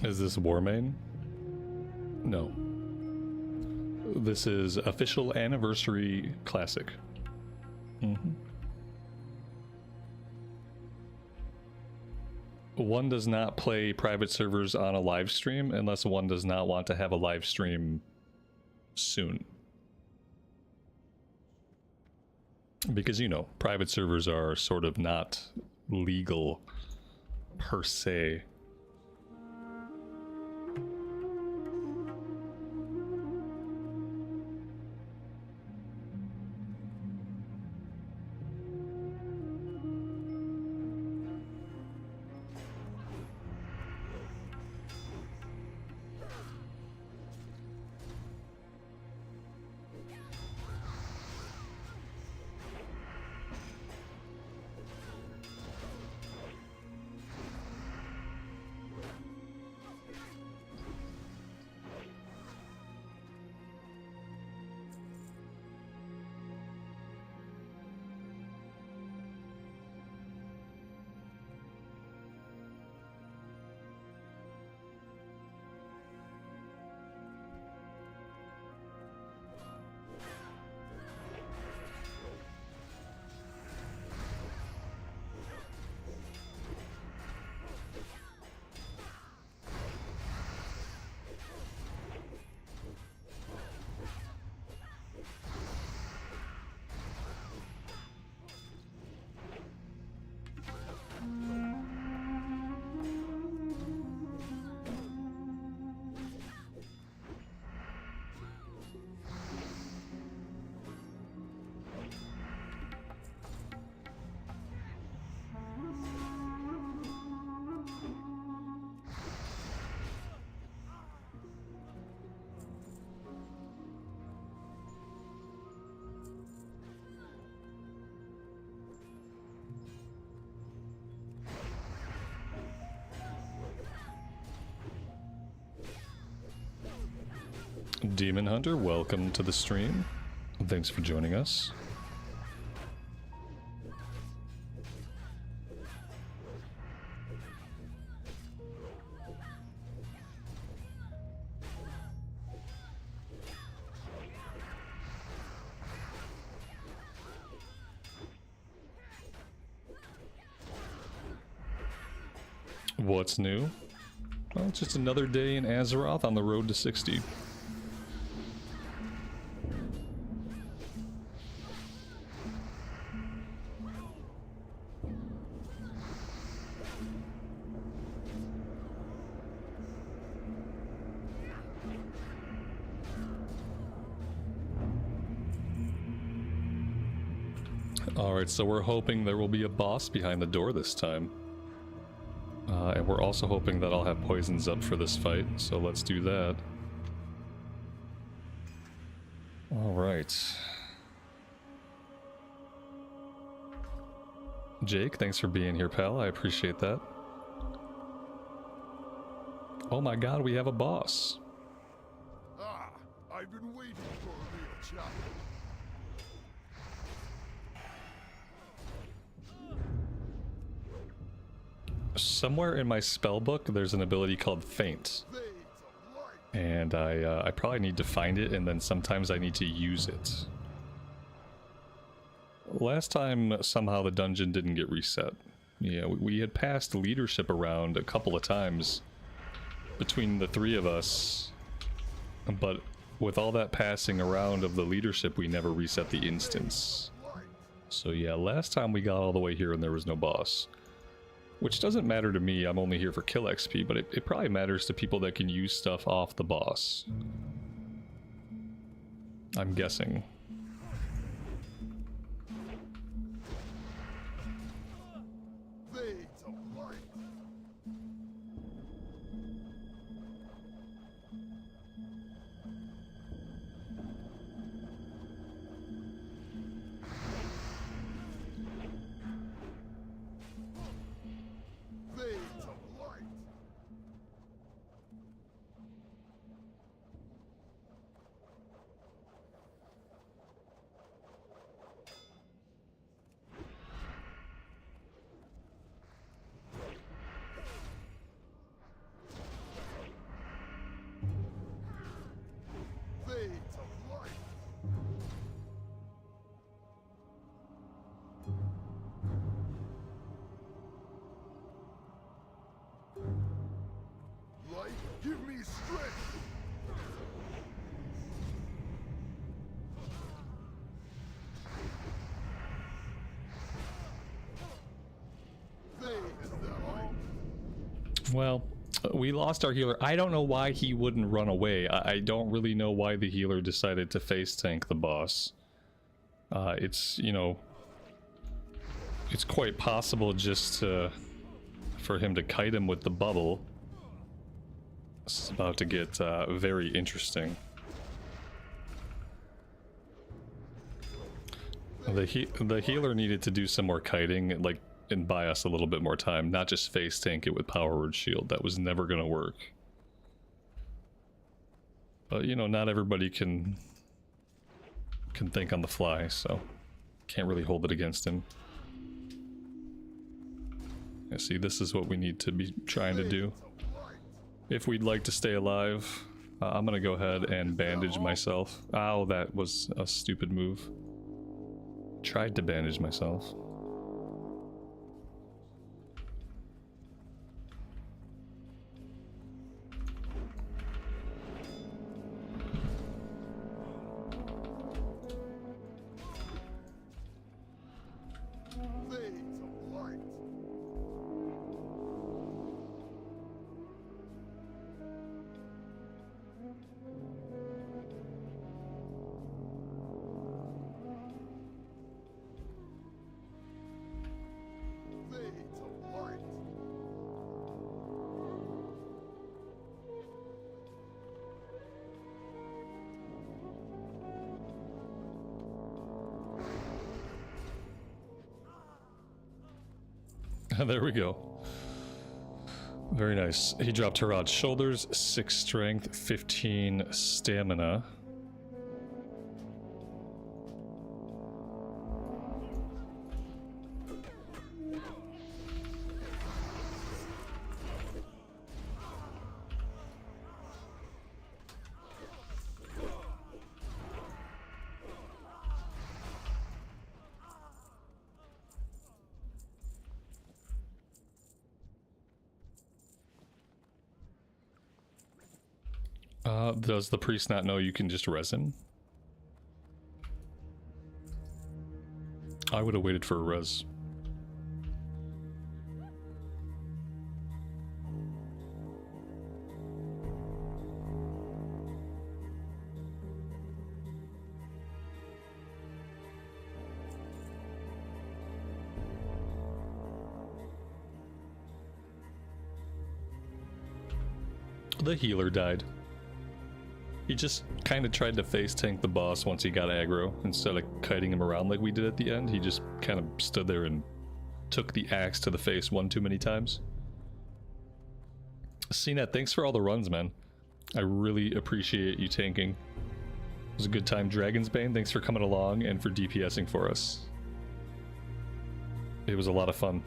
Is this Warmane? No. This is Official Anniversary Classic. One does not play private servers on a live stream unless one does not want to have a live stream soon. Because, you know, private servers are sort of not legal per se. Demon Hunter, welcome to the stream. Thanks for joining us. What's new? Well, it's just another day in Azeroth on the road to 60. Alright, so we're hoping there will be a boss behind the door this time. And we're also hoping that I'll have poisons up for this fight, so let's do that. Alright. Jake, thanks for being here, pal. I appreciate that. Oh my god, we have a boss. Ah, I've been waiting for a real chop. Somewhere in my spellbook, there's an ability called Faint. And I probably need to find it, and then sometimes I need to use it. Last time, somehow the dungeon didn't get reset. Yeah, we had passed leadership around a couple of times between the three of us, but with all that passing around of the leadership, we never reset the instance. So yeah, last time we got all the way here and there was no boss. Which doesn't matter to me, I'm only here for kill XP, but it probably matters to people that can use stuff off the boss. I'm guessing. me strength. Fade, is that all? Well, we lost our healer. I don't know why he wouldn't run away. I don't really know why the healer decided to face tank the boss. It's, you know, it's quite possible just for him to kite him with the bubble. This is about to get very interesting. The healer needed to do some more kiting, like, and buy us a little bit more time, not just face tank it with power word shield. That was never gonna work. But you know, not everybody can think on the fly, so can't really hold it against him. Yeah, see, this is what we need to be trying to do if we'd like to stay alive. I'm gonna go ahead and bandage myself. Ow, that was a stupid move. Tried to bandage myself. Fades of light. Fades of light. There we go. Very nice. He dropped Herod's shoulders, 6 strength, 15 stamina. Does the priest not know you can just res him? I would have waited for a res. The healer died. He just kind of tried to face tank the boss once he got aggro. Instead of kiting him around like we did at the end, he just kind of stood there and took the axe to the face one too many times. CNET, thanks for all the runs, man. I really appreciate you tanking. It was a good time. Dragon's Bane, thanks for coming along and for DPSing for us. It was a lot of fun.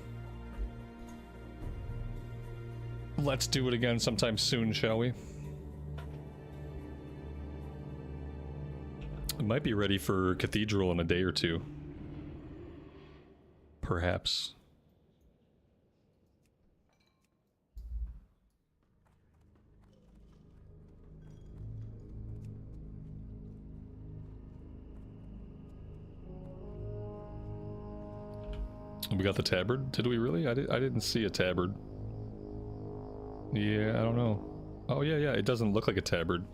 Let's do it again sometime soon, shall we? I might be ready for Cathedral in a day or two. Perhaps. We got the tabard? Did we really? I didn't see a tabard. Yeah, I don't know. Oh yeah, it doesn't look like a tabard.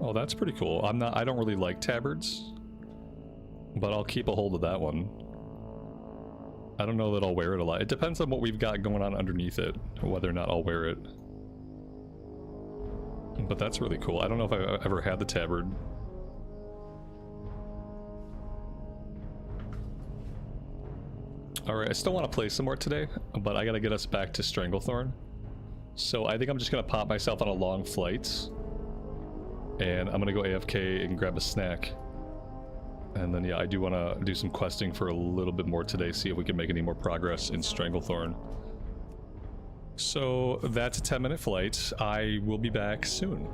Oh, that's pretty cool. I don't really like tabards, but I'll keep a hold of that one. I don't know that I'll wear it a lot. It depends on what we've got going on underneath it, whether or not I'll wear it. But that's really cool. I don't know if I've ever had the tabard. Alright, I still want to play some more today, but I gotta get us back to Stranglethorn. So I think I'm just gonna pop myself on a long flight. And I'm gonna go AFK and grab a snack. And then yeah, I do want to do some questing for a little bit more today, see if we can make any more progress in Stranglethorn. So that's a 10-minute flight. I will be back soon.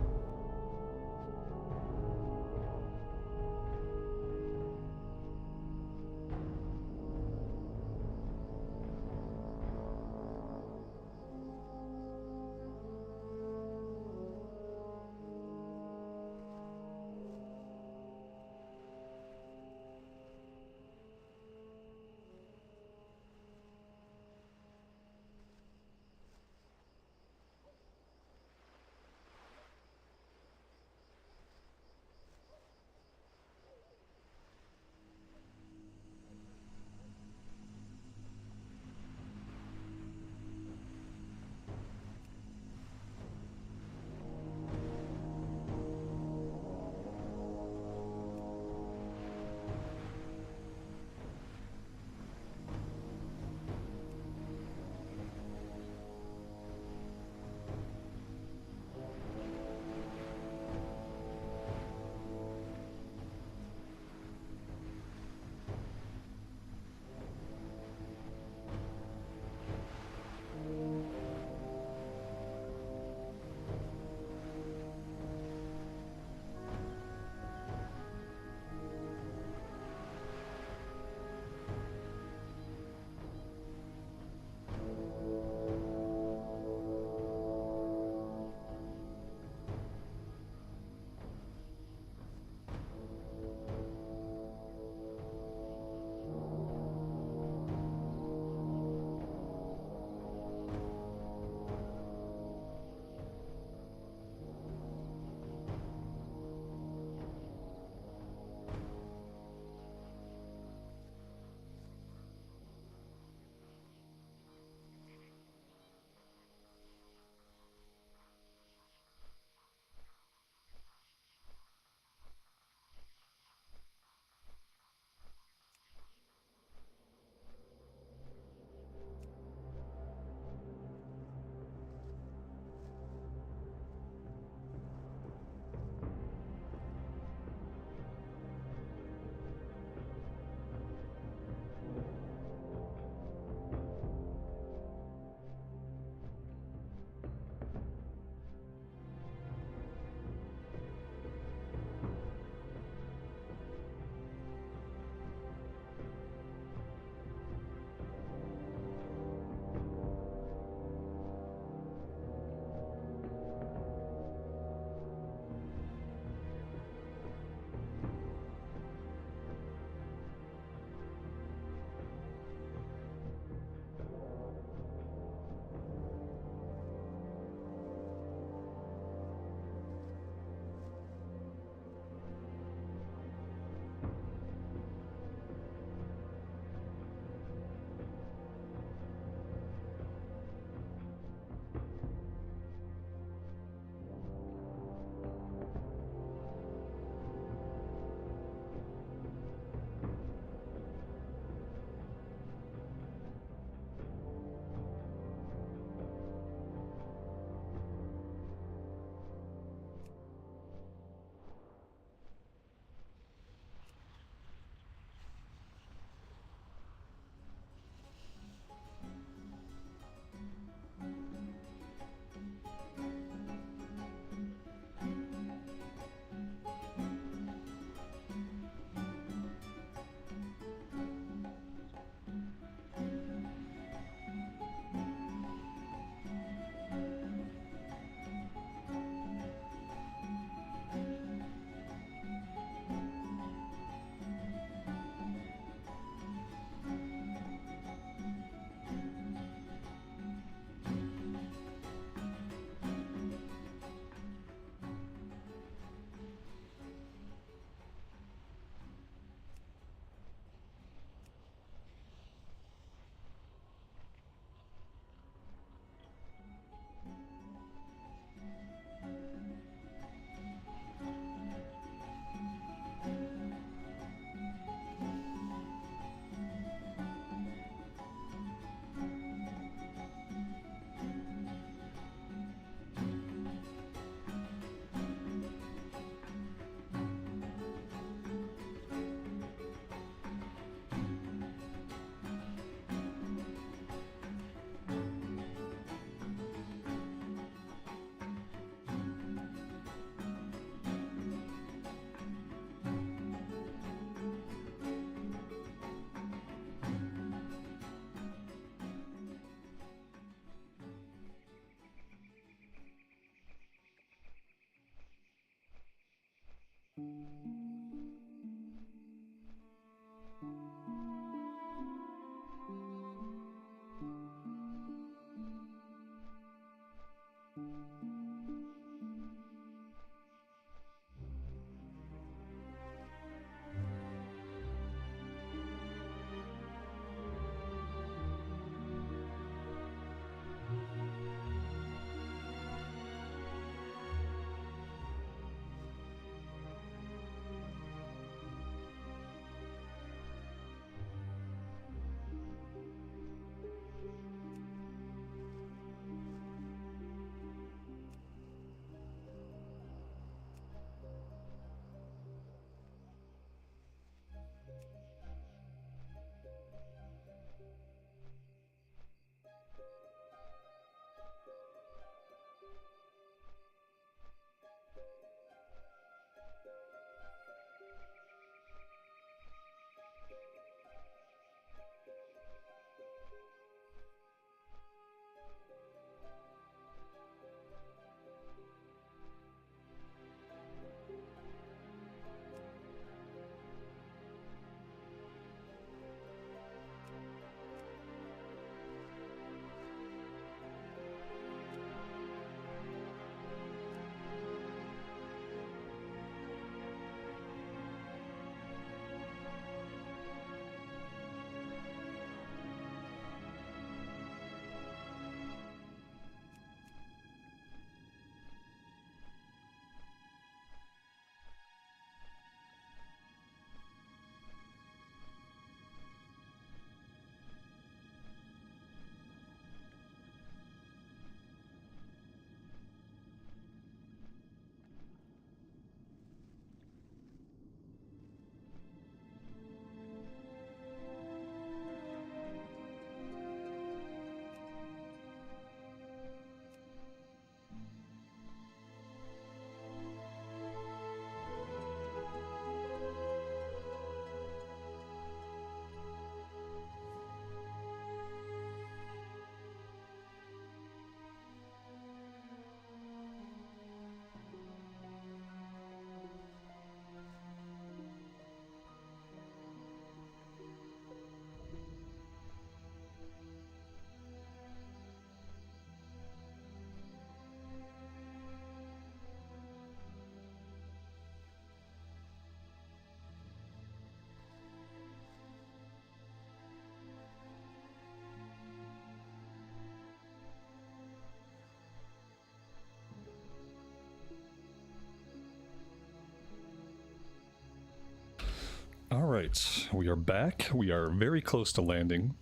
Alright, we are back. We are very close to landing.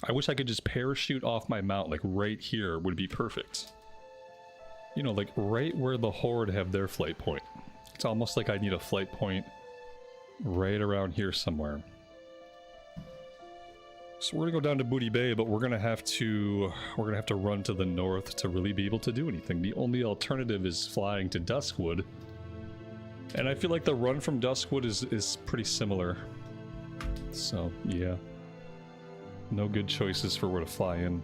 I wish I could just parachute off my mount, like right here would be perfect. You know, like right where the Horde have their flight point. It's almost like I need a flight point right around here somewhere. So we're gonna go down to Booty Bay, but we're gonna have to run to the north to really be able to do anything. The only alternative is flying to Duskwood. And I feel like the run from Duskwood is pretty similar. So, yeah. No good choices for where to fly in.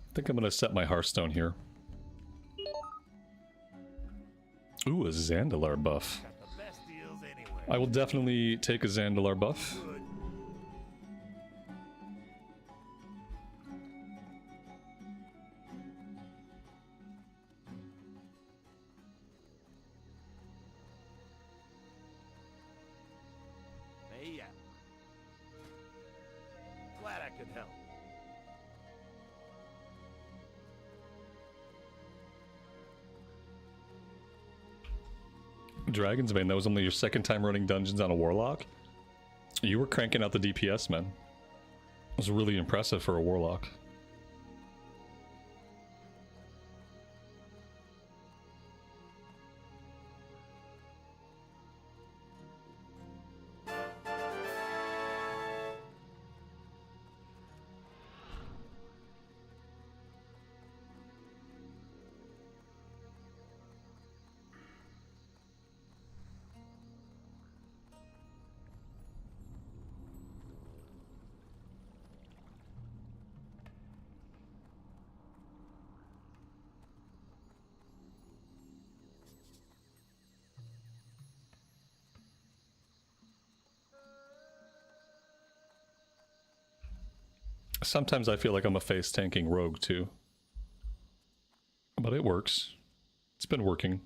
I think I'm gonna set my Hearthstone here. Ooh, a Zandalar buff. Got the best deals anywhere. I will definitely take a Zandalar buff. Good. Hey, yeah. Glad I could help. Dragon's Bane, that was only your second time running dungeons on a Warlock? You were cranking out the DPS, man. It was really impressive for a Warlock. Sometimes I feel like I'm a face tanking rogue too. But it works. It's been working.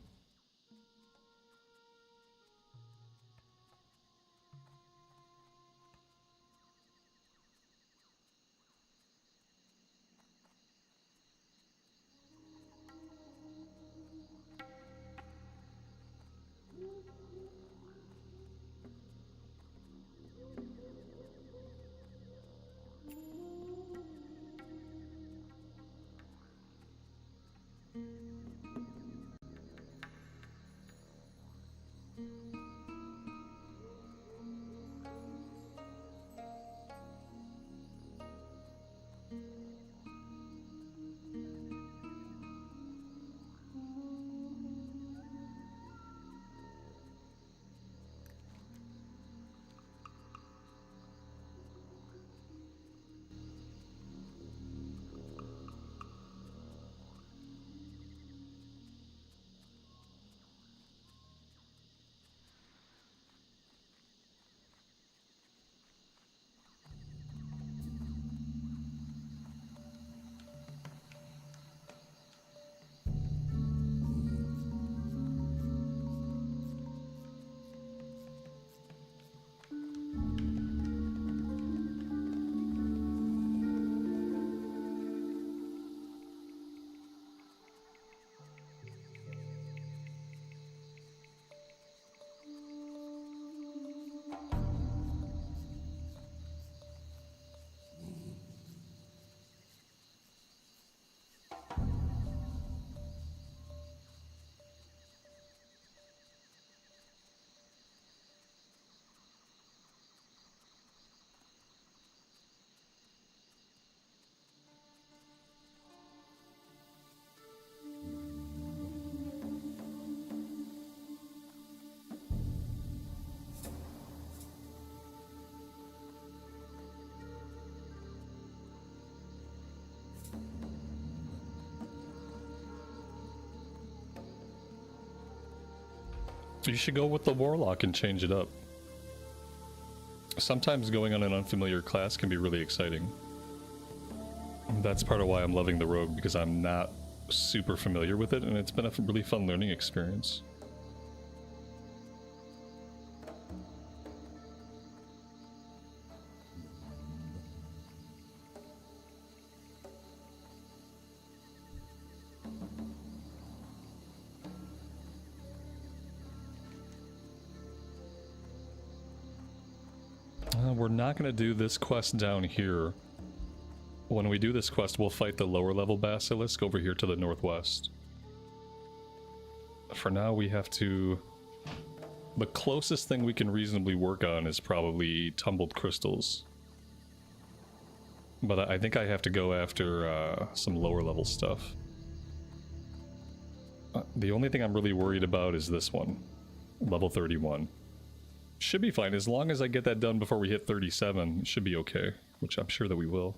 You should go with the Warlock and change it up. Sometimes going on an unfamiliar class can be really exciting. That's part of why I'm loving the Rogue, because I'm not super familiar with it, and it's been a really fun learning experience. We're not going to do this quest down here. When we do this quest, we'll fight the lower level basilisk over here to the northwest. For now, we have to... The closest thing we can reasonably work on is probably tumbled crystals. But I think I have to go after some lower level stuff. The only thing I'm really worried about is this one. Level 31. Should be fine, as long as I get that done before we hit 37, it should be okay, which I'm sure that we will.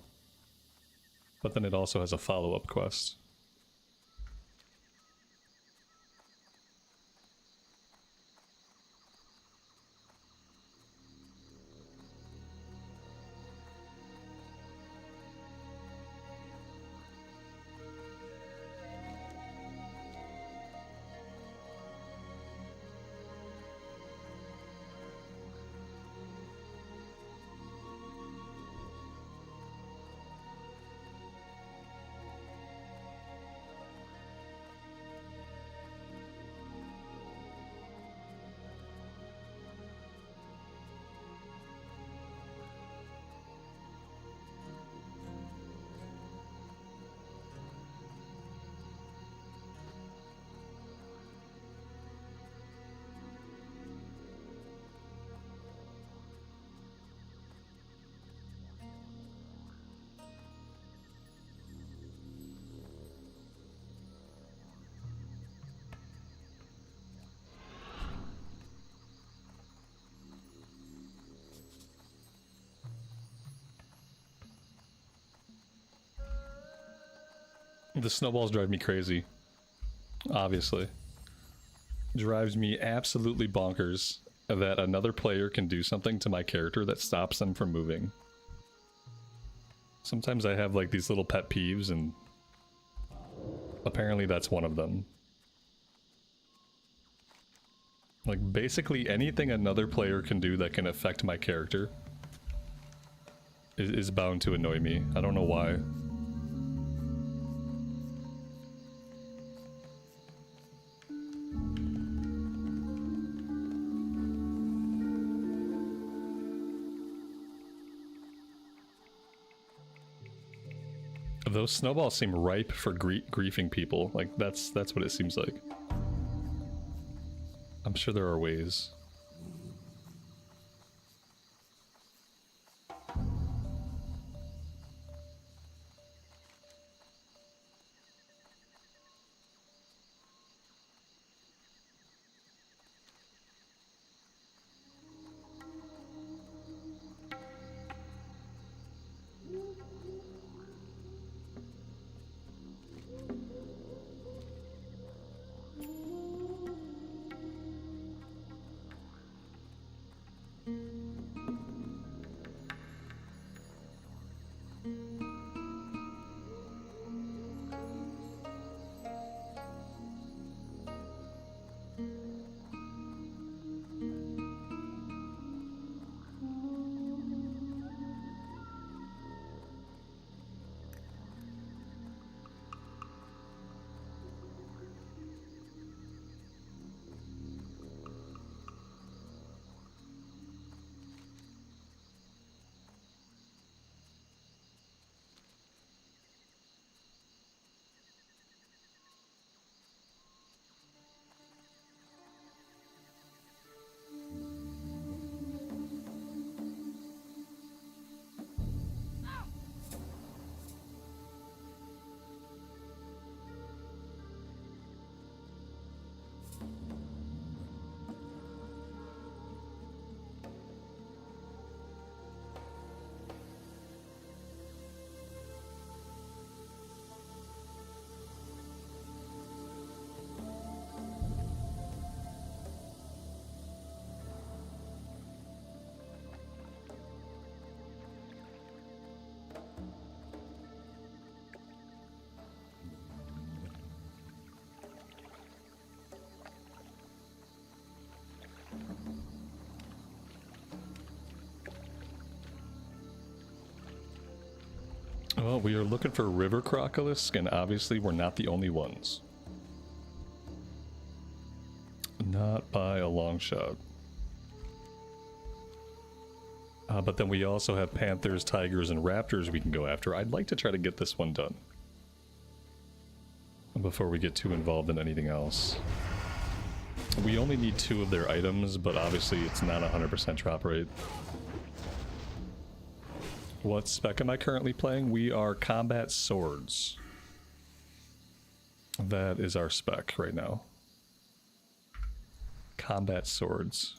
But then it also has a follow-up quest. The snowballs drive me crazy. Obviously. Drives me absolutely bonkers that another player can do something to my character that stops them from moving. Sometimes I have like these little pet peeves, and apparently that's one of them. Like basically anything another player can do that can affect my character is bound to annoy me. I don't know why. Those snowballs seem ripe for griefing people. Like, that's what it seems like. I'm sure there are ways. Well, we are looking for river crocolisk, and obviously we're not the only ones. Not by a long shot. But then we also have panthers, tigers, and raptors we can go after. I'd like to try to get this one done before we get too involved in anything else. We only need 2 of their items, but obviously it's not 100% drop rate. What spec am I currently playing? We are combat swords. That is our spec right now. Combat swords.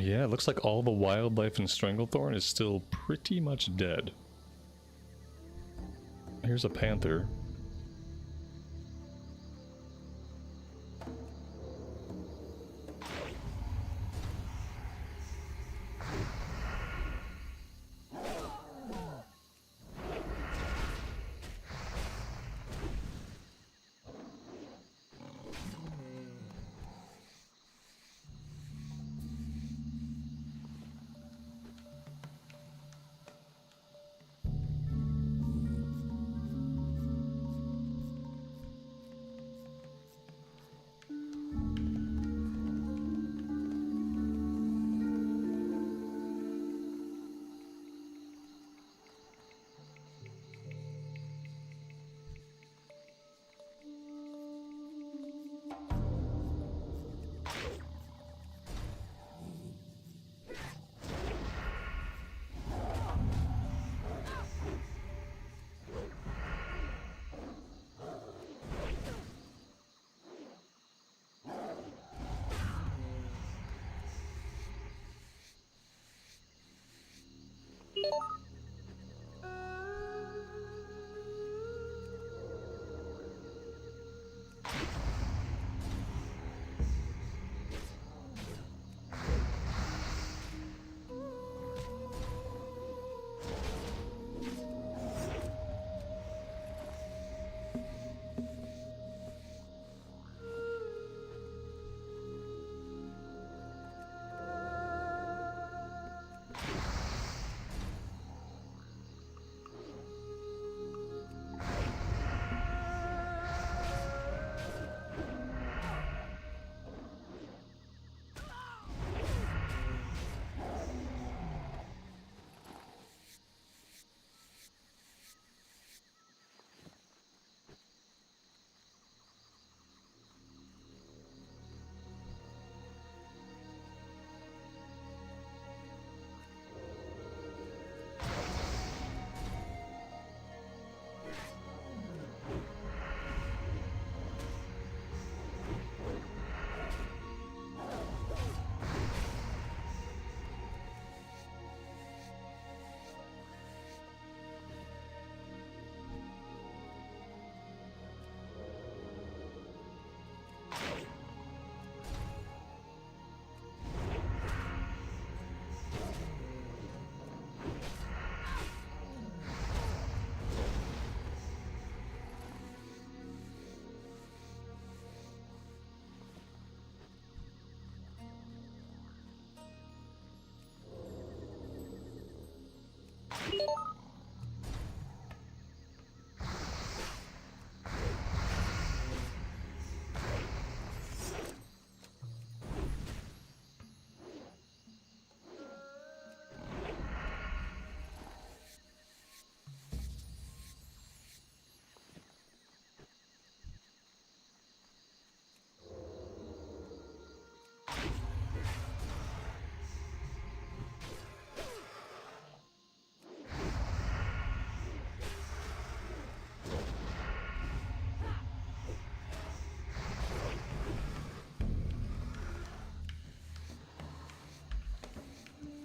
Yeah, it looks like all the wildlife in Stranglethorn is still pretty much dead. Here's a panther.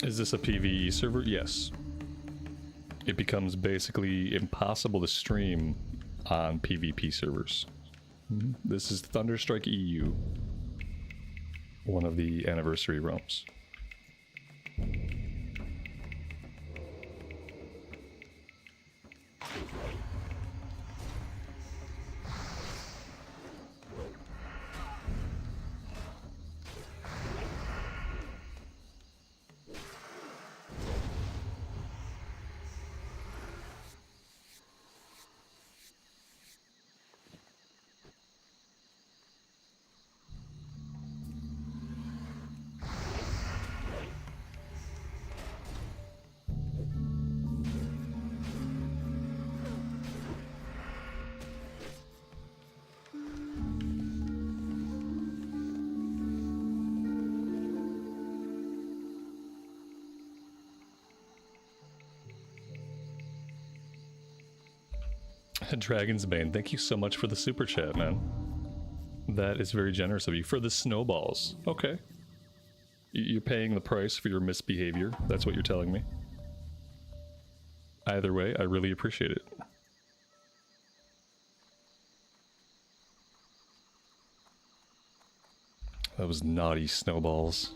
Is this a PvE server? Yes. It becomes basically impossible to stream on PvP servers. This is Thunderstrike EU, one of the anniversary realms. Dragon's Bane, thank you so much for the super chat, man. That is very generous of you. For the snowballs. Okay. You're paying the price for your misbehavior. That's what you're telling me. Either way, I really appreciate it. Those naughty snowballs.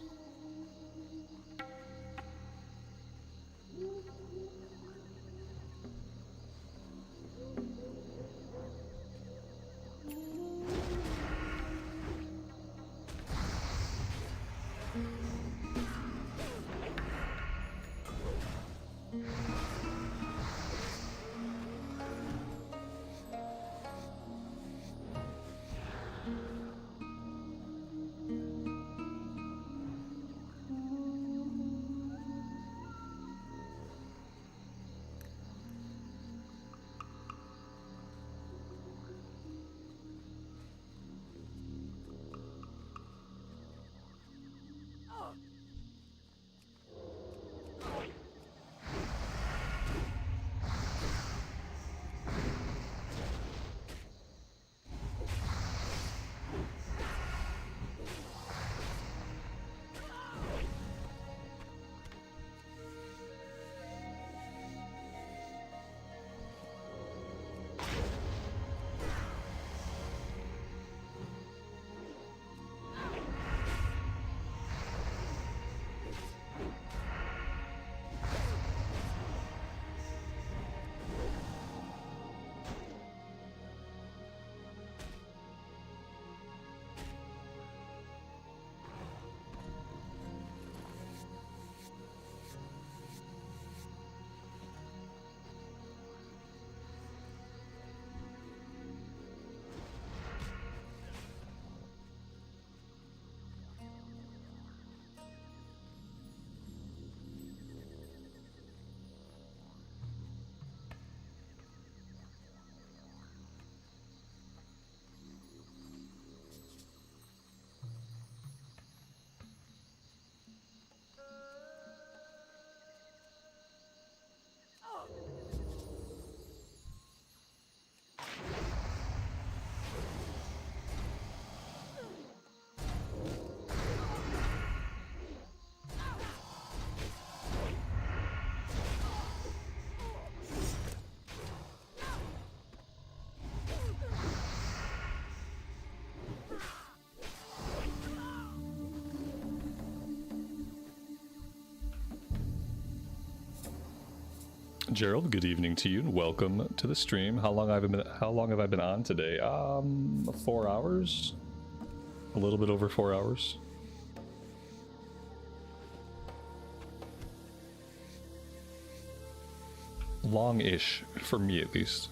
Gerald, good evening to you and welcome to the stream. How long have I been on today? 4 hours? A little bit over 4 hours. Long-ish, for me at least.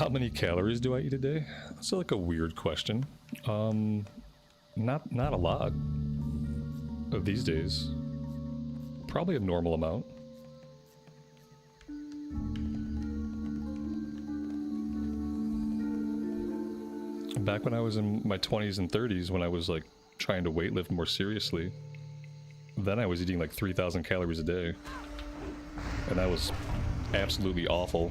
How many calories do I eat a day? That's like a weird question. Not a lot these days. Probably a normal amount. Back when I was in my 20s and 30s, when I was like trying to weightlift more seriously, then I was eating like 3,000 calories a day. And that was absolutely awful.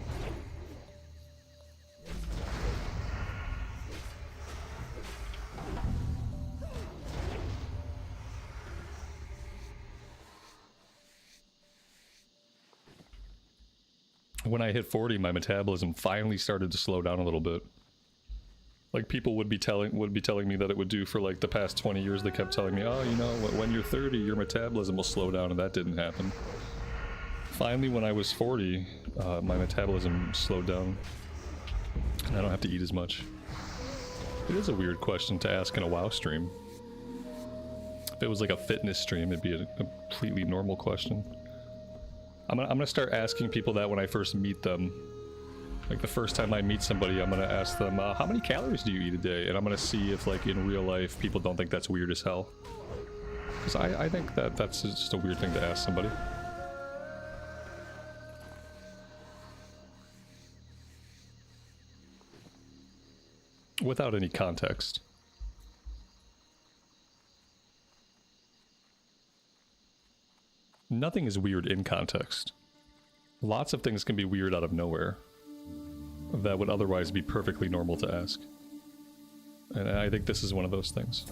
When I hit 40, my metabolism finally started to slow down a little bit. Like people would be telling me that it would do for like the past 20 years. They kept telling me, oh, you know, when you're 30, your metabolism will slow down, and that didn't happen. Finally, when I was 40, my metabolism slowed down, and I don't have to eat as much. It is a weird question to ask in a WoW stream. If it was like a fitness stream, it'd be a completely normal question. I'm gonna start asking people that when I first meet them. Like the first time I meet somebody, I'm gonna ask them, how many calories do you eat a day? And I'm gonna see if like in real life people don't think that's weird as hell. Because I think that's just a weird thing to ask somebody. Without any context. Nothing is weird in context. Lots of things can be weird out of nowhere that would otherwise be perfectly normal to ask. And I think this is one of those things.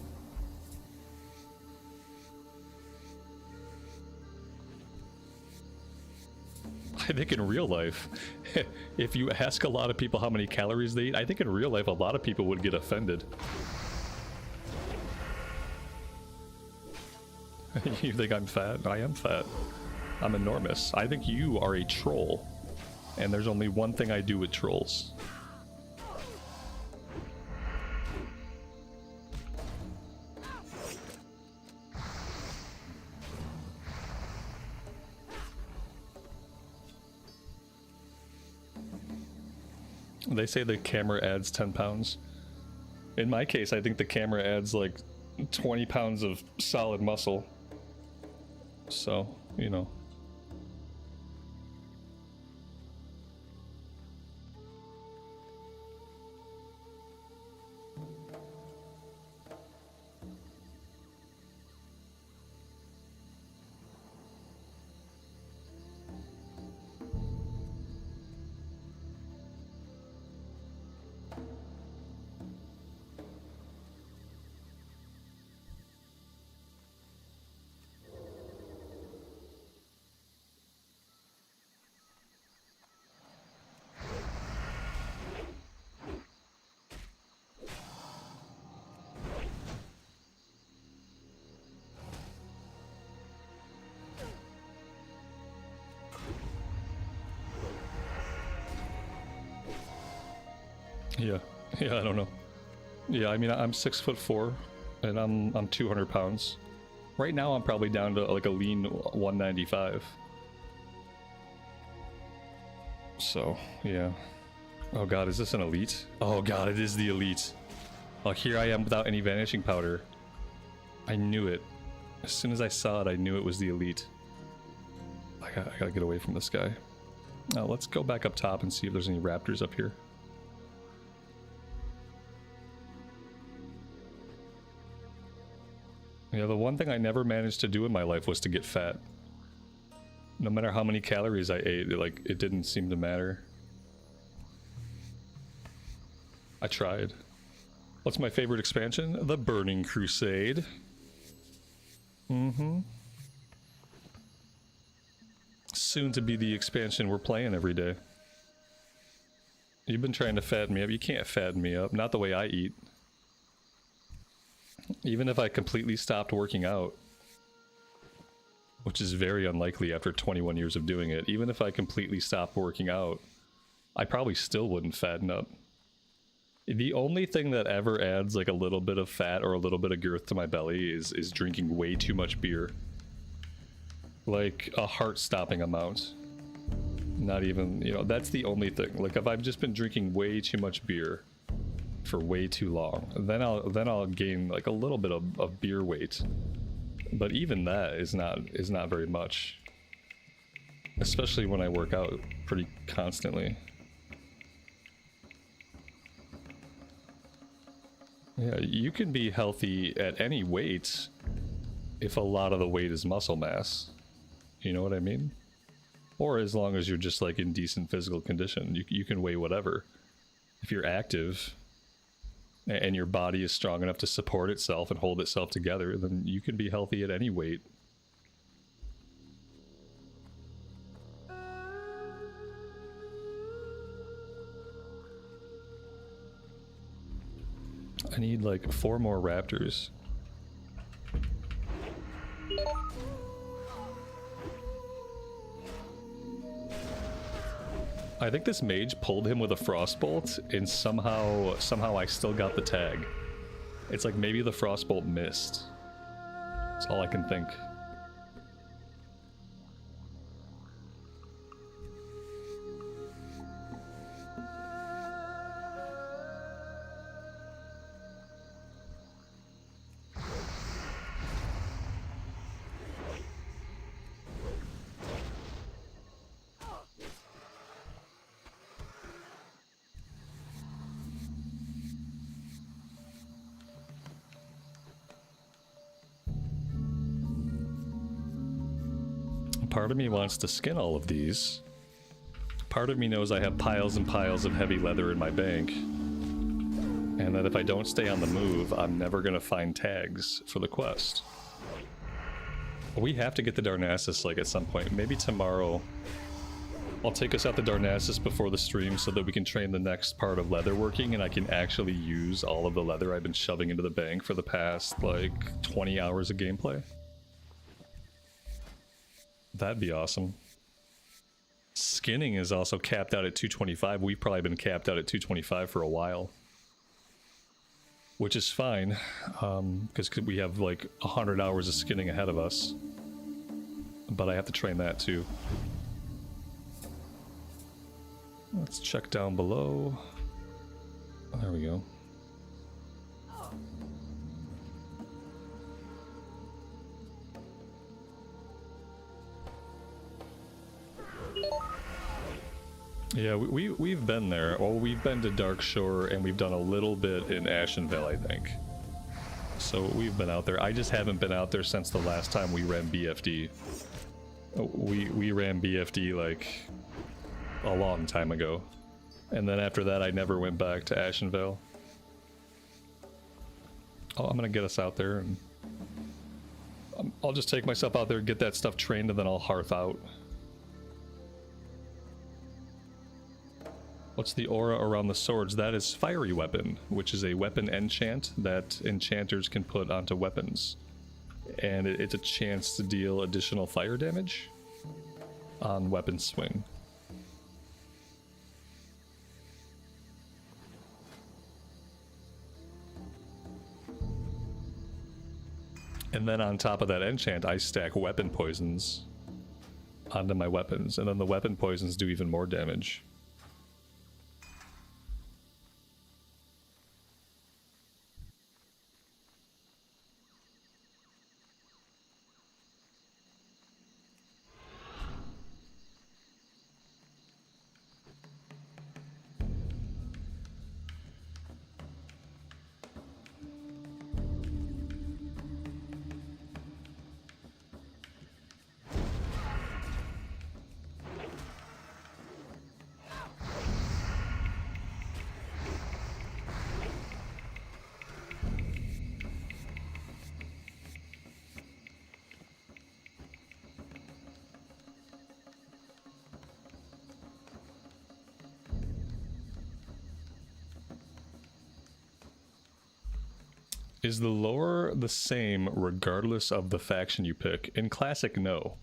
I think in real life, if you ask a lot of people how many calories they eat, I think in real life a lot of people would get offended. You think I'm fat? I am fat. I'm enormous. I think you are a troll. And there's only one thing I do with trolls. They say the camera adds 10 pounds. In my case, I think the camera adds like 20 pounds of solid muscle. So, you know. Yeah, I don't know. Yeah, I mean, I'm 6'4", and I'm 200 pounds. Right now, I'm probably down to like a lean 195. So, yeah. Oh god, is this an elite? Oh god, it is the elite. Oh, here I am without any vanishing powder. I knew it. As soon as I saw it, I knew it was the elite. I gotta get away from this guy. Now, let's go back up top and see if there's any raptors up here. Yeah, the one thing I never managed to do in my life was to get fat. No matter how many calories I ate, it didn't seem to matter. I tried. What's my favorite expansion? The Burning Crusade. Soon to be the expansion we're playing every day. You've been trying to fatten me up. You can't fatten me up. Not the way I eat. Even if I completely stopped working out, which is very unlikely after 21 years of doing it, even if I completely stopped working out, I probably still wouldn't fatten up. The only thing that ever adds like a little bit of fat or a little bit of girth to my belly is drinking way too much beer. Like a heart-stopping amount. not even, you know, that's the only thing. Like if I've just been drinking way too much beer for way too long, then I'll gain like a little bit of beer weight. But even that is not very much. Especially when I work out pretty constantly. Yeah, you can be healthy at any weight if a lot of the weight is muscle mass. You know what I mean? Or as long as you're just like in decent physical condition, you can weigh whatever. If you're active and your body is strong enough to support itself and hold itself together, then you can be healthy at any weight. I need like 4 more raptors. I think this mage pulled him with a frostbolt, and somehow I still got the tag. It's like maybe the frostbolt missed. That's all I can think. Part of me wants to skin all of these. Part of me knows I have piles and piles of heavy leather in my bank. And that if I don't stay on the move, I'm never gonna find tags for the quest. We have to get the Darnassus like at some point. Maybe tomorrow I'll take us out to Darnassus before the stream so that we can train the next part of leatherworking and I can actually use all of the leather I've been shoving into the bank for the past like 20 hours of gameplay. That'd be awesome. Skinning is also capped out at 225. We've probably been capped out at 225 for a while. Which is fine, because we have like 100 hours of skinning ahead of us. But I have to train that too. Let's check down below. There we go. Yeah, we've been there. Well, we've been to Darkshore and we've done a little bit in Ashenvale, I think. So we've been out there. I just haven't been out there since the last time we ran BFD. We ran BFD like a long time ago. And then after that, I never went back to Ashenvale. Oh, I'm gonna get us out there and I'll just take myself out there, get that stuff trained, and then I'll hearth out. What's the aura around the swords? That is Fiery Weapon, which is a weapon enchant that enchanters can put onto weapons. And it's a chance to deal additional fire damage on weapon swing. And then on top of that enchant, I stack weapon poisons onto my weapons, and then the weapon poisons do even more damage. Is the lore the same regardless of the faction you pick? In Classic, no.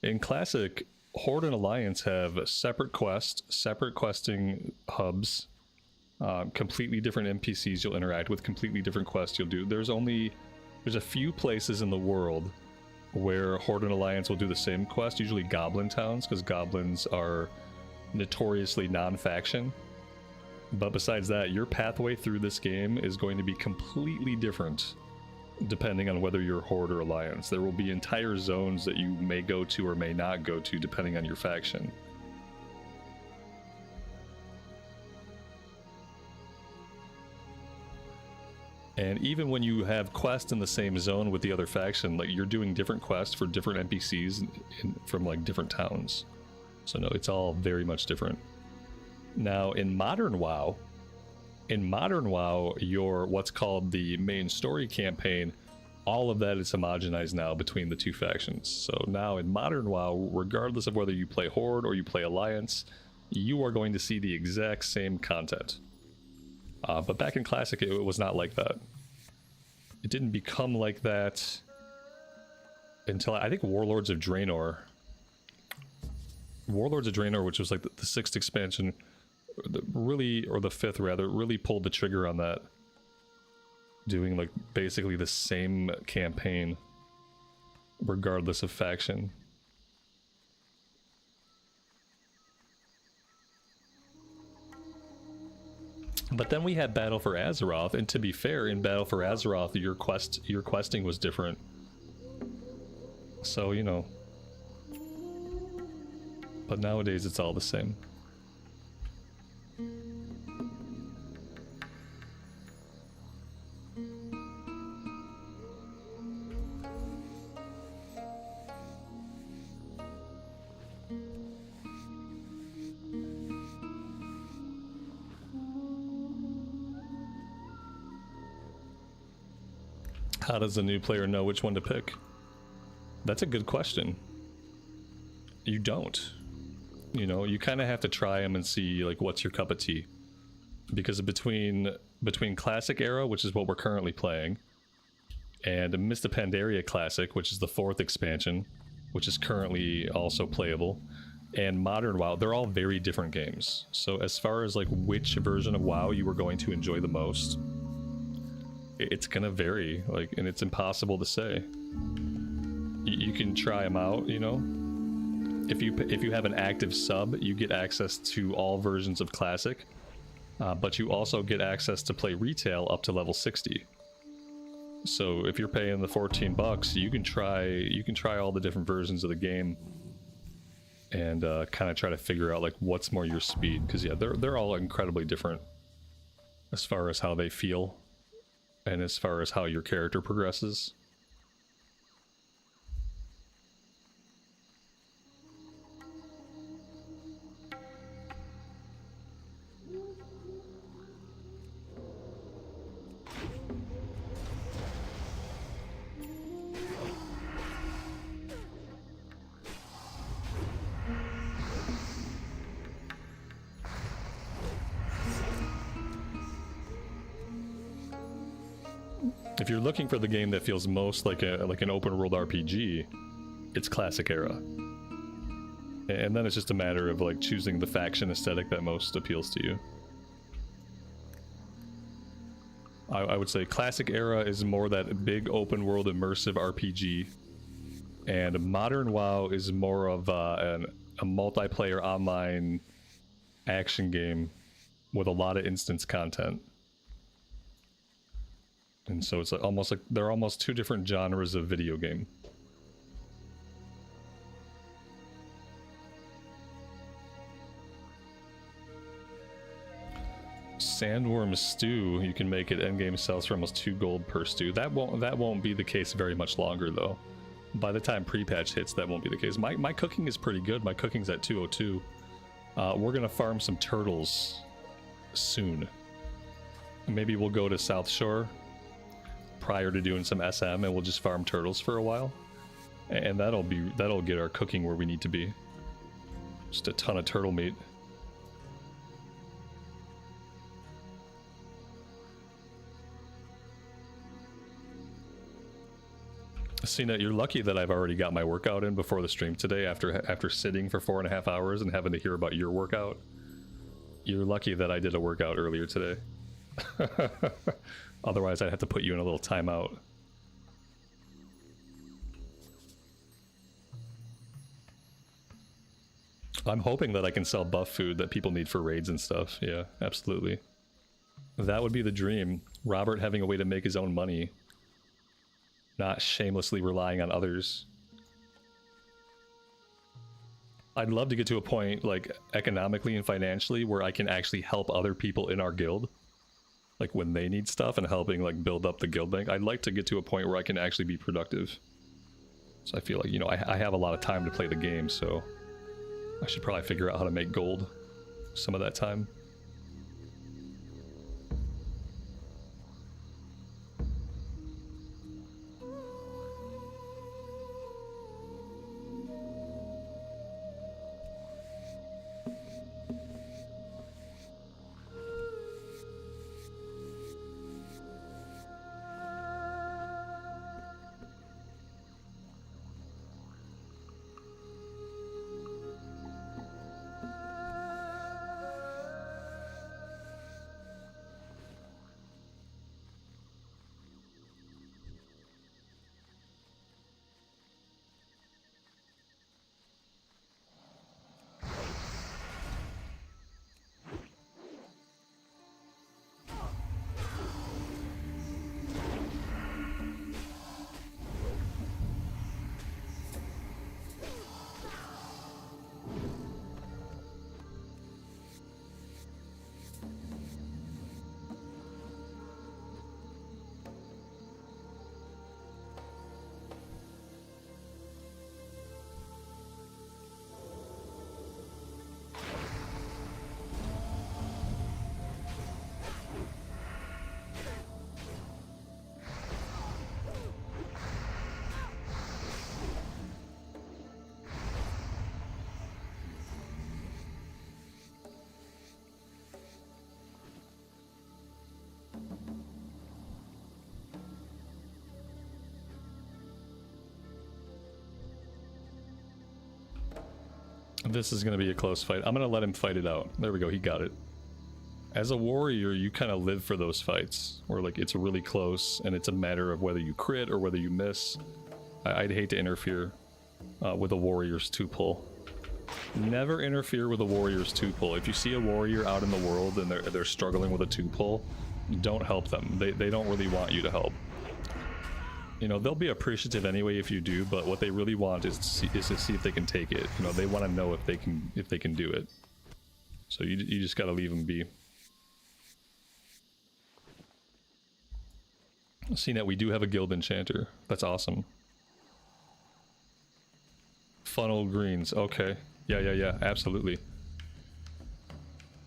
In Classic, Horde and Alliance have separate quests, separate questing hubs, completely different NPCs you'll interact with, completely different quests you'll do. There's a few places in the world where Horde and Alliance will do the same quest, usually Goblin towns, because Goblins are notoriously non-faction. But besides that, your pathway through this game is going to be completely different depending on whether you're Horde or Alliance. There will be entire zones that you may go to or may not go to depending on your faction. And even when you have quests in the same zone with the other faction, like, you're doing different quests for different NPCs from like different towns. So no, it's all very much different. Now in modern WoW, your what's called the main story campaign, all of that is homogenized now between the two factions. So now in modern WoW, regardless of whether you play Horde or you play Alliance, you are going to see the exact same content. But back in Classic, it was not like that. It didn't become like that until, I think, Warlords of Draenor. Warlords of Draenor, which was like the 6th expansion, really, or the 5th rather, really pulled the trigger on that. Doing like basically the same campaign, regardless of faction. But then we had Battle for Azeroth, and to be fair, in Battle for Azeroth, your questing was different. So, you know. But nowadays it's all the same. How does the new player know which one to pick? That's a good question. You don't. You know, you kind of have to try them and see, like, what's your cup of tea. Because between Classic Era, which is what we're currently playing, and Mist of Pandaria Classic, which is the 4th expansion, which is currently also playable, and Modern WoW, they're all very different games. So as far as, like, which version of WoW you are going to enjoy the most, it's gonna vary, like, and it's impossible to say. You can try them out, you know. If you have an active sub, you get access to all versions of Classic, but you also get access to play retail up to level 60. So if you're paying the $14, you can try all the different versions of the game, and kind of try to figure out like what's more your speed, because yeah, they're all incredibly different as far as how they feel. And as far as how your character progresses. If you're looking for the game that feels most like an open world RPG, it's Classic Era. And then it's just a matter of like choosing the faction aesthetic that most appeals to you. I would say Classic Era is more that big open world immersive RPG, and Modern WoW is more of a multiplayer online action game with a lot of instance content. And so it's almost like they're almost two different genres of video game. Sandworm stew, you can make it endgame, sells for almost 2 gold per stew. That won't be the case very much longer though. By the time pre-patch hits, that won't be the case. My cooking is pretty good. My cooking's at 202. We're gonna farm some turtles soon. Maybe we'll go to South Shore prior to doing some SM, and we'll just farm turtles for a while, and that'll get our cooking where we need to be. Just a ton of turtle meat. Cena, you're lucky that I've already got my workout in before the stream today, after sitting for 4.5 hours and having to hear about your workout. You're lucky that I did a workout earlier today. Otherwise, I'd have to put you in a little timeout. I'm hoping that I can sell buff food that people need for raids and stuff. Yeah, absolutely. That would be the dream. Robert having a way to make his own money. Not shamelessly relying on others. I'd love to get to a point, like, economically and financially, where I can actually help other people in our guild. Like, when they need stuff and helping, like, build up the guild bank. I'd like to get to a point where I can actually be productive. So I feel like, you know, I have a lot of time to play the game, so I should probably figure out how to make gold some of that time. This is going to be a close fight. I'm going to let him fight it out. There we go, he got it. As a warrior, you kind of live for those fights, where like it's really close, and it's a matter of whether you crit or whether you miss. I'd hate to interfere with a warrior's 2-pull. Never interfere with a warrior's 2-pull. If you see a warrior out in the world and they're struggling with a 2-pull, don't help them. They don't really want you to help. You know, they'll be appreciative anyway if you do, but what they really want is to see if they can take it. You know, they want to know if they can do it. So you just gotta leave them be. Seeing that we do have a guild enchanter, that's awesome. Funnel greens, okay, yeah, absolutely.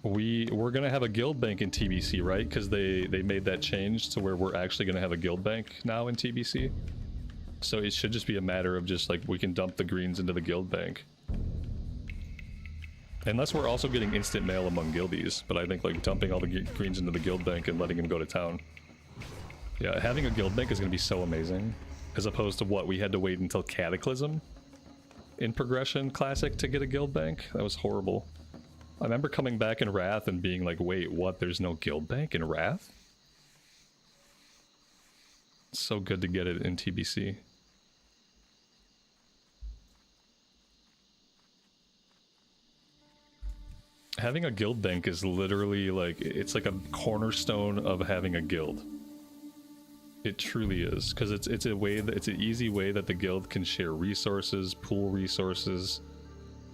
We're gonna have a guild bank in TBC, right? Because they made that change to where we're actually gonna have a guild bank now in TBC. So it should just be a matter of just like we can dump the greens into the guild bank. Unless we're also getting instant mail among guildies, but I think like dumping all the greens into the guild bank and letting them go to town. Yeah, having a guild bank is gonna be so amazing. As opposed to what, we had to wait until Cataclysm in Progression Classic to get a guild bank? That was horrible. I remember coming back in Wrath and being like, wait, what? There's no guild bank in Wrath? It's so good to get it in TBC. Having a guild bank is literally like, it's like a cornerstone of having a guild. It truly is, because it's a way that it's an easy way that the guild can share resources, pool resources.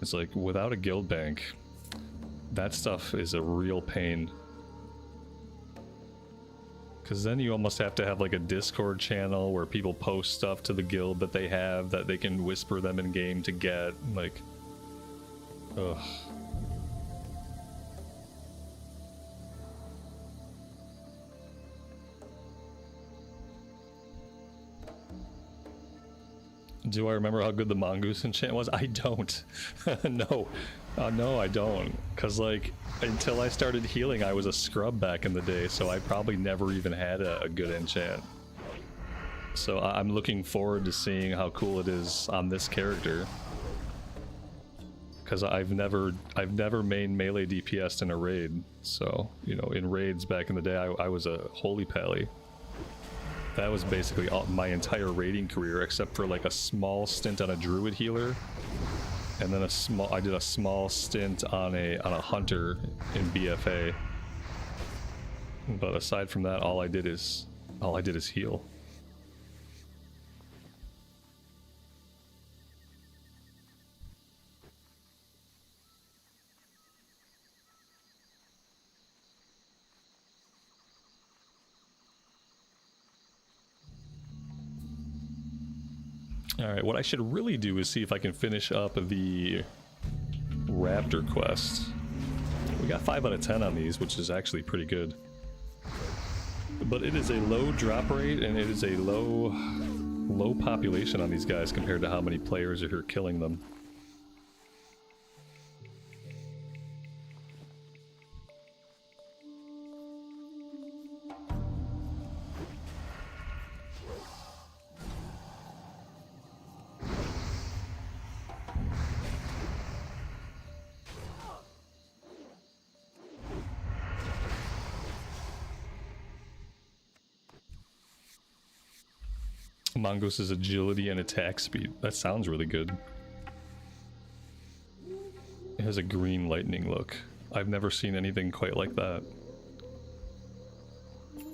It's like without a guild bank, that stuff is a real pain. Because then you almost have to have like a Discord channel where people post stuff to the guild that they have that they can whisper them in game to get. Like, ugh. Do I remember how good the Mongoose enchant was? I don't. No. No, I don't. Because, like, until I started healing, I was a scrub back in the day, so I probably never even had a good enchant. So I'm looking forward to seeing how cool it is on this character. Because I've never main melee DPS'd in a raid. So, you know, in raids back in the day, I was a holy pally. That was basically my entire raiding career, except for like a small stint on a druid healer. And then I did a small stint on a hunter in BFA. But aside from that, all I did is heal. Alright, what I should really do is see if I can finish up the Raptor quest. We got 5 out of 10 on these, which is actually pretty good. But it is a low drop rate, and it is a low population on these guys compared to how many players are here killing them. Mongoose' agility and attack speed. That sounds really good. It has a green lightning look. I've never seen anything quite like that.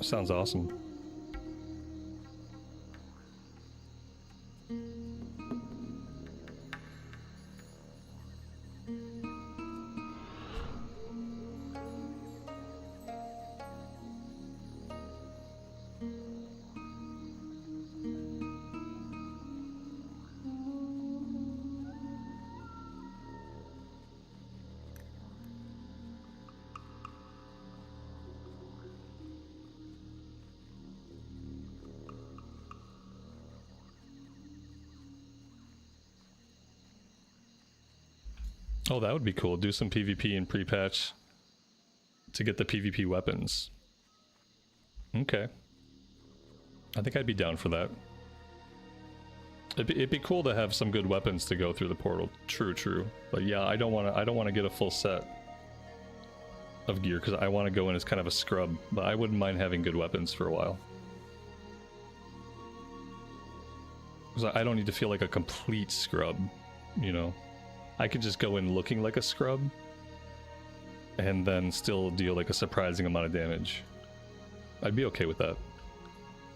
Sounds awesome. Oh, that would be cool. Do some PvP in pre-patch to get the PvP weapons. Okay. I think I'd be down for that. It'd be cool to have some good weapons to go through the portal. True. But yeah, I don't want to get a full set of gear because I want to go in as kind of a scrub, but I wouldn't mind having good weapons for a while. Because I don't need to feel like a complete scrub, you know. I could just go in looking like a scrub and then still deal like a surprising amount of damage. I'd be okay with that.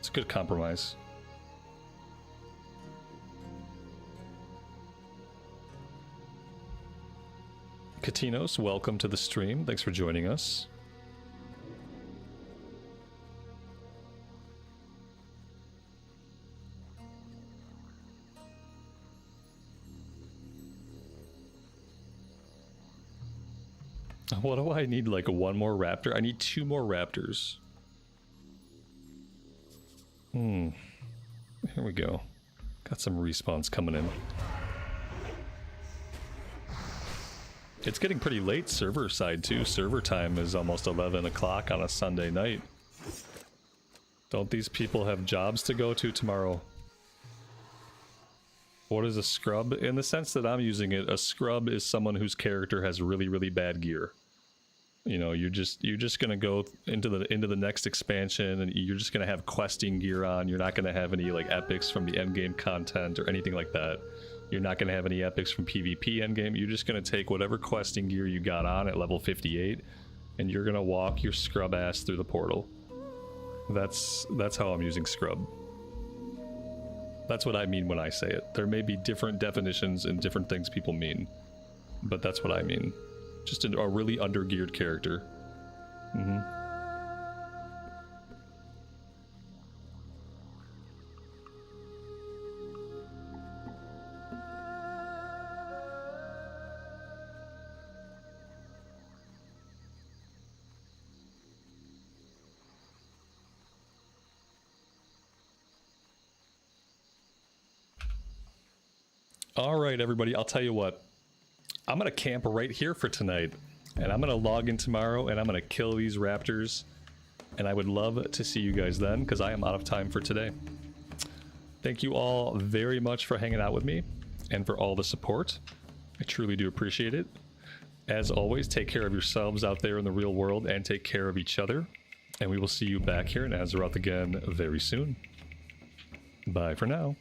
It's a good compromise. Katinos, welcome to the stream. Thanks for joining us. What do I need? Like one more raptor? I need 2 more raptors. Here we go. Got some respawns coming in. It's getting pretty late server side too. Server time is almost 11 o'clock on a Sunday night. Don't these people have jobs to go to tomorrow? What is a scrub? In the sense that I'm using it, a scrub is someone whose character has really bad gear. You know, you're just gonna go into the next expansion and you're just gonna have questing gear on. You're not gonna have any like epics from the endgame content or anything like that. You're not gonna have any epics from PvP endgame. You're just gonna take whatever questing gear you got on at level 58 and you're gonna walk your scrub ass through the portal. That's how I'm using scrub. That's what I mean when I say it. There may be different definitions and different things people mean, but that's what I mean. Just a really undergeared character. All right, everybody, I'll tell you what. I'm going to camp right here for tonight, and I'm going to log in tomorrow, and I'm going to kill these raptors, and I would love to see you guys then, because I am out of time for today. Thank you all very much for hanging out with me, and for all the support. I truly do appreciate it. As always, take care of yourselves out there in the real world, and take care of each other, and we will see you back here in Azeroth again very soon. Bye for now.